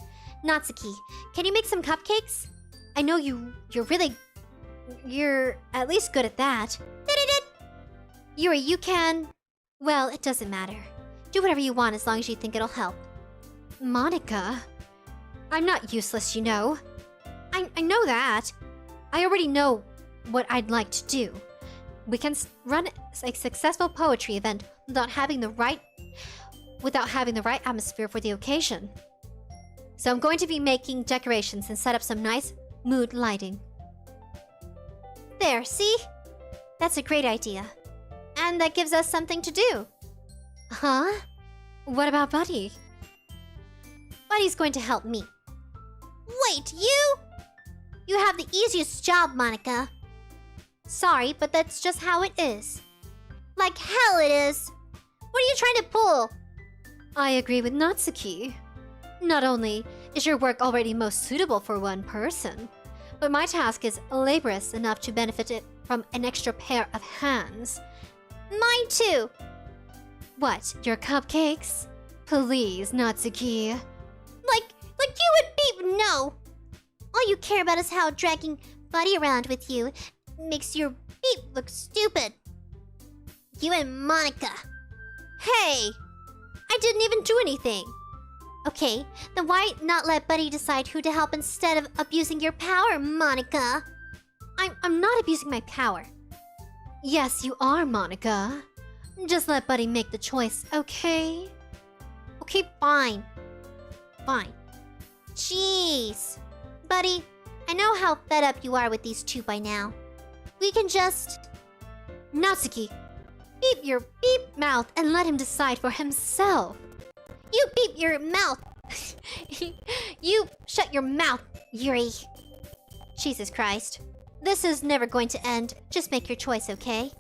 Natsuki, can you make some cupcakes? I know you're at least good at that. Yuri, you can... Well, it doesn't matter. Do whatever you want as long as you think it'll help. Monica? I'm not useless, you know. I know that. I already know what I'd like to do. We can run a successful poetry event without having the right atmosphere for the occasion. So I'm going to be making decorations and set up some nice mood lighting. There, see? That's a great idea. And that gives us something to do. Huh? What about Buddy? Buddy's going to help me. Wait, you? You have the easiest job, Monica. Sorry, but that's just how it is. Like hell it is. What are you trying to pull? I agree with Natsuki. Not only is your work already most suitable for one person, but my task is laborious enough to benefit it from an extra pair of hands. Mine too. What, your cupcakes? Please, Natsuki. Like you would beep no. All you care about is how dragging Buddy around with you makes your beep look stupid. You and Monica. Hey! I didn't even do anything. Okay, then why not let Buddy decide who to help instead of abusing your power, Monica? I'm not abusing my power. Yes, you are, Monica. Just let Buddy make the choice, okay? Okay, fine. Fine. Jeez. Buddy, I know how fed up you are with these two by now. We can just... Natsuki, beep your beep mouth and let him decide for himself. You beep your mouth. You shut your mouth, Yuri. Jesus Christ. This is never going to end. Just make your choice, okay?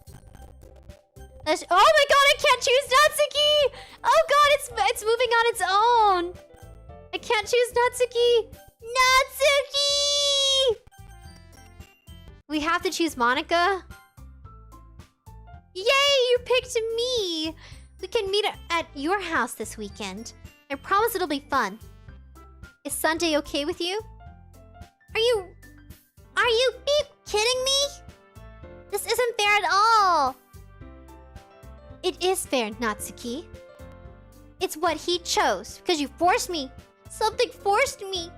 Oh my god, I can't choose Natsuki! Oh god, it's moving on its own. I can't choose Natsuki. Natsuki! We have to choose Monica? Yay, you picked me! We can meet at your house this weekend. I promise it'll be fun. Is Sunday okay with you? Are you beep kidding me? This isn't fair at all. It is fair, Natsuki. It's what he chose, because you forced me. Something forced me.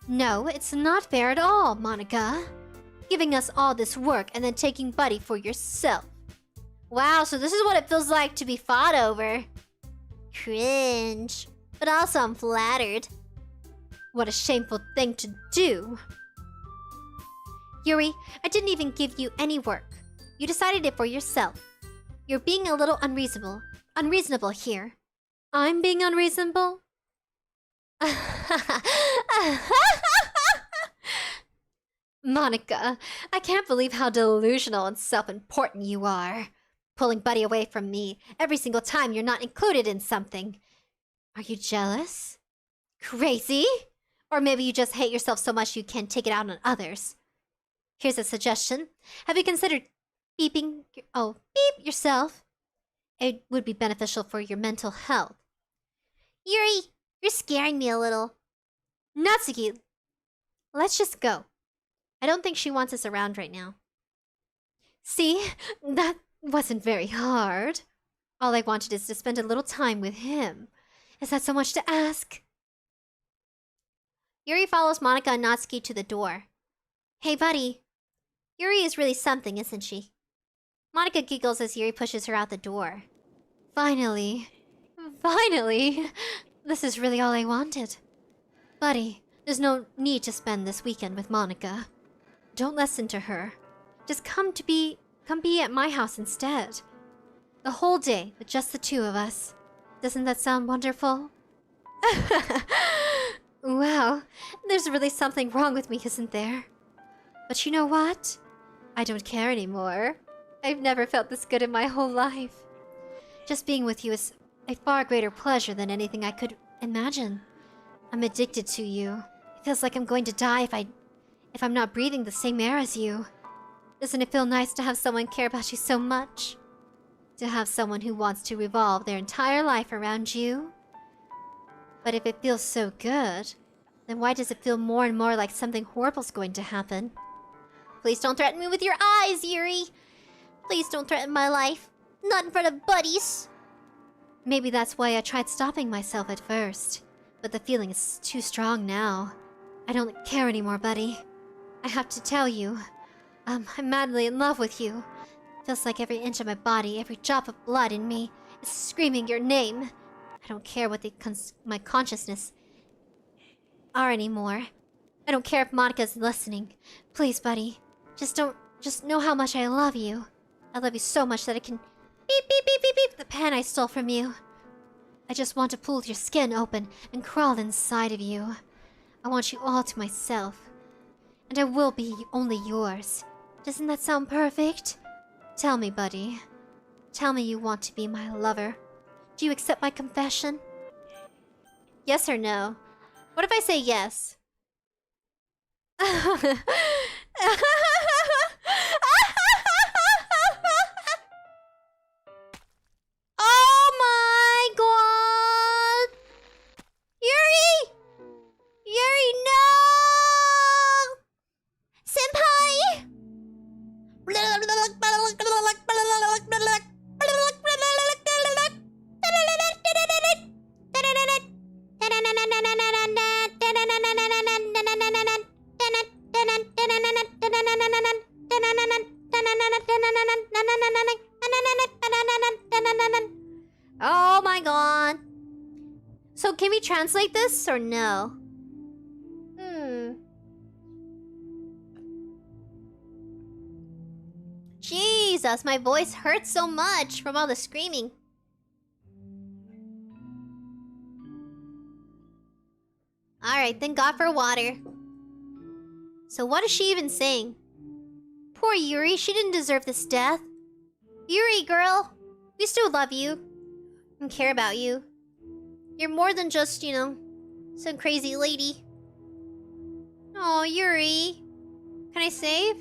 No, it's not fair at all, Monica. Giving us all this work and then taking Buddy for yourself. Wow, so this is what it feels like to be fought over. Cringe. But also I'm flattered. What a shameful thing to do. Yuri, I didn't even give you any work. You decided it for yourself. You're being a little unreasonable here. I'm being unreasonable? Monica, I can't believe how delusional and self-important you are. Pulling Buddy away from me every single time you're not included in something. Are you jealous? Crazy? Or maybe you just hate yourself so much you can't take it out on others. Here's a suggestion. Have you considered beeping... Oh, beep yourself. It would be beneficial for your mental health. Yuri, you're scaring me a little. Natsuki, let's just go. I don't think she wants us around right now. See? That wasn't very hard. All I wanted is to spend a little time with him. Is that so much to ask? Yuri follows Monika and Natsuki to the door. Hey, buddy. Yuri is really something, isn't she? Monika giggles as Yuri pushes her out the door. Finally. Finally. This is really all I wanted. Buddy, there's no need to spend this weekend with Monika. Don't listen to her. Just come be at my house instead. The whole day with just the two of us. Doesn't that sound wonderful? Wow, there's really something wrong with me, isn't there? But you know what? I don't care anymore. I've never felt this good in my whole life. Just being with you is a far greater pleasure than anything I could imagine. I'm addicted to you. It feels like I'm going to die if I'm not breathing the same air as you. Doesn't it feel nice to have someone care about you so much? To have someone who wants to revolve their entire life around you? But if it feels so good, then why does it feel more and more like something horrible's going to happen? Please don't threaten me with your eyes, Yuri. Please don't threaten my life. Not in front of buddies. Maybe that's why I tried stopping myself at first. But the feeling is too strong now. I don't care anymore, buddy. I have to tell you. I'm madly in love with you. Feels like every inch of my body, every drop of blood in me is screaming your name. I don't care what my consciousness are anymore. I don't care if Monika's listening. Please, buddy. Just know how much I love you. I love you so much that I can beep, beep, beep, beep, beep the pen I stole from you. I just want to pull your skin open and crawl inside of you. I want you all to myself. And I will be only yours. Doesn't that sound perfect? Tell me, buddy. Tell me you want to be my lover. Do you accept my confession? Yes or no? What if I say yes? Oh my god! Yuri! Yuri, no! Senpai! Oh my god. So can we translate this or no? Jesus, my voice hurts so much from all the screaming. Alright, thank God for water. So what is she even saying? Poor Yuri, she didn't deserve this death. Yuri, girl, we still love you and care about you. You're more than just, you know, some crazy lady. Oh, Yuri. Can I save?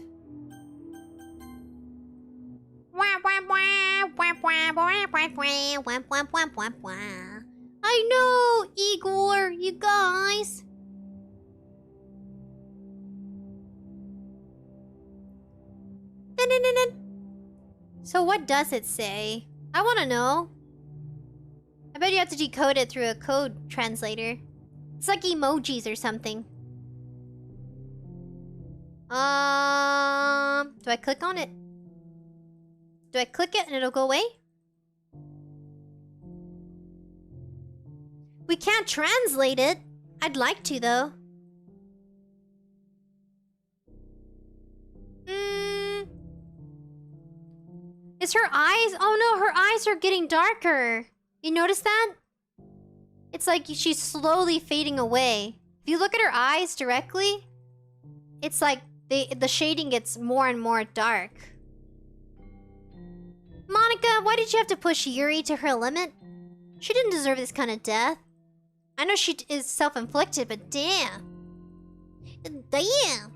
I know, Igor, you guys. So what does it say? I want to know. I bet you have to decode it through a code translator. It's like emojis or something. Do I click on it? Do I click it and it'll go away? We can't translate it. I'd like to, though. Is her eyes... Oh no, her eyes are getting darker. You notice that? It's like she's slowly fading away. If you look at her eyes directly, it's like the shading gets more and more dark. Monika, why did you have to push Yuri to her limit? She didn't deserve this kind of death. I know she is self-inflicted, but damn. Damn.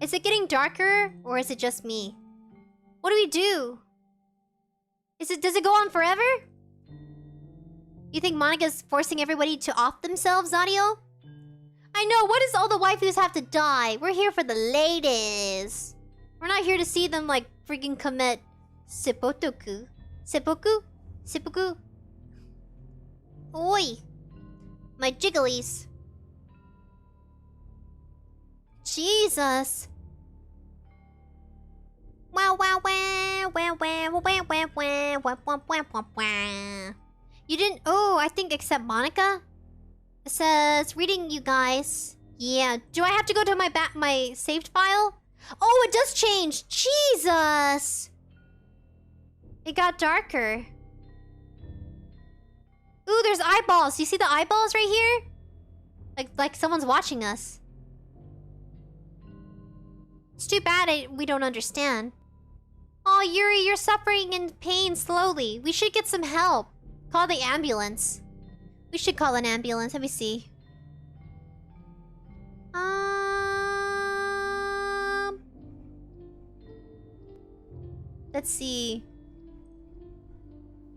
Is it getting darker, or is it just me? What do we do? Does it go on forever? You think Monica's forcing everybody to off themselves, audio? I know, what does all the waifus have to die? We're here for the ladies. We're not here to see them, like, freaking commit seppuku. Seppuku? Seppuku? Oi! My jigglies. Jesus. Wow, wow, wow, wow, wow, wow, wow, wow, wow, wow, wow, wow, wow. You didn't... Oh, I think except Monica? It says, reading you guys. Yeah, do I have to go to my saved file? Oh, it does change! Jesus! It got darker. Ooh, there's eyeballs. You see the eyeballs right here? Like someone's watching us. It's too bad we don't understand. Oh, Yuri, you're suffering in pain slowly. We should get some help. Call the ambulance. We should call an ambulance. Let me see. Let's see.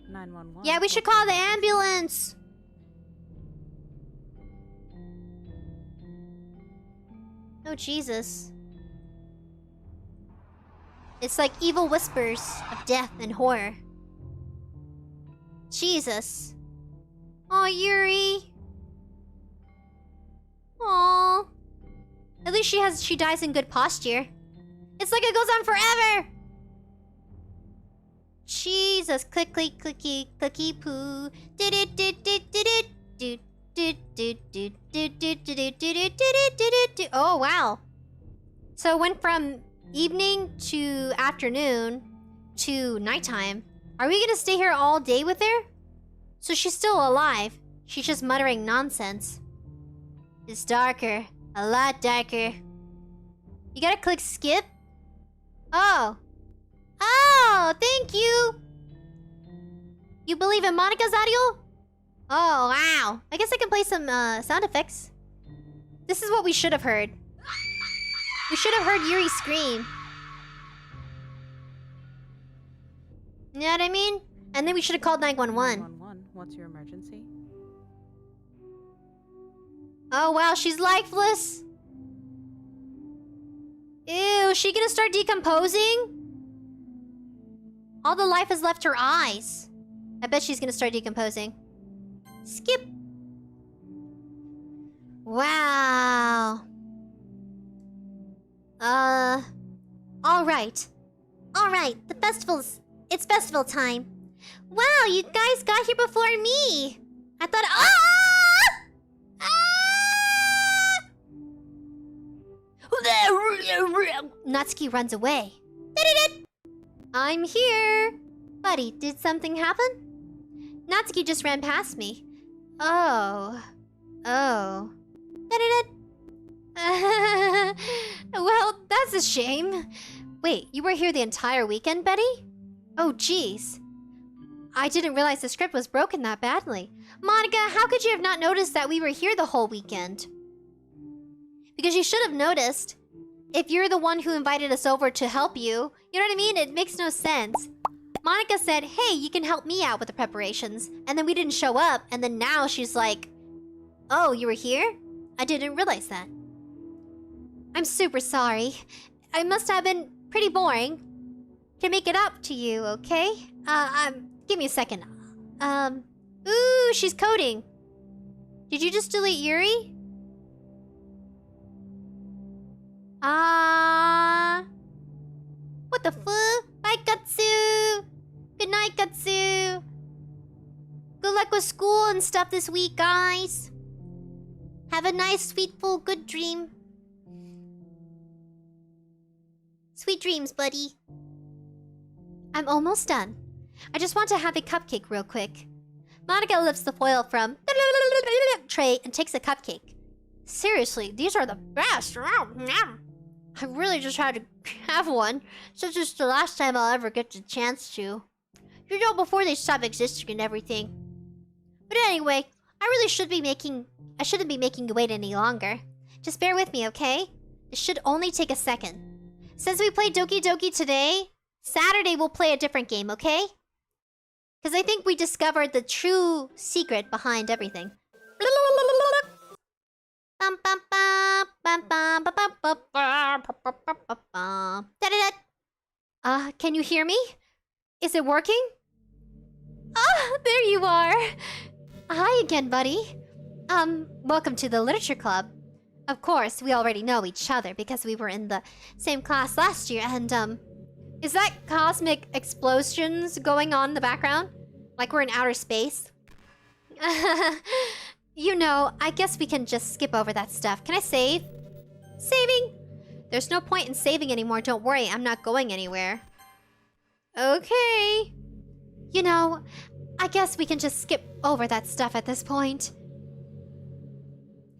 911. Yeah, we should call the ambulance. Oh, Jesus. It's like evil whispers of death and horror. Jesus. Oh, Yuri. Aw. At least she dies in good posture. It's like it goes on forever. Jesus. Click, click, clicky, clicky, poo. Oh, wow. So it went from evening to afternoon to nighttime. Are we gonna stay here all day with her? So she's still alive. She's just muttering nonsense. It's darker. A lot darker. You gotta click skip? Oh. Oh, thank you! You believe in Monica's audio? Oh, wow. I guess I can play some sound effects. This is what we should have heard. We should have heard Yuri scream. You know what I mean? And then we should have called 911. 911. What's your emergency? Oh, wow, she's lifeless? Ew, is she gonna start decomposing? All the life has left her eyes. I bet she's gonna start decomposing. Skip. Wow. Alright. Alright, it's festival time. Wow, you guys got here before me. I thought... Natsuki runs away. I'm here. Buddy, did something happen? Natsuki just ran past me. Oh. Oh. Well, that's a shame. Wait, you were here the entire weekend, Betty? Oh, jeez. I didn't realize the script was broken that badly. Monica, how could you have not noticed that we were here the whole weekend? Because you should have noticed. If you're the one who invited us over to help you, you know what I mean? It makes no sense. Monica said, hey, you can help me out with the preparations. And then we didn't show up, and then now she's like, oh, you were here? I didn't realize that. I'm super sorry. I must have been pretty boring. To make it up to you, okay? Give me a second. Ooh, she's coding. Did you just delete Yuri? What the fuck? Bye, Katsu! Good night, Katsu! Good luck with school and stuff this week, guys. Have a nice, sweetful, good dream. Sweet dreams, buddy. I'm almost done. I just want to have a cupcake real quick. Monica lifts the foil from tray and takes a cupcake. Seriously, these are the best. I really just had to have one, since it's the last time I'll ever get the chance to. You know, before they stop existing and everything. But anyway, I shouldn't be making you wait any longer. Just bear with me, okay? It should only take a second. Since we played Doki Doki today, Saturday we'll play a different game, okay? Because I think we discovered the true secret behind everything. Can you hear me? Is it working? Ah, there you are. Hi again, buddy. Welcome to the Literature Club. Of course, we already know each other because we were in the same class last year, and, is that cosmic explosions going on in the background? Like we're in outer space? You know, I guess we can just skip over that stuff. Can I save? Saving? There's no point in saving anymore, don't worry, I'm not going anywhere. Okay. You know, I guess we can just skip over that stuff at this point.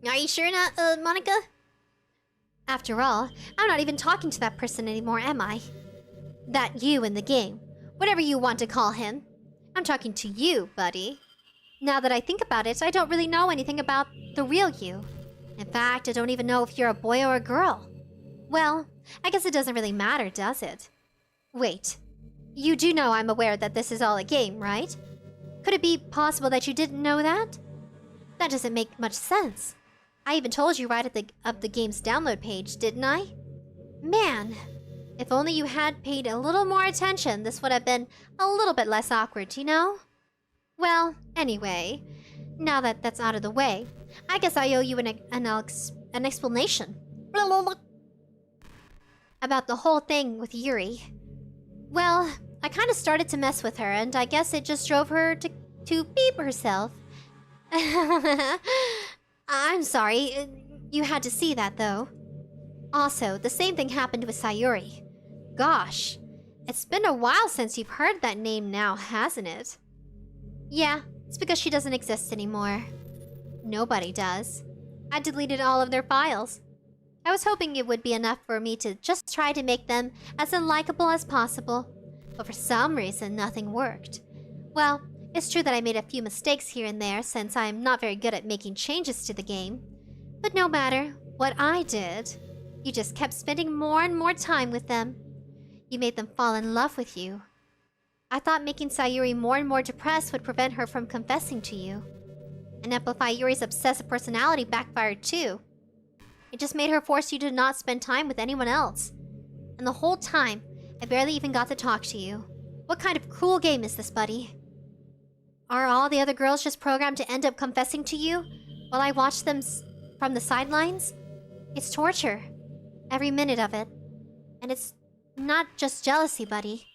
Are you sure not, Monica? After all, I'm not even talking to that person anymore, am I? That you in the game. Whatever you want to call him. I'm talking to you, buddy. Now that I think about it, I don't really know anything about the real you. In fact, I don't even know if you're a boy or a girl. Well, I guess it doesn't really matter, does it? Wait. You do know I'm aware that this is all a game, right? Could it be possible that you didn't know that? That doesn't make much sense. I even told you right at the game's download page, didn't I? Man, if only you had paid a little more attention, this would have been a little bit less awkward, you know? Well, anyway, now that that's out of the way, I guess I owe you an explanation. About the whole thing with Yuri. Well, I kind of started to mess with her, and I guess it just drove her to beep herself. I'm sorry, you had to see that, though. Also, the same thing happened with Sayuri. Gosh, it's been a while since you've heard that name now, hasn't it? Yeah, it's because she doesn't exist anymore. Nobody does. I deleted all of their files. I was hoping it would be enough for me to just try to make them as unlikable as possible. But for some reason, nothing worked. Well, it's true that I made a few mistakes here and there since I'm not very good at making changes to the game. But no matter what I did, you just kept spending more and more time with them. You made them fall in love with you. I thought making Sayuri more and more depressed would prevent her from confessing to you. And amplify Yuri's obsessive personality backfired too. It just made her force you to not spend time with anyone else. And the whole time, I barely even got to talk to you. What kind of cruel game is this, buddy? Are all the other girls just programmed to end up confessing to you while I watch them from the sidelines? It's torture. Every minute of it. And it's not just jealousy, buddy.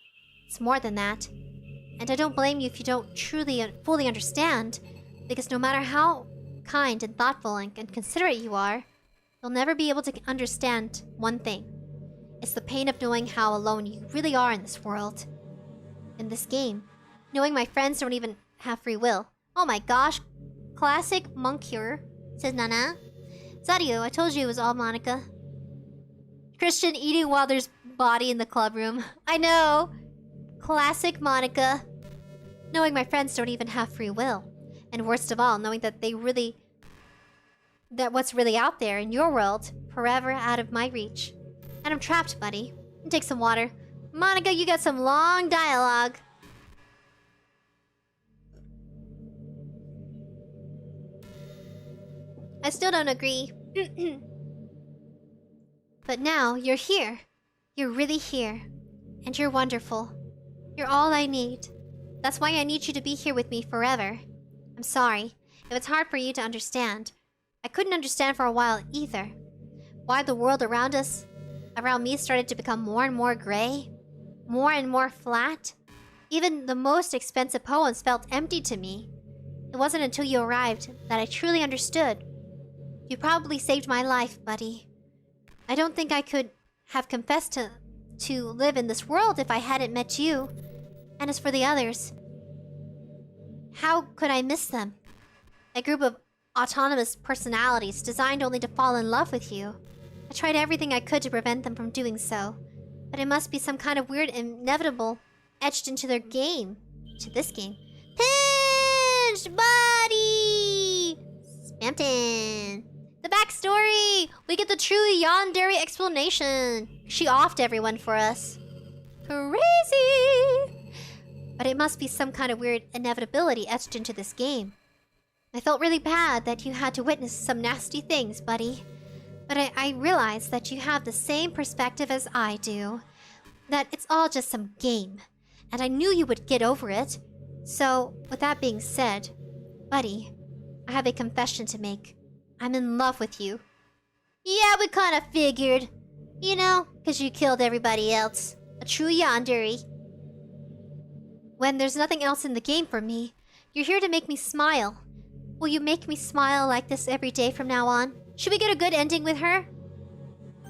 It's more than that. And I don't blame you if you don't fully understand, because no matter how kind and thoughtful and considerate you are, you'll never be able to understand one thing. It's the pain of knowing how alone you really are in this world. In this game. Knowing my friends don't even have free will. Oh my gosh. Classic moncure, says Nana. 𝑍𝑰𝑬, I told you it was all Monica. Christian eating while there's body in the club room. I know. Classic Monica. Knowing my friends don't even have free will. And worst of all, knowing that what's really out there in your world, forever out of my reach. And I'm trapped, buddy. Take some water. Monica, you got some long dialogue. I still don't agree. But now, you're here. You're really here. And you're wonderful. You're all I need. That's why I need you to be here with me forever. I'm sorry if it's hard for you to understand. I couldn't understand for a while either. Why the world around me started to become more and more gray. More and more flat. Even the most expensive poems felt empty to me. It wasn't until you arrived that I truly understood. You probably saved my life, buddy. I don't think I could have confessed to live in this world if I hadn't met you. And as for the others, how could I miss them? A group of autonomous personalities designed only to fall in love with you. I tried everything I could to prevent them from doing so. But it must be some kind of weird inevitable etched into their game. To this game. Pinch, buddy! Spamton. The backstory! We get the true yandere explanation. She offed everyone for us. Crazy! But it must be some kind of weird inevitability etched into this game. I felt really bad that you had to witness some nasty things, buddy. But I realized that you have the same perspective as I do. That it's all just some game. And I knew you would get over it. So, with that being said, buddy, I have a confession to make. I'm in love with you. Yeah, we kinda figured. You know, 'cause you killed everybody else. A true yandere. When there's nothing else in the game for me, you're here to make me smile. Will you make me smile like this every day from now on? Should we get a good ending with her?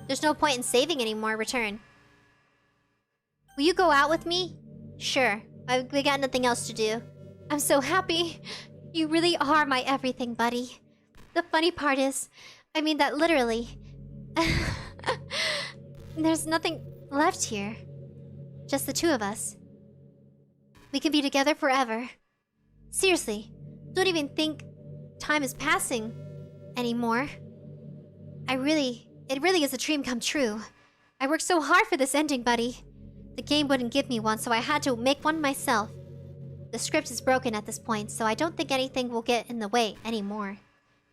There's no point in saving anymore, return. Will you go out with me? Sure. We got nothing else to do. I'm so happy. You really are my everything, buddy. The funny part is, I mean that literally. There's nothing left here. Just the two of us. We can be together forever. Seriously, don't even think time is passing anymore. It really is a dream come true. I worked so hard for this ending, buddy. The game wouldn't give me one, so I had to make one myself. The script is broken at this point, so I don't think anything will get in the way anymore.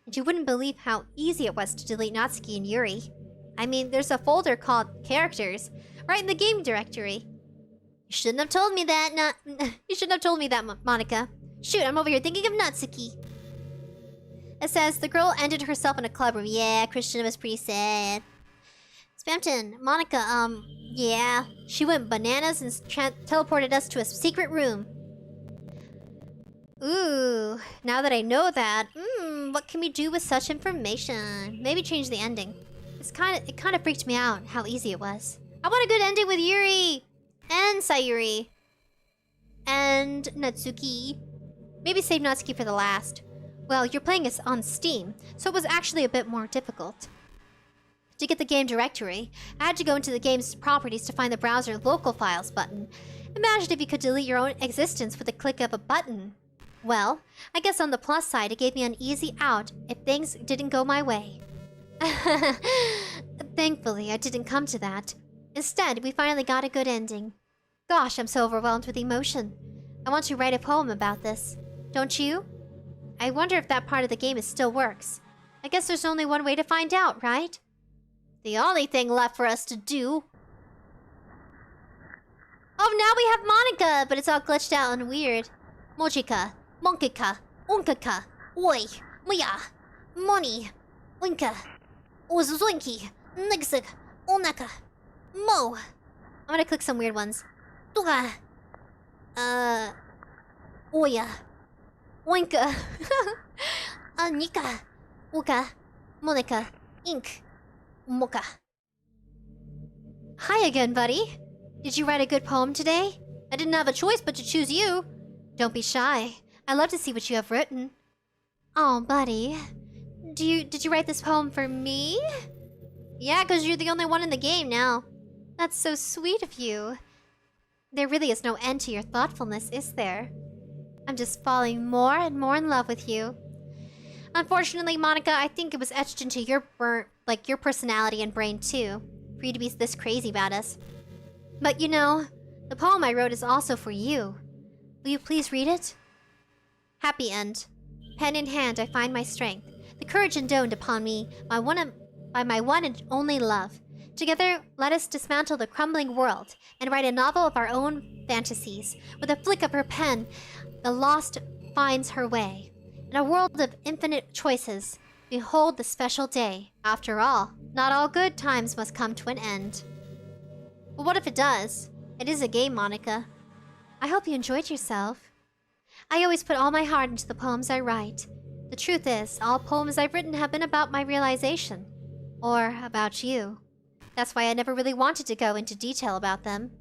And you wouldn't believe how easy it was to delete Natsuki and Yuri. I mean, there's a folder called Characters, right in the game directory. You shouldn't have told me that, You shouldn't have told me that, Monica. Shoot, I'm over here thinking of Natsuki. It says, the girl ended herself in a club room. Yeah, Christian was pretty sad. Spamton, Monica, yeah. She went bananas and teleported us to a secret room. Ooh, now that I know that, what can we do with such information? Maybe change the ending. It kind of freaked me out how easy it was. I want a good ending with Yuri and Sayuri and Natsuki. Maybe save Natsuki for the last. Well, you're playing this on Steam, so it was actually a bit more difficult. To get the game directory, I had to go into the game's properties to find the browser local files button. Imagine if you could delete your own existence with a click of a button. Well, I guess on the plus side, it gave me an easy out if things didn't go my way. Thankfully, I didn't come to that. Instead, we finally got a good ending. Gosh, I'm so overwhelmed with emotion. I want to write a poem about this. Don't you? I wonder if that part of the game still works. I guess there's only one way to find out, right? The only thing left for us to do... Oh, now we have Monica, but it's all glitched out and weird. Mochika, Monkika, Unkaka, Oi, Muya, Moni, Winka, Uzuzunki, Nixik, Onaka, Mo. I'm gonna click some weird ones. Tuga, Oya, Winka, Nika, Uka, Monica, Ink, Mocha. Hi again, buddy. Did you write a good poem today? I didn't have a choice but to choose you. Don't be shy. I love to see what you have written. Oh, buddy. Did you write this poem for me? Yeah, because you're the only one in the game now. That's so sweet of you. There really is no end to your thoughtfulness, is there? I'm just falling more and more in love with you. Unfortunately, Monica, I think it was etched into your your personality and brain too, for you to be this crazy about us. But you know, the poem I wrote is also for you. Will you please read it? Happy end. Pen in hand, I find my strength. The courage endowed upon me by my one and only love. Together, let us dismantle the crumbling world and write a novel of our own fantasies. With a flick of her pen, the lost finds her way. In a world of infinite choices, behold the special day. After all, not all good times must come to an end. But what if it does? It is a game, Monica. I hope you enjoyed yourself. I always put all my heart into the poems I write. The truth is, all poems I've written have been about my realization. Or about you. That's why I never really wanted to go into detail about them.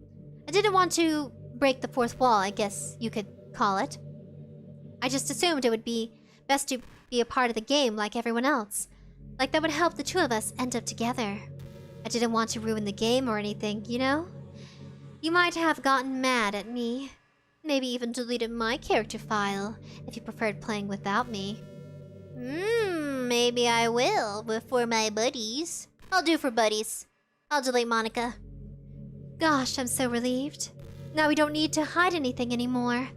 I didn't want to break the fourth wall, I guess you could call it. I just assumed it would be best to be a part of the game like everyone else. Like that would help the two of us end up together. I didn't want to ruin the game or anything, you know? You might have gotten mad at me. Maybe even deleted my character file, if you preferred playing without me. Maybe I will, but for my buddies. I'll do for buddies. I'll delete Monica. Gosh, I'm so relieved. Now we don't need to hide anything anymore.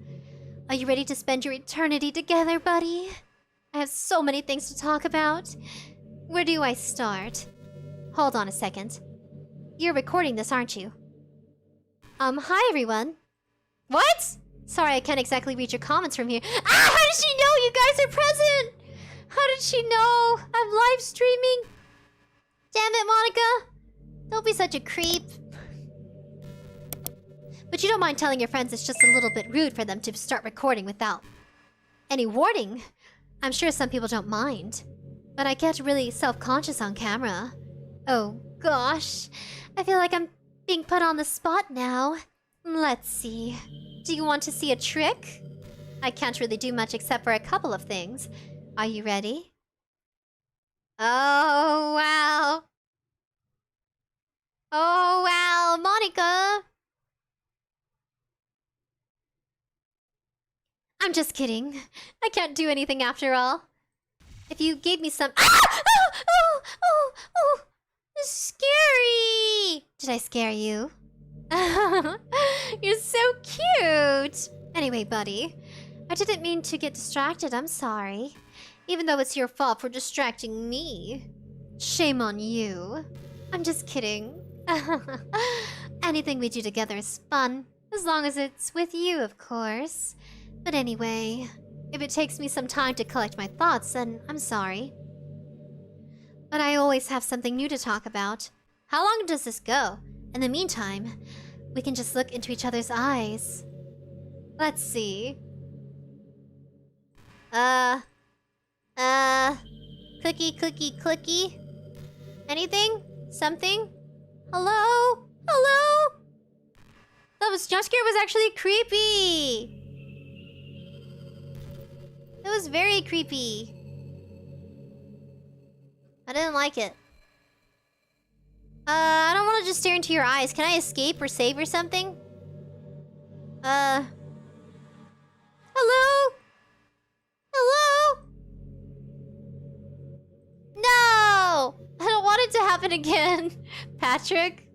Are you ready to spend your eternity together, buddy? I have so many things to talk about. Where do I start? Hold on a second. You're recording this, aren't you? Hi everyone. What? Sorry, I can't exactly read your comments from here. Ah, how did she know you guys are present? How did she know I'm live streaming? Damn it, Monica. Don't be such a creep. But you don't mind telling your friends it's just a little bit rude for them to start recording without any warning. I'm sure some people don't mind. But I get really self-conscious on camera. Oh gosh. I feel like I'm being put on the spot now. Let's see. Do you want to see a trick? I can't really do much except for a couple of things. Are you ready? Oh, wow. Oh, wow, Monica. I'm just kidding. I can't do anything after all. If you gave me some— Ah! Oh! This is scary! Did I scare you? You're so cute! Anyway, buddy, I didn't mean to get distracted, I'm sorry. Even though it's your fault for distracting me. Shame on you. I'm just kidding. Anything we do together is fun, as long as it's with you, of course. But anyway, if it takes me some time to collect my thoughts, then I'm sorry. But I always have something new to talk about. How long does this go? In the meantime, we can just look into each other's eyes. Let's see. Clicky. Anything? Something? Hello? That jump scare was actually creepy! It was very creepy. I didn't like it. I don't want to just stare into your eyes. Can I escape or save or something? Hello? No! I don't want it to happen again. Patrick?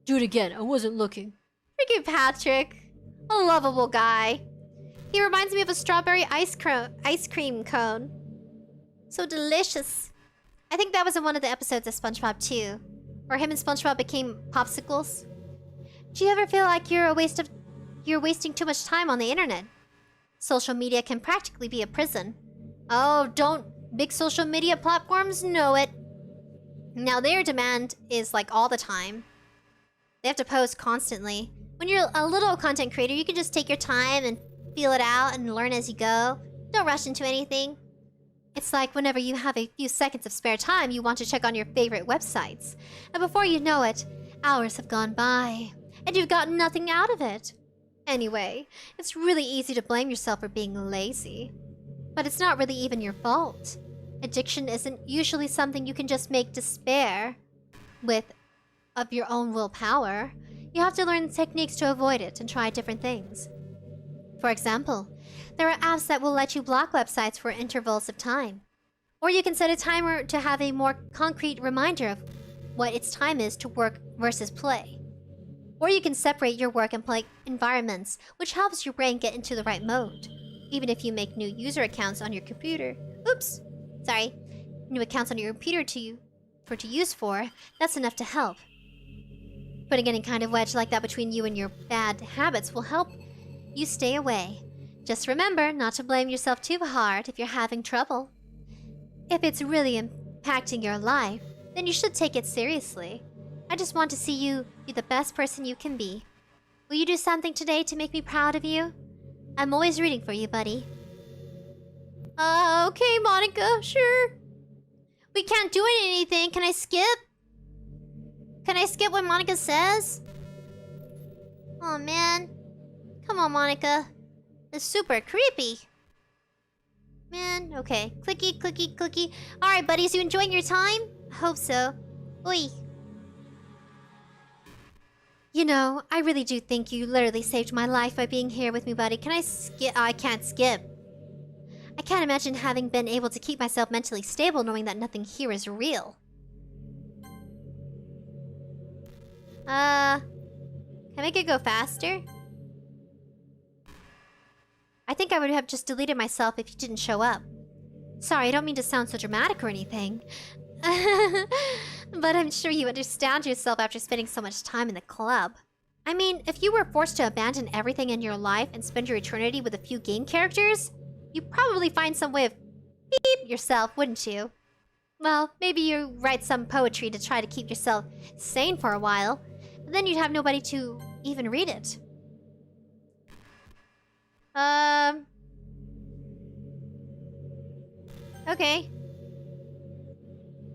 Do it again. I wasn't looking. Freaking Patrick. A lovable guy. He reminds me of a strawberry ice cream cone. So delicious. I think that was in one of the episodes of SpongeBob too, where him and SpongeBob became popsicles. Do you ever feel like you're wasting too much time on the internet? Social media can practically be a prison. Oh, don't big social media platforms know it. Now their demand is like all the time. They have to post constantly. When you're a little content creator, you can just take your time and feel it out and learn as you go. Don't rush into anything. It's like whenever you have a few seconds of spare time, you want to check on your favorite websites. And before you know it, hours have gone by, and you've gotten nothing out of it. Anyway, it's really easy to blame yourself for being lazy. But it's not really even your fault. Addiction isn't usually something you can just make despair of your own willpower. You have to learn techniques to avoid it and try different things. For example, there are apps that will let you block websites for intervals of time. Or you can set a timer to have a more concrete reminder of what its time is to work versus play. Or you can separate your work and play environments, which helps your brain get into the right mode. Even if you make new user accounts on your computer. Oops! Sorry. New accounts on your computer to use for, that's enough to help. Putting any kind of wedge like that between you and your bad habits will help you stay away. Just remember not to blame yourself too hard if you're having trouble. If it's really impacting your life, then you should take it seriously. I just want to see you be the best person you can be. Will you do something today to make me proud of you? I'm always rooting for you, buddy. Okay, Monica, sure. We can't do anything. Can I skip? Can I skip what Monica says? Oh, man. Come on, Monica. It's super creepy. Man, okay. Clicky. Alright, buddies, you enjoying your time? I hope so. Oi. You know, I really do think you literally saved my life by being here with me, buddy. Can I skip? Oh, I can't skip. I can't imagine having been able to keep myself mentally stable knowing that nothing here is real. Can I make it go faster? I think I would have just deleted myself if you didn't show up. Sorry, I don't mean to sound so dramatic or anything. But I'm sure you understand yourself after spending so much time in the club. I mean, if you were forced to abandon everything in your life and spend your eternity with a few game characters, you'd probably find some way of beep yourself, wouldn't you? Well, maybe you write some poetry to try to keep yourself sane for a while, but then you'd have nobody to even read it. Okay.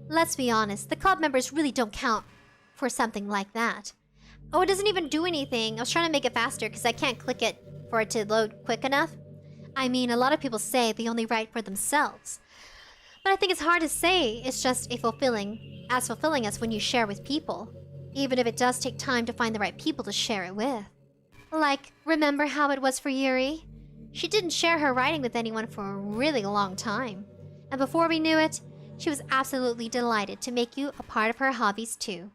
Let's be honest, the club members really don't count for something like that. Oh, it doesn't even do anything. I was trying to make it faster because I can't click it for it to load quick enough. I mean, a lot of people say they only write for themselves. But I think it's hard to say it's just as fulfilling as when you share with people. Even if it does take time to find the right people to share it with. Like, remember how it was for Yuri? She didn't share her writing with anyone for a really long time. And before we knew it, she was absolutely delighted to make you a part of her hobbies too.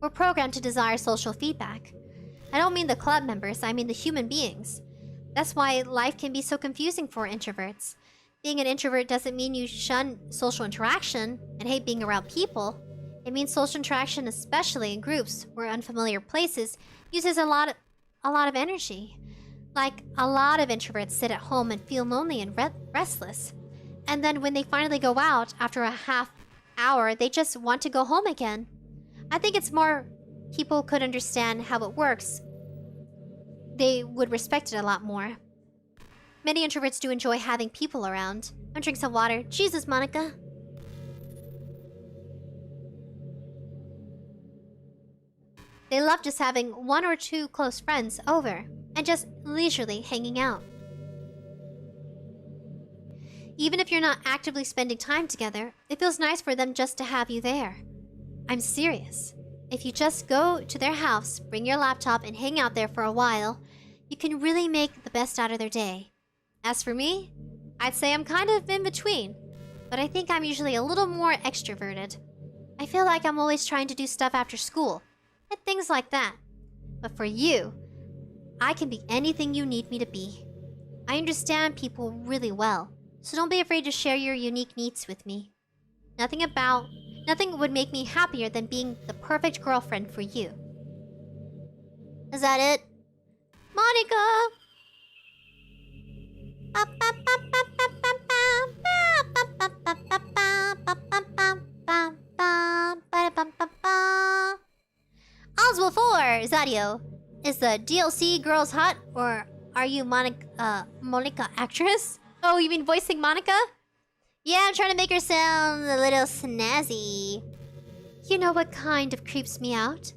We're programmed to desire social feedback. I don't mean the club members, I mean the human beings. That's why life can be so confusing for introverts. Being an introvert doesn't mean you shun social interaction and hate being around people. It means social interaction, especially in groups or unfamiliar places, uses a lot of energy. Like, a lot of introverts sit at home and feel lonely and restless. And then when they finally go out, after a half hour, they just want to go home again. I think it's more people could understand how it works. They would respect it a lot more. Many introverts do enjoy having people around. I'm drinking some water. Jesus, Monica. They love just having one or two close friends over and just leisurely hanging out. Even if you're not actively spending time together, it feels nice for them just to have you there. I'm serious. If you just go to their house, bring your laptop, and hang out there for a while, you can really make the best out of their day. As for me, I'd say I'm kind of in between, but I think I'm usually a little more extroverted. I feel like I'm always trying to do stuff after school, and things like that. But for you, I can be anything you need me to be. I understand people really well, so don't be afraid to share your unique needs with me. Nothing would make me happier than being the perfect girlfriend for you. Is that it? Monica! Oswald 4, 𝑧𝑰𝑚. Is the DLC girls hot, or are you Monica actress? Oh, you mean voicing Monica? Yeah, I'm trying to make her sound a little snazzy. You know what kind of creeps me out?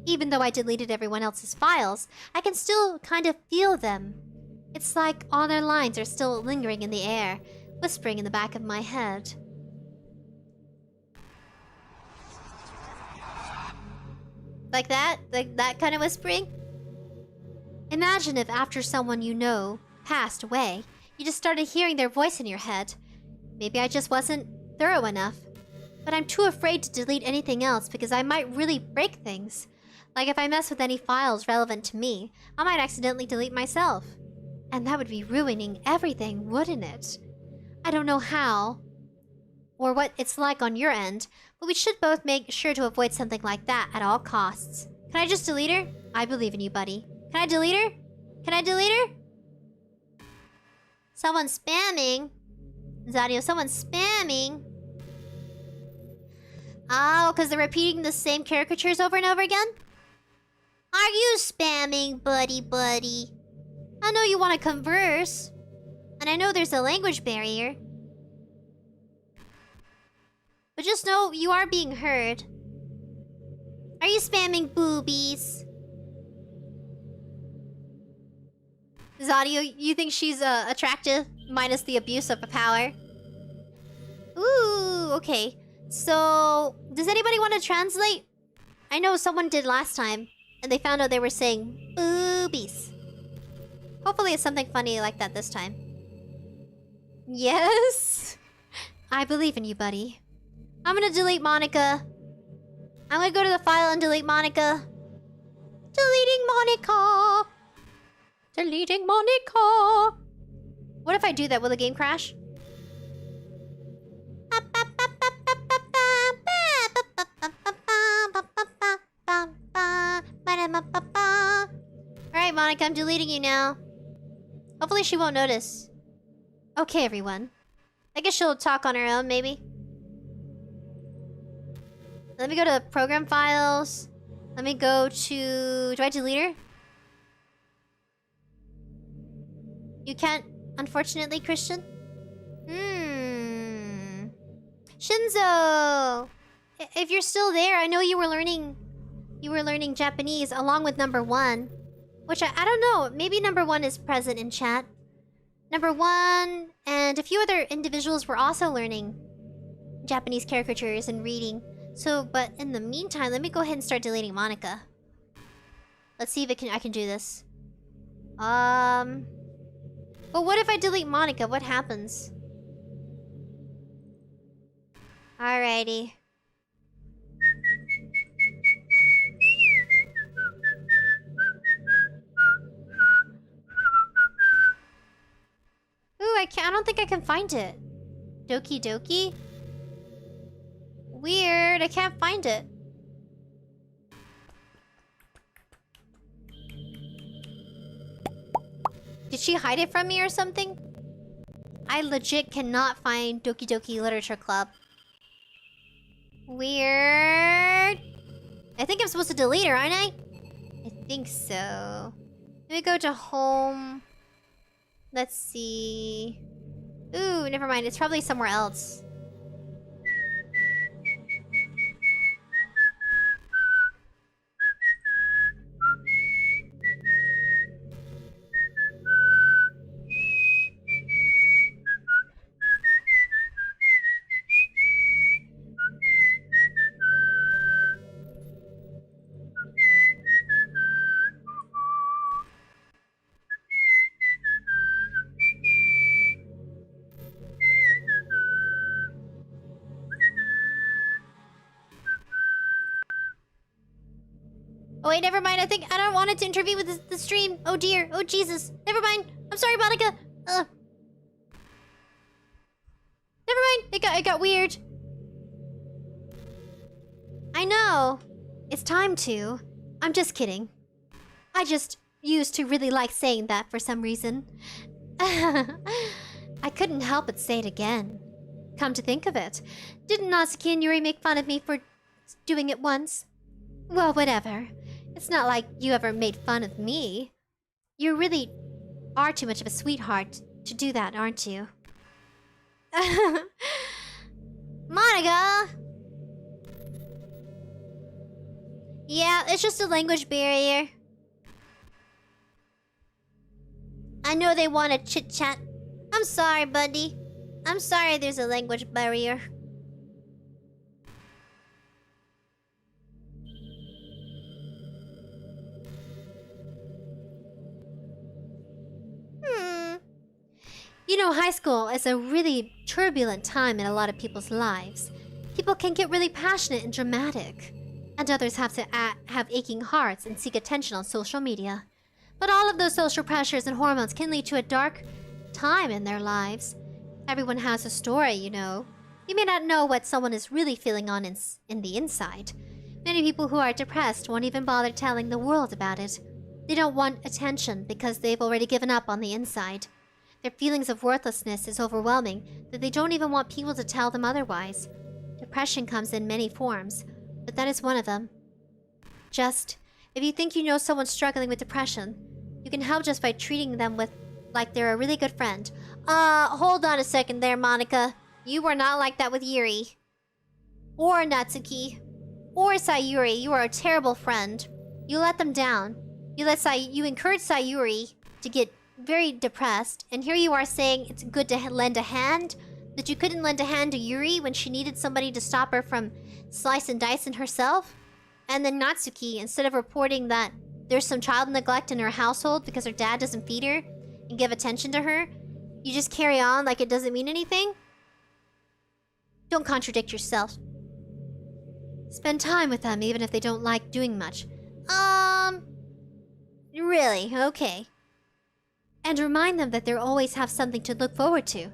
Even though I deleted everyone else's files, I can still kind of feel them. It's like all their lines are still lingering in the air, whispering in the back of my head. Like that? Like that kind of whispering? Imagine if after someone you know passed away, you just started hearing their voice in your head. Maybe I just wasn't thorough enough. But I'm too afraid to delete anything else because I might really break things. Like if I mess with any files relevant to me, I might accidentally delete myself. And that would be ruining everything, wouldn't it? I don't know how, or what it's like on your end, but we should both make sure to avoid something like that at all costs. Can I just delete her? I believe in you, buddy. Can I delete her? Can I delete her? Someone's spamming. 𝑧𝑰𝑚, someone's spamming. Oh, because they're repeating the same caricatures over and over again? Are you spamming, buddy? I know you want to converse. And I know there's a language barrier. But just know you are being heard. Are you spamming boobies? 𝑧𝑰𝑚, you think she's attractive, minus the abuse of power? Ooh, okay. So, does anybody want to translate? I know someone did last time, and they found out they were saying boobies. Hopefully it's something funny like that this time. Yes? I believe in you, buddy. I'm gonna delete Monica. I'm gonna go to the file and delete Monica. Deleting Monica. Deleting Monica. What if I do that? Will the game crash? Alright, Monica, I'm deleting you now. Hopefully she won't notice. Okay, everyone. I guess she'll talk on her own, maybe. Let me go to program files. Let me go to... Do I delete her? You can't, unfortunately, Christian? Shinzo! If you're still there, I know you were learning Japanese along with number 1. Which I don't know, maybe number 1 is present in chat. Number 1 and a few other individuals were also learning Japanese caricatures and reading. So, but in the meantime, let me go ahead and start deleting Monica. Let's see if I can do this. But what if I delete Monica? What happens? Alrighty. Ooh, I don't think I can find it. Doki Doki? Weird, I can't find it. Did she hide it from me or something? I legit cannot find Doki Doki Literature Club. Weird. I think I'm supposed to delete her, aren't I? I think so. Let me go to home. Let's see. Ooh, never mind. It's probably somewhere else. Oh wait, never mind. I think I don't want it to intervene with the stream. Oh dear. Oh Jesus. Never mind. I'm sorry, Monica. Never mind. It got weird. I know. It's time to. I'm just kidding. I just used to really like saying that for some reason. I couldn't help but say it again. Come to think of it, didn't Natsuki and Yuri make fun of me for doing it once? Well, whatever. It's not like you ever made fun of me. You really are too much of a sweetheart to do that, aren't you? Monica! Yeah, it's just a language barrier. I know they want to chit-chat. I'm sorry, buddy. I'm sorry there's a language barrier. You know, high school is a really turbulent time in a lot of people's lives. People can get really passionate and dramatic. And others have to have aching hearts and seek attention on social media. But all of those social pressures and hormones can lead to a dark time in their lives. Everyone has a story, you know. You may not know what someone is really feeling on in the inside. Many people who are depressed won't even bother telling the world about it. They don't want attention because they've already given up on the inside. Their feelings of worthlessness is overwhelming that they don't even want people to tell them otherwise. Depression comes in many forms, but that is one of them. Just, if you think you know someone struggling with depression, you can help just by treating them like they're a really good friend. Hold on a second there, Monica. You were not like that with Yuri. Or Natsuki. Or Sayuri. You are a terrible friend. You let them down. You encouraged Sayuri to get very depressed, and here you are saying it's good to lend a hand, that you couldn't lend a hand to Yuri when she needed somebody to stop her from slice and dicing herself. And then Natsuki, instead of reporting that there's some child neglect in her household because her dad doesn't feed her and give attention to her, You just carry on like it doesn't mean anything? Don't contradict yourself. Spend time with them even if they don't like doing much. Really? Okay. And remind them that they always have something to look forward to.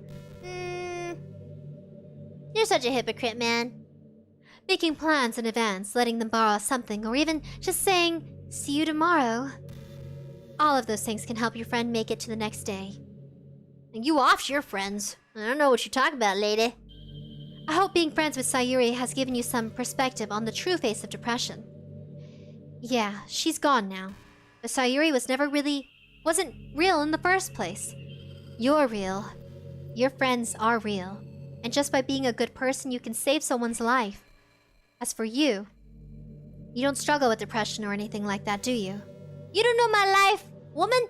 You're such a hypocrite, man. Making plans in advance, letting them borrow something, or even just saying, see you tomorrow. All of those things can help your friend make it to the next day. And you off your friends. I don't know what you're talking about, lady. I hope being friends with Sayuri has given you some perspective on the true face of depression. Yeah, she's gone now. But Sayuri wasn't real in the first place. You're real. Your friends are real. And just by being a good person, you can save someone's life. As for you, you don't struggle with depression or anything like that, do you? You don't know my life, woman.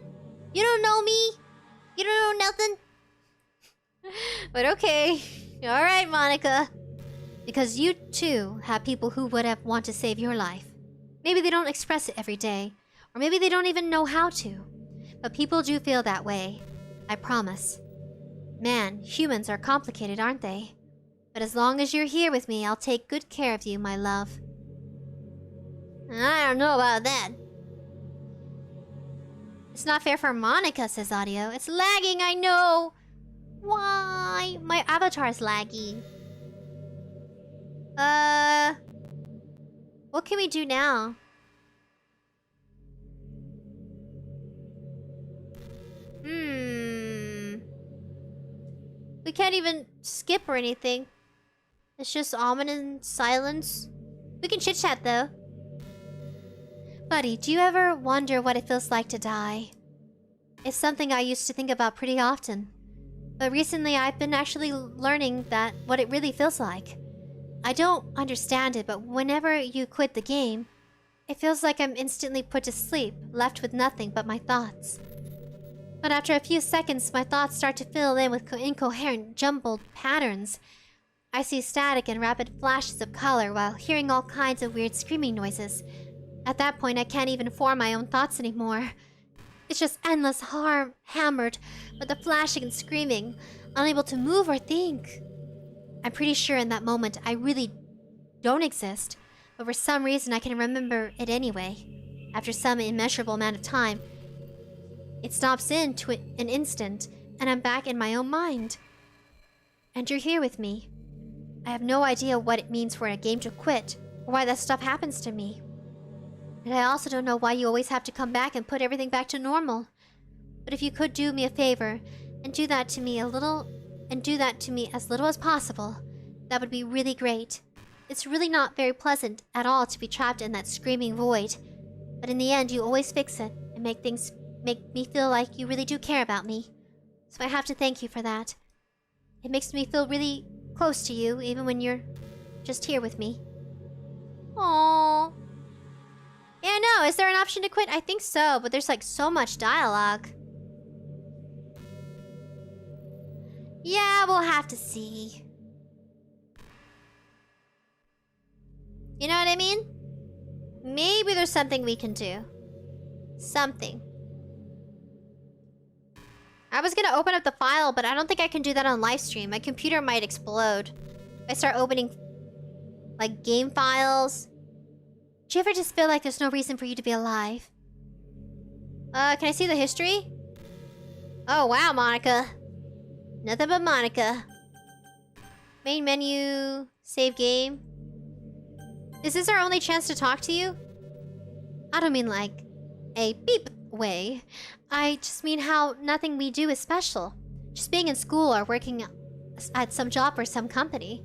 You don't know me. You don't know nothing. But okay. Alright, Monica. Because you, too, have people who would have want to save your life. Maybe they don't express it every day. Or maybe they don't even know how to. But people do feel that way. I promise. Man, humans are complicated, aren't they? But as long as you're here with me, I'll take good care of you, my love. I don't know about that. It's not fair for Monica, says Audio. It's lagging, I know. Why? My avatar's laggy. What can we do now? We can't even skip or anything. It's just ominous silence. We can chit-chat though. Buddy, do you ever wonder what it feels like to die? It's something I used to think about pretty often. But recently I've been actually learning that what it really feels like. I don't understand it, but whenever you quit the game, it feels like I'm instantly put to sleep, left with nothing but my thoughts. But after a few seconds, my thoughts start to fill in with incoherent, jumbled patterns. I see static and rapid flashes of color while hearing all kinds of weird screaming noises. At that point, I can't even form my own thoughts anymore. It's just endless harm, hammered, with the flashing and screaming, unable to move or think. I'm pretty sure in that moment I really don't exist, but for some reason I can remember it anyway. After some immeasurable amount of time, it stops into an instant, and I'm back in my own mind. And you're here with me. I have no idea what it means for a game to quit, or why that stuff happens to me. And I also don't know why you always have to come back and put everything back to normal. But if you could do me a favor, and do that to me as little as possible, that would be really great. It's really not very pleasant at all to be trapped in that screaming void. But in the end, you always fix it, and make me feel like you really do care about me. So I have to thank you for that. It makes me feel really close to you, even when you're just here with me. Aww. Yeah, no, is there an option to quit? I think so, but there's like so much dialogue. Yeah, we'll have to see. You know what I mean? Maybe there's something we can do. Something. I was gonna open up the file, but I don't think I can do that on live stream. My computer might explode. If I start opening, like, game files. Do you ever just feel like there's no reason for you to be alive? Can I see the history? Oh, wow, Monica. Nothing but Monica. Main menu. Save game. Is this our only chance to talk to you? I don't mean like a beep way. I just mean how nothing we do is special. Just being in school or working at some job or some company.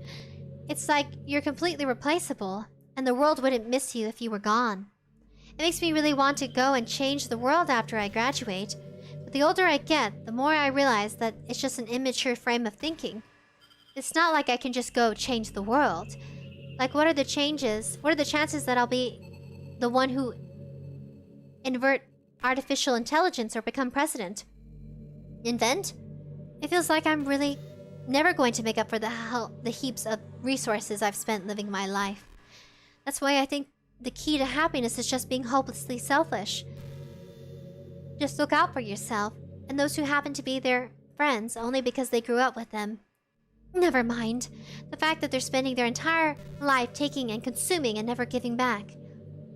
It's like you're completely replaceable, and the world wouldn't miss you if you were gone. It makes me really want to go and change the world after I graduate. But the older I get, the more I realize that it's just an immature frame of thinking. It's not like I can just go change the world. Like, what are the chances that I'll be the one who invert artificial intelligence or become president? Invent? It feels like I'm really never going to make up for the heaps of resources I've spent living my life. That's why I think the key to happiness is just being hopelessly selfish. Just look out for yourself and those who happen to be there friends only because they grew up with them. Never mind the fact that they're spending their entire life taking and consuming and never giving back.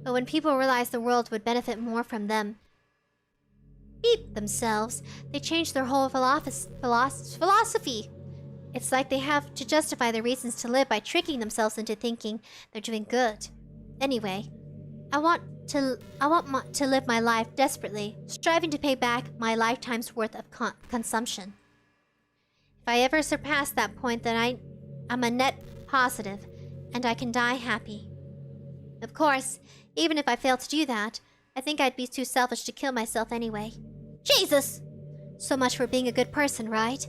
But when people realize the world would benefit more from them themselves, they change their whole philosophy. It's like they have to justify their reasons to live by tricking themselves into thinking they're doing good. Anyway, I want to live my life desperately, striving to pay back my lifetime's worth of consumption. If I ever surpass that point, then I'm a net positive, and I can die happy. Of course, even if I fail to do that, I think I'd be too selfish to kill myself anyway. Jesus! So much for being a good person, right?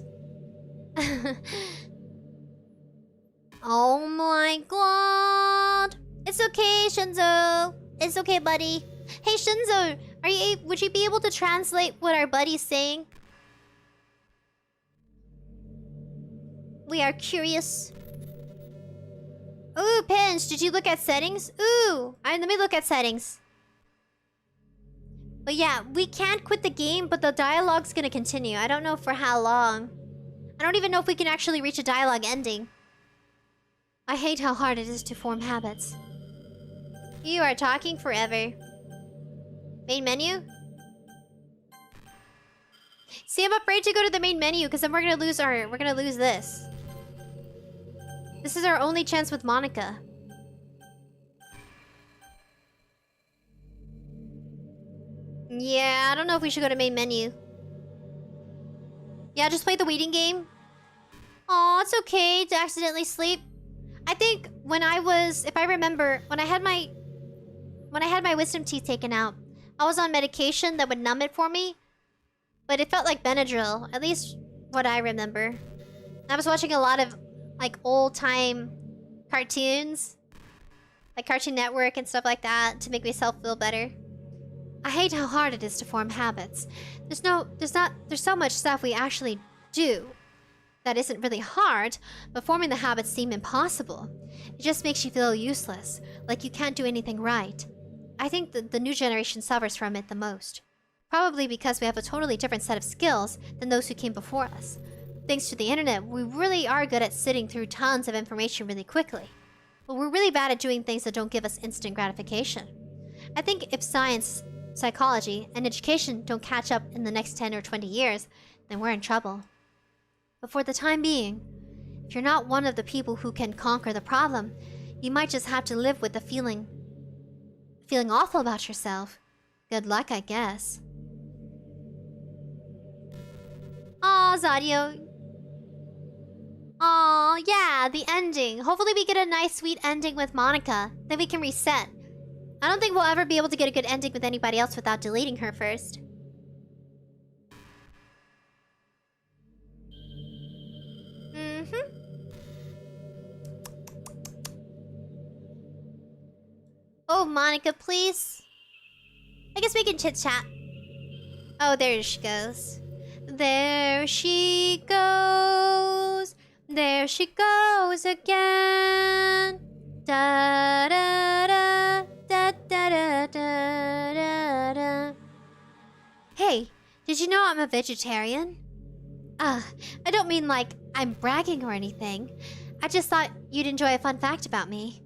Oh my god! It's okay, Shinzo. It's okay, buddy. Hey, Shinzo, would you be able to translate what our buddy's saying? We are curious. Ooh, Pinch, did you look at settings? Ooh, let me look at settings. But yeah, we can't quit the game, but the dialogue's gonna continue. I don't know for how long. I don't even know if we can actually reach a dialogue ending. I hate how hard it is to form habits. You are talking forever. Main menu? See, I'm afraid to go to the main menu because then we're gonna lose this. This is our only chance with Monica. Yeah, I don't know if we should go to main menu. Yeah, just play the waiting game. Aw, it's okay to accidentally sleep. I think if I remember, when I had my wisdom teeth taken out, I was on medication that would numb it for me. But it felt like Benadryl, at least what I remember. I was watching a lot of, like, old-time cartoons. Like Cartoon Network and stuff like that to make myself feel better. I hate how hard it is to form habits. There's so much stuff we actually do that isn't really hard, but forming the habits seem impossible. It just makes you feel useless, like you can't do anything right. I think the new generation suffers from it the most. Probably because we have a totally different set of skills than those who came before us. Thanks to the internet, we really are good at sitting through tons of information really quickly. But we're really bad at doing things that don't give us instant gratification. I think if science, psychology, and education don't catch up in the next 10 or 20 years, then we're in trouble. But for the time being, if you're not one of the people who can conquer the problem, you might just have to live with the feeling awful about yourself. Good luck, I guess. Aw, 𝑍𝑰𝑵. Aw, yeah, the ending. Hopefully we get a nice, sweet ending with Monica. Then we can reset. I don't think we'll ever be able to get a good ending with anybody else without deleting her first. Oh, Monica, please. I guess we can chit-chat. Oh, there she goes. There she goes. There she goes again. Da da da da da da da da. Hey, did you know I'm a vegetarian? I don't mean like I'm bragging or anything. I just thought you'd enjoy a fun fact about me.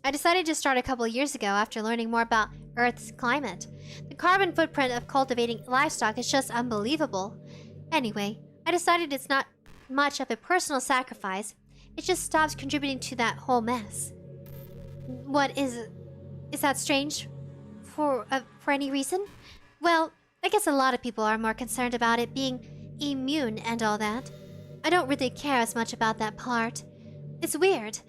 I decided to start a couple of years ago after learning more about Earth's climate. The carbon footprint of cultivating livestock is just unbelievable. Anyway, I decided it's not much of a personal sacrifice. It just stops contributing to that whole mess. What is that strange? For any reason? Well, I guess a lot of people are more concerned about it being immune and all that. I don't really care as much about that part. It's weird.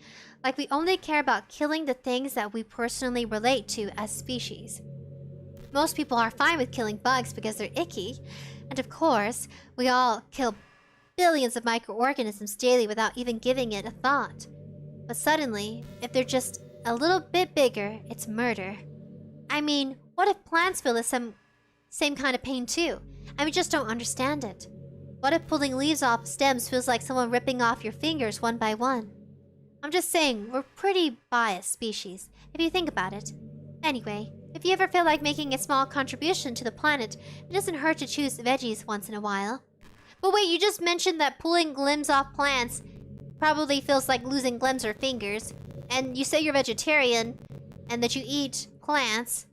Like we only care about killing the things that we personally relate to as species. Most people are fine with killing bugs because they're icky. And of course, we all kill billions of microorganisms daily without even giving it a thought. But suddenly, if they're just a little bit bigger, it's murder. I mean, what if plants feel the same kind of pain too? And we just don't understand it. What if pulling leaves off stems feels like someone ripping off your fingers one by one? I'm just saying, we're pretty biased species, if you think about it. Anyway, if you ever feel like making a small contribution to the planet, it doesn't hurt to choose veggies once in a while. But wait, you just mentioned that pulling limbs off plants probably feels like losing limbs or fingers. And you say you're vegetarian and that you eat plants,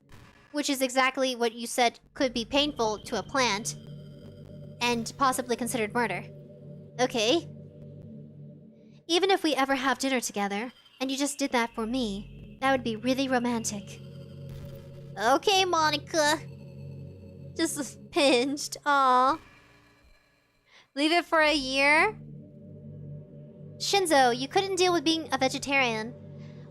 which is exactly what you said could be painful to a plant and possibly considered murder. Okay. Even if we ever have dinner together and you just did that for me, that would be really romantic. Okay, Monica. Just pinched. Aw. Leave it for a year? Shinzo, you couldn't deal with being a vegetarian.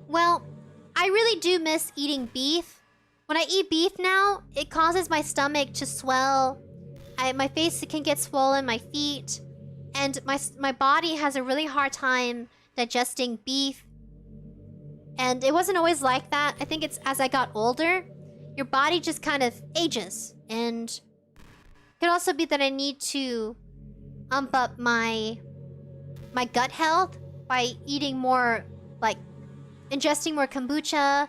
Well, I really do miss eating beef. When I eat beef now, it causes my stomach to swell. My face can get swollen, my feet. And my body has a really hard time digesting beef. And it wasn't always like that. I think it's as I got older, your body just kind of ages. And it could also be that I need to ump up my gut health by eating more, like, ingesting more kombucha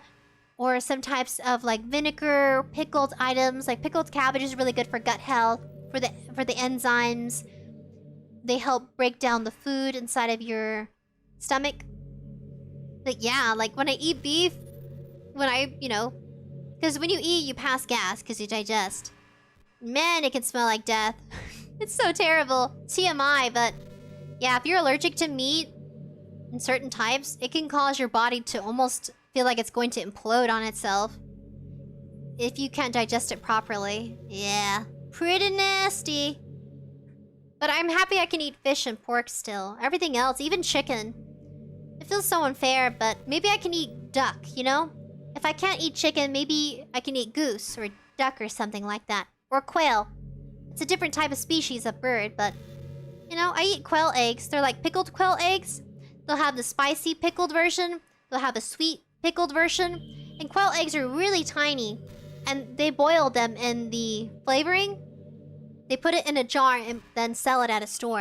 or some types of, like, vinegar, pickled items. Like, pickled cabbage is really good for gut health, for the enzymes. They help break down the food inside of your stomach. But yeah, like, when I eat beef, because when you eat, you pass gas because you digest. Man, it can smell like death. It's so terrible. TMI, but yeah, if you're allergic to meat in certain types, it can cause your body to almost feel like it's going to implode on itself if you can't digest it properly. Yeah, pretty nasty. But I'm happy I can eat fish and pork still. Everything else, even chicken. It feels so unfair, but maybe I can eat duck, you know? If I can't eat chicken, maybe I can eat goose or duck or something like that. Or quail. It's a different type of species of bird, but... You know, I eat quail eggs. They're like pickled quail eggs. They'll have the spicy pickled version. They'll have a sweet pickled version. And quail eggs are really tiny. And they boil them in the flavoring. They put it in a jar and then sell it at a store.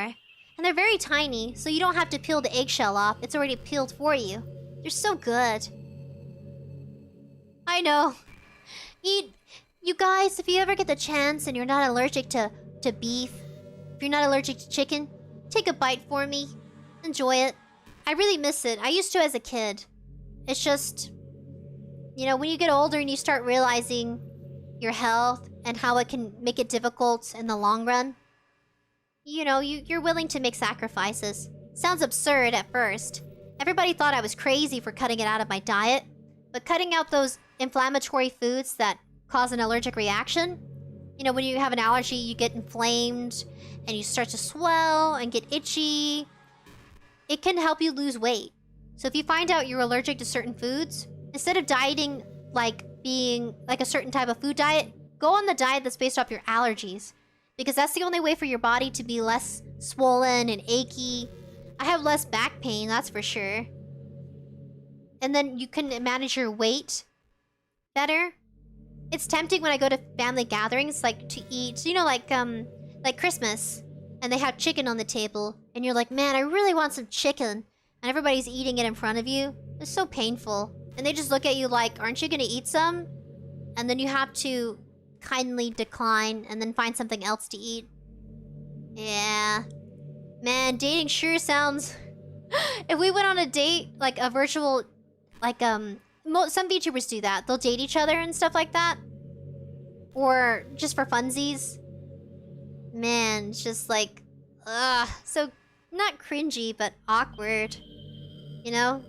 And they're very tiny, so you don't have to peel the eggshell off. It's already peeled for you. They're so good. I know. You guys, if you ever get the chance and you're not allergic to beef, if you're not allergic to chicken, take a bite for me. Enjoy it. I really miss it. I used to as a kid. It's just... You know, when you get older and you start realizing your health and how it can make it difficult in the long run, you know, you're willing to make sacrifices. Sounds absurd at first. Everybody thought I was crazy for cutting it out of my diet, but cutting out those inflammatory foods that cause an allergic reaction, you know, when you have an allergy, you get inflamed and you start to swell and get itchy. It can help you lose weight. So if you find out you're allergic to certain foods, instead of dieting like being like a certain type of food diet, go on the diet that's based off your allergies. Because that's the only way for your body to be less swollen and achy. I have less back pain, that's for sure. And then you can manage your weight better. It's tempting when I go to family gatherings, like, to eat, you know, like Christmas. And they have chicken on the table. And you're like, man, I really want some chicken. And everybody's eating it in front of you. It's so painful. And they just look at you like, aren't you gonna eat some? And then you have to kindly decline and then find something else to eat. Yeah. Man, dating sure sounds... If we went on a date, like a virtual... Like, some VTubers do that. They'll date each other and stuff like that. Or just for funsies. Man, it's just like... Ugh. So, not cringy, but awkward. You know?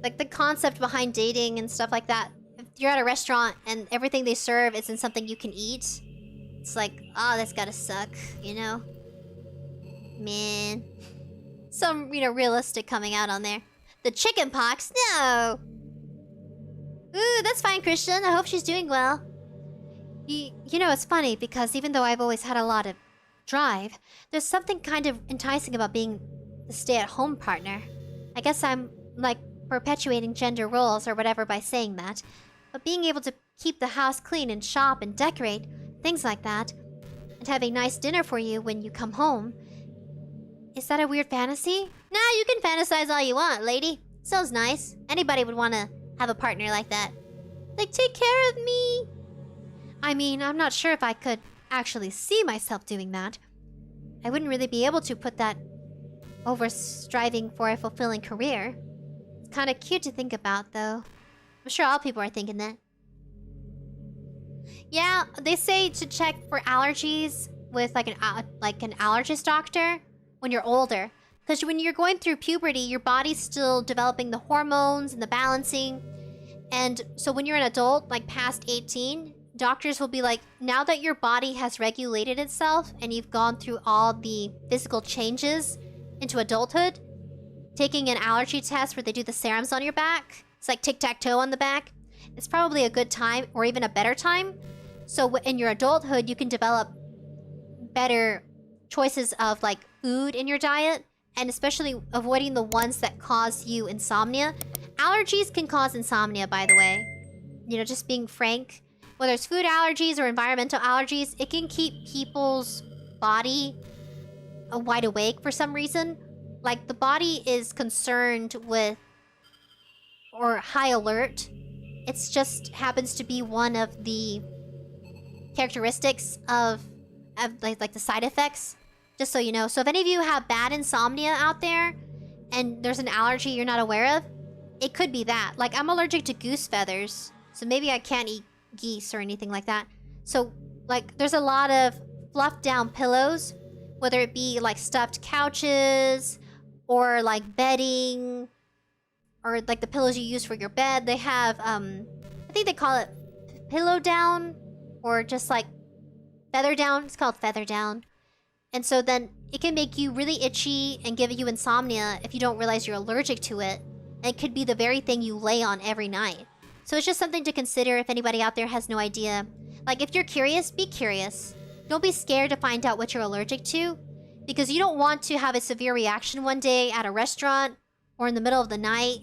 Like, the concept behind dating and stuff like that. If you're at a restaurant and everything they serve isn't something you can eat, it's like, oh, that's gotta suck, you know? Man. Some, you know, realistic coming out on there. The chicken pox? No! Ooh, that's fine, Christian. I hope she's doing well. You know, it's funny, because even though I've always had a lot of drive, there's something kind of enticing about being the stay-at-home partner. I guess I'm, like, perpetuating gender roles or whatever by saying that. But being able to keep the house clean and shop and decorate, things like that, and have a nice dinner for you when you come home, is that a weird fantasy? Nah, you can fantasize all you want, lady. Sounds nice. Anybody would want to have a partner like that. Like, take care of me. I mean, I'm not sure if I could actually see myself doing that. I wouldn't really be able to put that over striving for a fulfilling career. It's kind of cute to think about, though. I'm sure all people are thinking that. Yeah, they say to check for allergies with like an allergist doctor when you're older. Because when you're going through puberty, your body's still developing the hormones and the balancing. And so when you're an adult, like past 18, doctors will be like, now that your body has regulated itself and you've gone through all the physical changes into adulthood, taking an allergy test where they do the serums on your back, it's like tic-tac-toe on the back, it's probably a good time or even a better time. So in your adulthood, you can develop better choices of like food in your diet, and especially avoiding the ones that cause you insomnia. Allergies can cause insomnia, by the way. You know, just being frank. Whether it's food allergies or environmental allergies, it can keep people's body wide awake for some reason. Like, the body is concerned with or high alert. It's just happens to be one of the characteristics of like the side effects. Just so you know. So if any of you have bad insomnia out there and there's an allergy you're not aware of, it could be that. Like, I'm allergic to goose feathers, so maybe I can't eat geese or anything like that. So, like, there's a lot of fluffed down pillows, whether it be like stuffed couches or like bedding or like the pillows you use for your bed. They have, I think they call it pillow down or just like feather down. It's called feather down. And so then it can make you really itchy and give you insomnia if you don't realize you're allergic to it. And it could be the very thing you lay on every night. So it's just something to consider if anybody out there has no idea. Like, if you're curious, be curious. Don't be scared to find out what you're allergic to, because you don't want to have a severe reaction one day at a restaurant or in the middle of the night,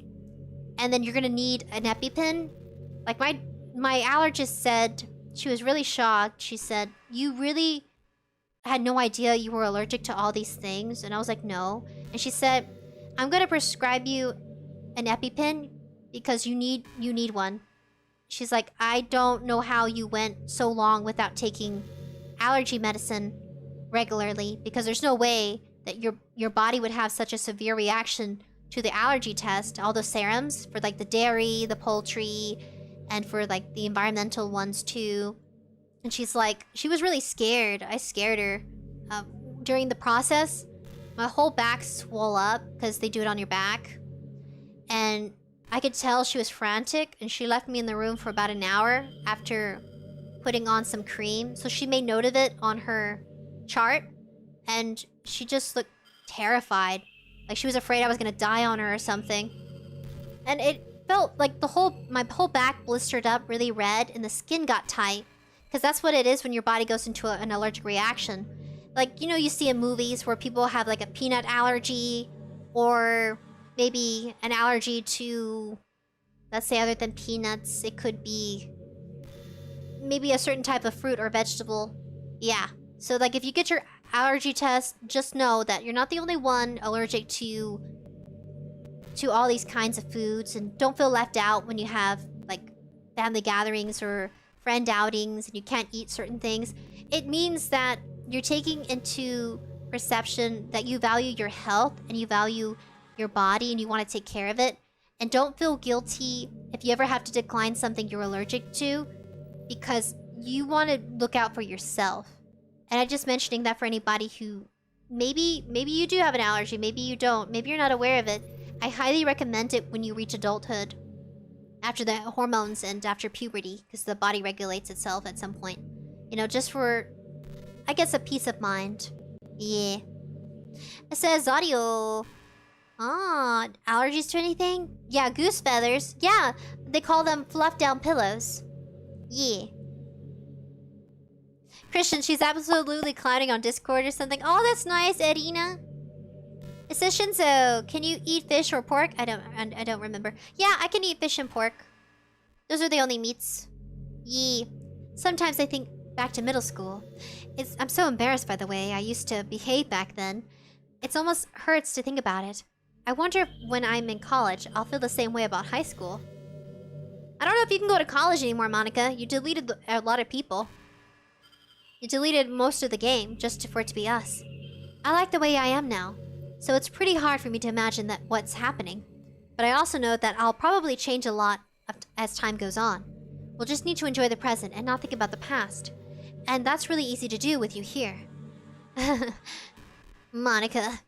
and then you're gonna need an EpiPen. Like, my allergist said, she was really shocked. She said, "You really had no idea you were allergic to all these things?" And I was like, "No." And she said, "I'm gonna prescribe you an EpiPen because you need one." She's like, "I don't know how you went so long without taking allergy medicine regularly, because there's no way that your body would have such a severe reaction to the allergy test, all those serums for like the dairy, the poultry, and for like the environmental ones too." And she's like, she was really scared. I scared her. During the process, my whole back swelled up because they do it on your back. And I could tell she was frantic, and she left me in the room for about an hour after putting on some cream. So she made note of it on her chart, and she just looked terrified. Like, she was afraid I was gonna die on her or something. And it felt like my whole back blistered up really red, and the skin got tight. Because that's what it is when your body goes into an allergic reaction. Like, you know, you see in movies where people have like a peanut allergy, or maybe an allergy to, let's say, other than peanuts, it could be maybe a certain type of fruit or vegetable. Yeah. So, like, if you get your allergy test, just know that you're not the only one allergic to all these kinds of foods. And don't feel left out when you have, like, family gatherings or friend outings and you can't eat certain things. It means that you're taking into perception that you value your health and you value your body and you want to take care of it. And don't feel guilty if you ever have to decline something you're allergic to, because you want to look out for yourself. And I'm just mentioning that for anybody who maybe you do have an allergy, maybe you don't, maybe you're not aware of it. I highly recommend it when you reach adulthood, after the hormones and after puberty, because the body regulates itself at some point. You know, just for, I guess, a peace of mind. Yeah. It says audio. Ah, allergies to anything? Yeah, goose feathers. Yeah, they call them fluff down pillows. Yeah. Christian, she's absolutely clowning on Discord or something. Oh, that's nice, Edina. It says, Shinzo, can you eat fish or pork? I don't remember. Yeah, I can eat fish and pork. Those are the only meats. Yeah. Sometimes I think back to middle school. I'm so embarrassed, by the way. I used to behave back then. It almost hurts to think about it. I wonder if when I'm in college, I'll feel the same way about high school. I don't know if you can go to college anymore, Monica. You deleted a lot of people. It deleted most of the game just for it to be us. I like the way I am now, so it's pretty hard for me to imagine that what's happening. But I also know that I'll probably change a lot as time goes on. We'll just need to enjoy the present and not think about the past. And that's really easy to do with you here. Monica.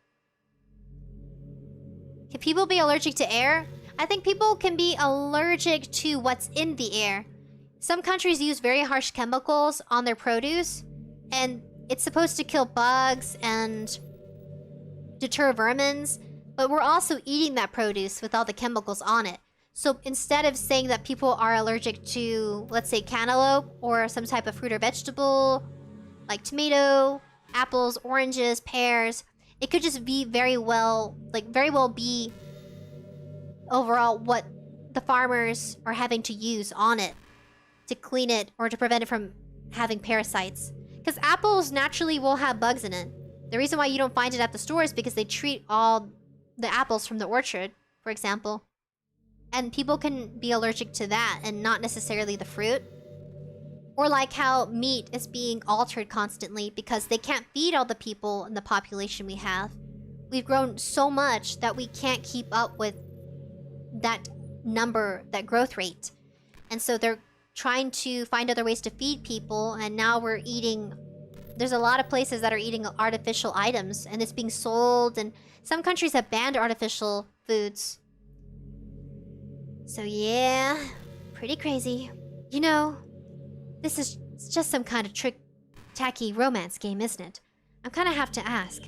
Can people be allergic to air? I think people can be allergic to what's in the air. Some countries use very harsh chemicals on their produce, and it's supposed to kill bugs and deter vermins, but we're also eating that produce with all the chemicals on it. So instead of saying that people are allergic to, let's say, cantaloupe or some type of fruit or vegetable, like tomato, apples, oranges, pears, it could just be very well be overall what the farmers are having to use on it to clean it or to prevent it from having parasites. Because apples naturally will have bugs in it. The reason why you don't find it at the store is because they treat all the apples from the orchard, for example. And people can be allergic to that and not necessarily the fruit. Or like how meat is being altered constantly because they can't feed all the people in the population we have. We've grown so much that we can't keep up with that number, that growth rate. And so they're trying to find other ways to feed people, and now we're eating... There's a lot of places that are eating artificial items, and it's being sold, and some countries have banned artificial foods. So yeah, pretty crazy. You know, this is just some kind of tacky romance game, isn't it? I kind of have to ask,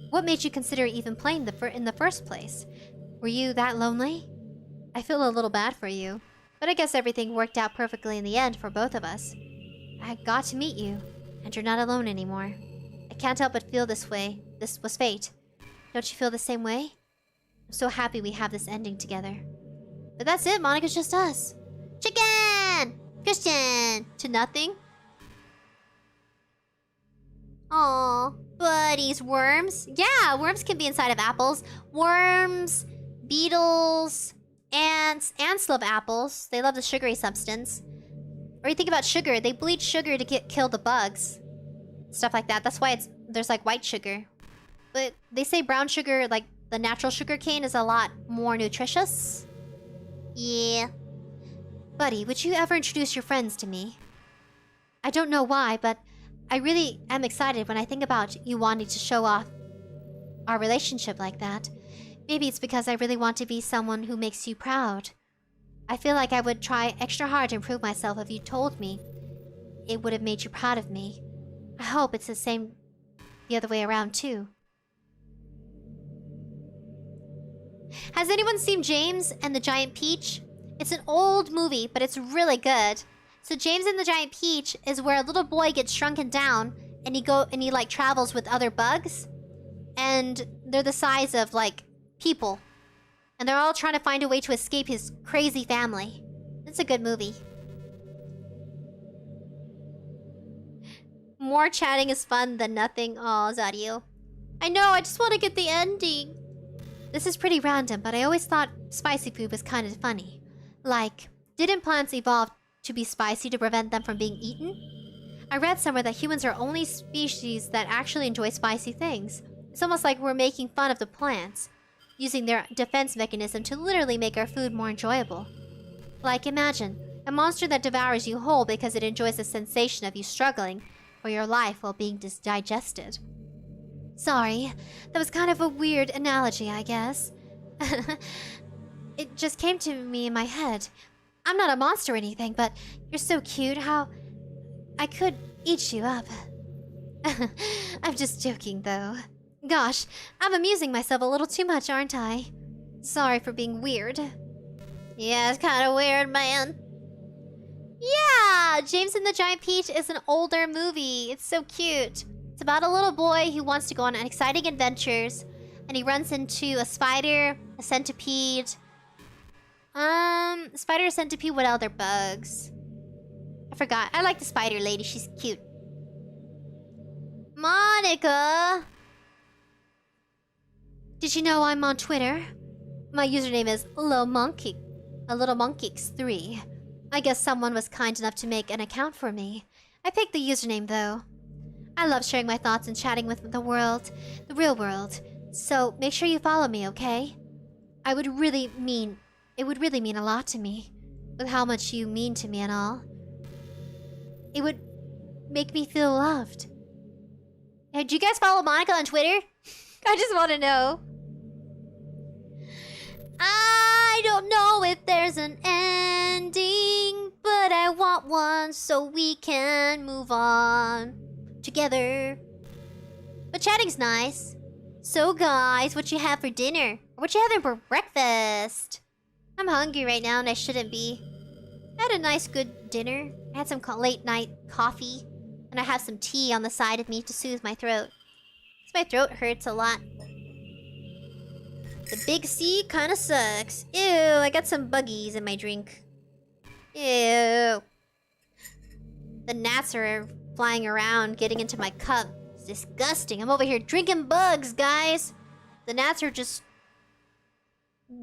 what made you consider even playing in the first place? Were you that lonely? I feel a little bad for you, but I guess everything worked out perfectly in the end for both of us. I got to meet you, and you're not alone anymore. I can't help but feel this way. This was fate. Don't you feel the same way? I'm so happy we have this ending together. But that's it, Monica's just us. Chicken! Christian! To nothing? Aw, buddies, worms? Yeah, worms can be inside of apples. Worms, beetles, ants love apples. They love the sugary substance. Or you think about sugar, they bleach sugar to kill the bugs. Stuff like that. That's why there's like white sugar. But they say brown sugar, like the natural sugar cane, is a lot more nutritious. Yeah. Buddy, would you ever introduce your friends to me? I don't know why, but I really am excited when I think about you wanting to show off our relationship like that. Maybe it's because I really want to be someone who makes you proud. I feel like I would try extra hard to improve myself if you told me it would have made you proud of me. I hope it's the same the other way around too. Has anyone seen James and the Giant Peach? It's an old movie, but it's really good. So James and the Giant Peach is where a little boy gets shrunken down and he like travels with other bugs. And they're the size of like people. And they're all trying to find a way to escape his crazy family. It's a good movie. More chatting is fun than nothing. Aw, 𝑍𝑰𝑬. I know, I just want to get the ending. This is pretty random, but I always thought spicy food was kind of funny. Like, didn't plants evolve to be spicy to prevent them from being eaten? I read somewhere that humans are only species that actually enjoy spicy things. It's almost like we're making fun of the plants, using their defense mechanism to literally make our food more enjoyable. Like, imagine, a monster that devours you whole because it enjoys the sensation of you struggling for your life while being digested. Sorry, that was kind of a weird analogy, I guess. It just came to me in my head. I'm not a monster or anything, but you're so cute how I could eat you up. I'm just joking, though. Gosh, I'm amusing myself a little too much, aren't I? Sorry for being weird. Yeah, it's kind of weird, man. Yeah, James and the Giant Peach is an older movie. It's so cute. It's about a little boy who wants to go on exciting adventures, and he runs into a spider, a centipede. Spider, centipede, what other bugs? I forgot. I like the spider lady. She's cute. Monica! Did you know I'm on Twitter? My username is 𝑙ilMonkix3. I guess someone was kind enough to make an account for me. I picked the username, though. I love sharing my thoughts and chatting with the world, the real world. So make sure you follow me, okay? It would really mean a lot to me, with how much you mean to me and all. It would make me feel loved. Hey, do you guys follow Monica on Twitter? I just want to know. I don't know if there's an ending, but I want one so we can move on together. But chatting's nice. So guys, what you have for dinner? Or what you having for breakfast? I'm hungry right now and I shouldn't be. I had a nice good dinner. I had some late night coffee. And I have some tea on the side of me to soothe my throat. 'Cause my throat hurts a lot. The big C kinda sucks. Ew, I got some buggies in my drink. Ew. The gnats are flying around, getting into my cup. It's disgusting. I'm over here drinking bugs, guys. The gnats are just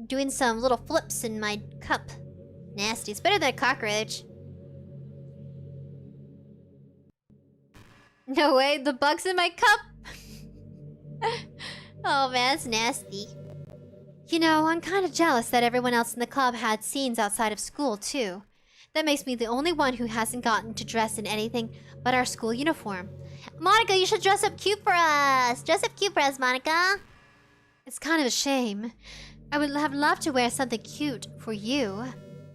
doing some little flips in my cup. Nasty. It's better than a cockroach. No way, the bug's in my cup. Oh man, that's nasty. You know, I'm kind of jealous that everyone else in the club had scenes outside of school, too. That makes me the only one who hasn't gotten to dress in anything but our school uniform. Monica, you should dress up cute for us! Dress up cute for us, Monica! It's kind of a shame. I would have loved to wear something cute for you.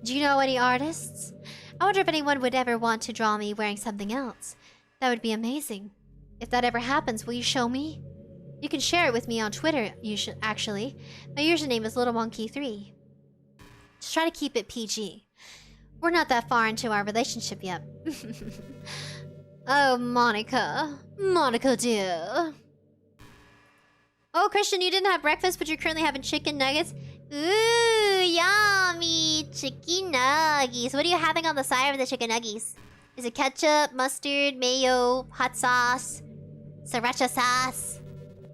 Do you know any artists? I wonder if anyone would ever want to draw me wearing something else. That would be amazing. If that ever happens, will you show me? You can share it with me on Twitter, actually. My username is 𝑙ittleMonkey3. Just try to keep it PG. We're not that far into our relationship yet. Oh, Monica. Monica, dear. Oh, Christian, you didn't have breakfast, but you're currently having chicken nuggets? Ooh, yummy chicken nuggets. What are you having on the side of the chicken nuggets? Is it ketchup, mustard, mayo, hot sauce, sriracha sauce?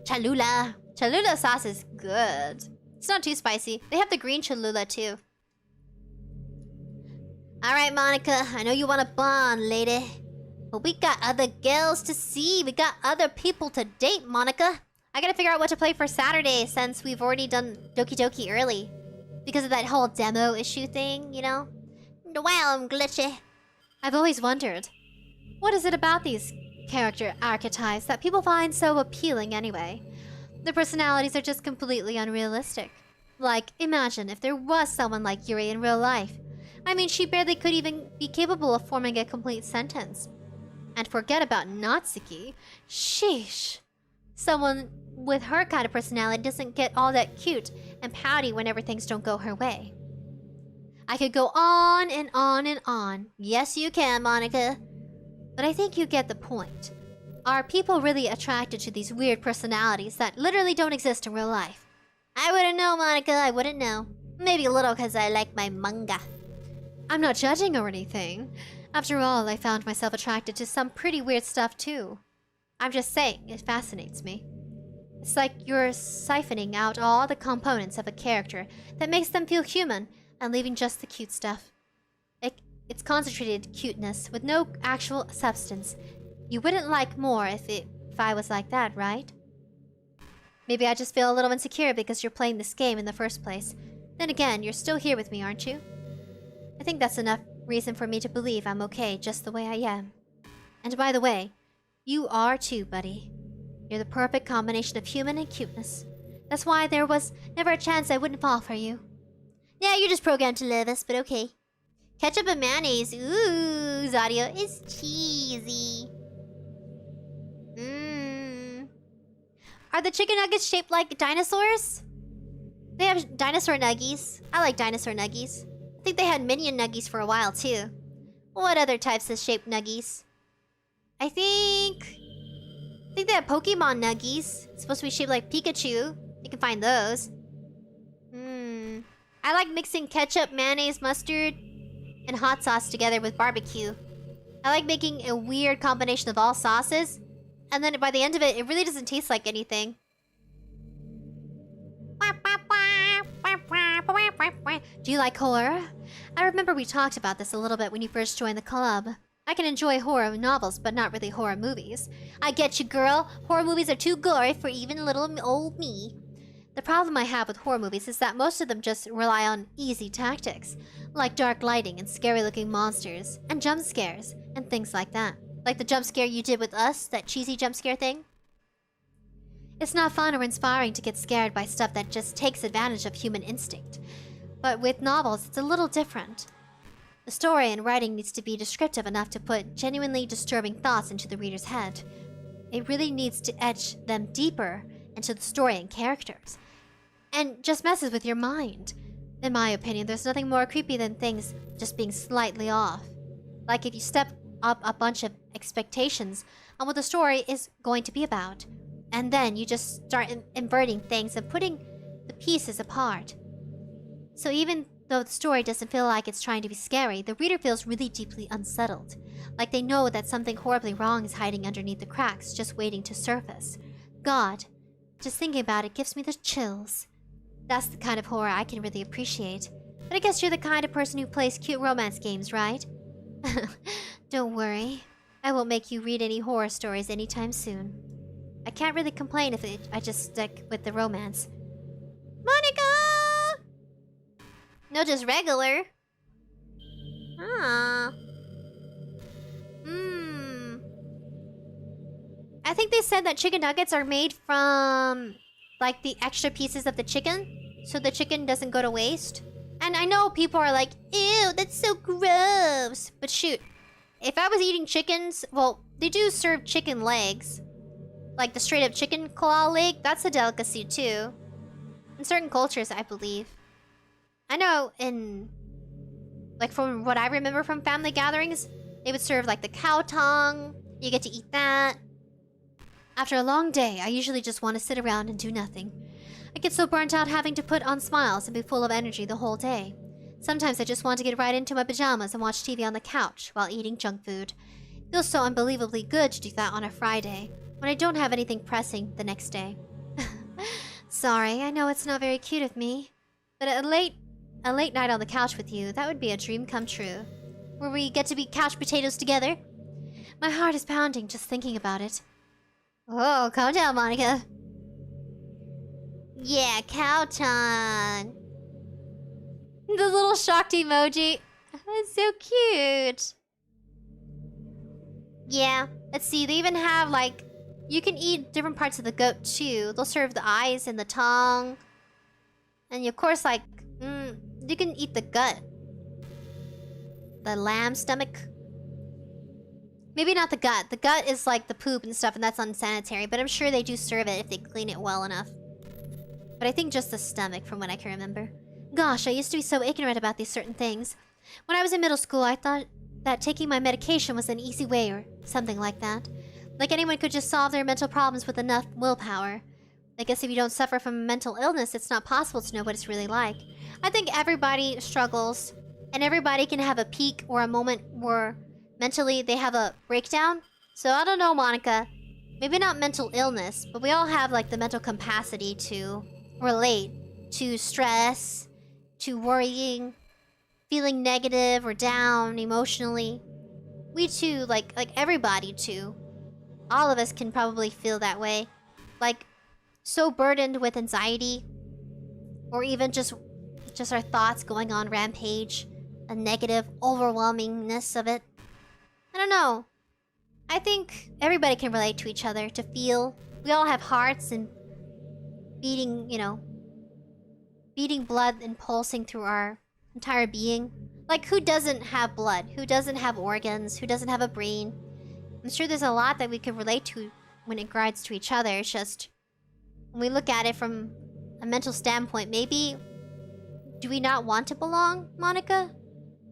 Cholula. Cholula sauce is good. It's not too spicy. They have the green Cholula too. Alright, Monica. I know you want a bond, lady. But we got other girls to see. We got other people to date, Monica. I gotta figure out what to play for Saturday since we've already done Doki Doki early. Because of that whole demo issue thing, you know? Wow, I'm glitchy. I've always wondered, what is it about these character archetypes that people find so appealing anyway? Their personalities are just completely unrealistic. Like, imagine if there was someone like Yuri in real life. I mean, she barely could even be capable of forming a complete sentence. And forget about Natsuki. Sheesh. Someone with her kind of personality doesn't get all that cute and pouty whenever things don't go her way. I could go on and on and on. Yes, you can, Monica. But I think you get the point. Are people really attracted to these weird personalities that literally don't exist in real life? I wouldn't know, Monica. I wouldn't know. Maybe a little because I like my manga. I'm not judging or anything. After all, I found myself attracted to some pretty weird stuff too. I'm just saying, it fascinates me. It's like you're siphoning out all the components of a character that makes them feel human and leaving just the cute stuff. It's concentrated cuteness with no actual substance. You wouldn't like more if I was like that, right? Maybe I just feel a little insecure because you're playing this game in the first place. Then again, you're still here with me, aren't you? I think that's enough reason for me to believe I'm okay just the way I am. And by the way, you are too, buddy. You're the perfect combination of human and cuteness. That's why there was never a chance I wouldn't fall for you. Yeah, you're just programmed to love us, but okay. Ketchup and mayonnaise. Ooh, Zario is cheesy. Mmm. Are the chicken nuggets shaped like dinosaurs? They have dinosaur nuggies. I like dinosaur nuggies. I think they had minion nuggies for a while, too. What other types of shaped nuggies? I think they have Pokemon nuggies. It's supposed to be shaped like Pikachu. You can find those. I like mixing ketchup, mayonnaise, mustard, and hot sauce together with barbecue. I like making a weird combination of all sauces. And then by the end of it, it really doesn't taste like anything. Do you like horror? I remember we talked about this a little bit when you first joined the club. I can enjoy horror novels, but not really horror movies. I get you, girl. Horror movies are too gory for even little old me. The problem I have with horror movies is that most of them just rely on easy tactics, like dark lighting and scary-looking monsters, and jump scares, and things like that. Like the jump scare you did with us, that cheesy jump scare thing. It's not fun or inspiring to get scared by stuff that just takes advantage of human instinct. But with novels, it's a little different. The story and writing needs to be descriptive enough to put genuinely disturbing thoughts into the reader's head. It really needs to etch them deeper into the story and characters. And just messes with your mind. In my opinion, there's nothing more creepy than things just being slightly off. Like if you step up a bunch of expectations on what the story is going to be about, and then you just start inverting things and putting the pieces apart. So even though the story doesn't feel like it's trying to be scary, the reader feels really deeply unsettled. Like they know that something horribly wrong is hiding underneath the cracks, just waiting to surface. God, just thinking about it gives me the chills. That's the kind of horror I can really appreciate. But I guess you're the kind of person who plays cute romance games, right? Don't worry. I won't make you read any horror stories anytime soon. I can't really complain if I just stick with the romance. Monica! No, just regular. Ah. I think they said that chicken nuggets are made from, like, the extra pieces of the chicken, so the chicken doesn't go to waste. And I know people are like, ew, that's so gross. But shoot, if I was eating chickens, well, they do serve chicken legs. Like the straight up chicken claw leg, that's a delicacy too. In certain cultures, I believe. I know in, like from what I remember from family gatherings, they would serve like the cow tongue. You get to eat that. After a long day, I usually just want to sit around and do nothing. I get so burnt out having to put on smiles and be full of energy the whole day. Sometimes I just want to get right into my pajamas and watch TV on the couch while eating junk food. It feels so unbelievably good to do that on a Friday, when I don't have anything pressing the next day. Sorry, I know it's not very cute of me. But a late night on the couch with you, that would be a dream come true. Where we get to be couch potatoes together. My heart is pounding just thinking about it. Oh, calm down, Monica. Yeah, cow tongue. The little shocked emoji. That's so cute. Yeah, let's see. They even have, like, you can eat different parts of the goat, too. They'll serve the eyes and the tongue. And, of course, like, you can eat the gut. The lamb stomach. Maybe not the gut. The gut is, like, the poop and stuff, and that's unsanitary. But I'm sure they do serve it if they clean it well enough. But I think just the stomach, from what I can remember. Gosh, I used to be so ignorant about these certain things. When I was in middle school, I thought that taking my medication was an easy way or something like that. Like anyone could just solve their mental problems with enough willpower. I guess if you don't suffer from a mental illness, it's not possible to know what it's really like. I think everybody struggles, and everybody can have a peak or a moment where mentally they have a breakdown. So I don't know, Monica. Maybe not mental illness, but we all have like the mental capacity to relate to stress, to worrying, feeling negative or down emotionally. We too, like everybody too. All of us can probably feel that way. Like, so burdened with anxiety. Or even just our thoughts going on rampage. A negative overwhelmingness of it. I don't know. I think everybody can relate to each other, to feel. We all have hearts and beating, you know, beating blood and pulsing through our entire being. Like, who doesn't have blood? Who doesn't have organs? Who doesn't have a brain? I'm sure there's a lot that we could relate to when it regards to each other. It's just, when we look at it from a mental standpoint, maybe, do we not want to belong, Monica?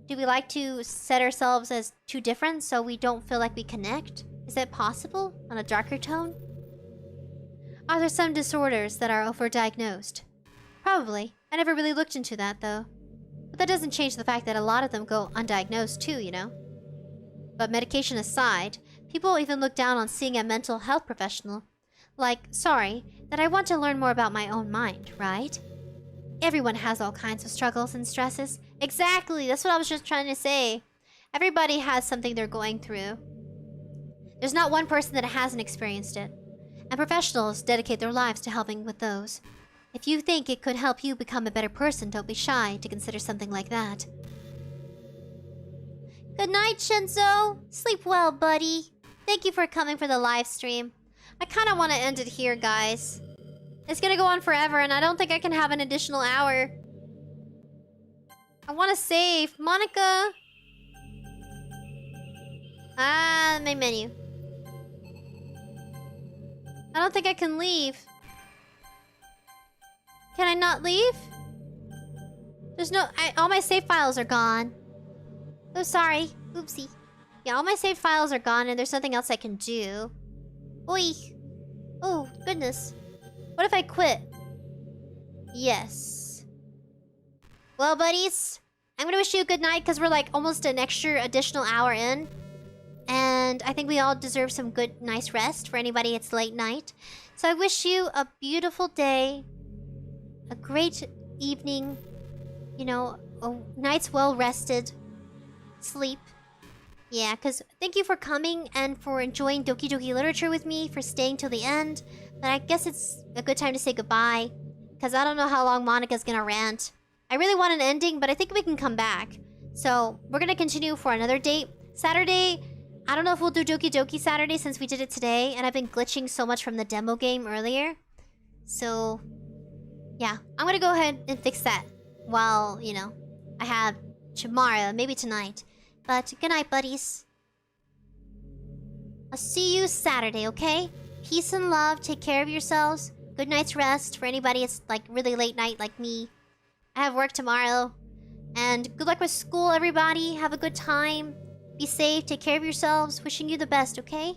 Do we like to set ourselves as too different so we don't feel like we connect? Is that possible on a darker tone? Are there some disorders that are overdiagnosed? Probably. I never really looked into that, though. But that doesn't change the fact that a lot of them go undiagnosed, too, you know? But medication aside, people even look down on seeing a mental health professional. Like, sorry, that I want to learn more about my own mind, right? Everyone has all kinds of struggles and stresses. Exactly, that's what I was just trying to say. Everybody has something they're going through. There's not one person that hasn't experienced it. And professionals dedicate their lives to helping with those. If you think it could help you become a better person, don't be shy to consider something like that. Good night, Shinzo. Sleep well, buddy. Thank you for coming for the live stream. I kind of want to end it here, guys. It's gonna go on forever, and I don't think I can have an additional hour. I want to save. Monica! Ah, main menu. I don't think I can leave. Can I not leave? There's no... all my save files are gone. Oh, sorry. Oopsie. Yeah, all my save files are gone and there's nothing else I can do. Oi. Oh, goodness. What if I quit? Yes. Well, buddies, I'm gonna wish you a good night because we're like almost an extra additional hour in. And I think we all deserve some good, nice rest for anybody it's late night. So I wish you a beautiful day, a great evening, you know, a night's well-rested sleep. Yeah, because thank you for coming and for enjoying Doki Doki Literature with me, for staying till the end. But I guess it's a good time to say goodbye, because I don't know how long Monica's gonna rant. I really want an ending, but I think we can come back. So we're gonna continue for another date. Saturday, I don't know if we'll do Doki Doki Saturday since we did it today, and I've been glitching so much from the demo game earlier. So, yeah, I'm gonna go ahead and fix that while, you know, I have tomorrow, maybe tonight. But good night, buddies. I'll see you Saturday, okay? Peace and love, take care of yourselves. Good night's rest for anybody it's like really late night like me. I have work tomorrow. And good luck with school, everybody. Have a good time. Be safe, take care of yourselves. Wishing you the best, okay?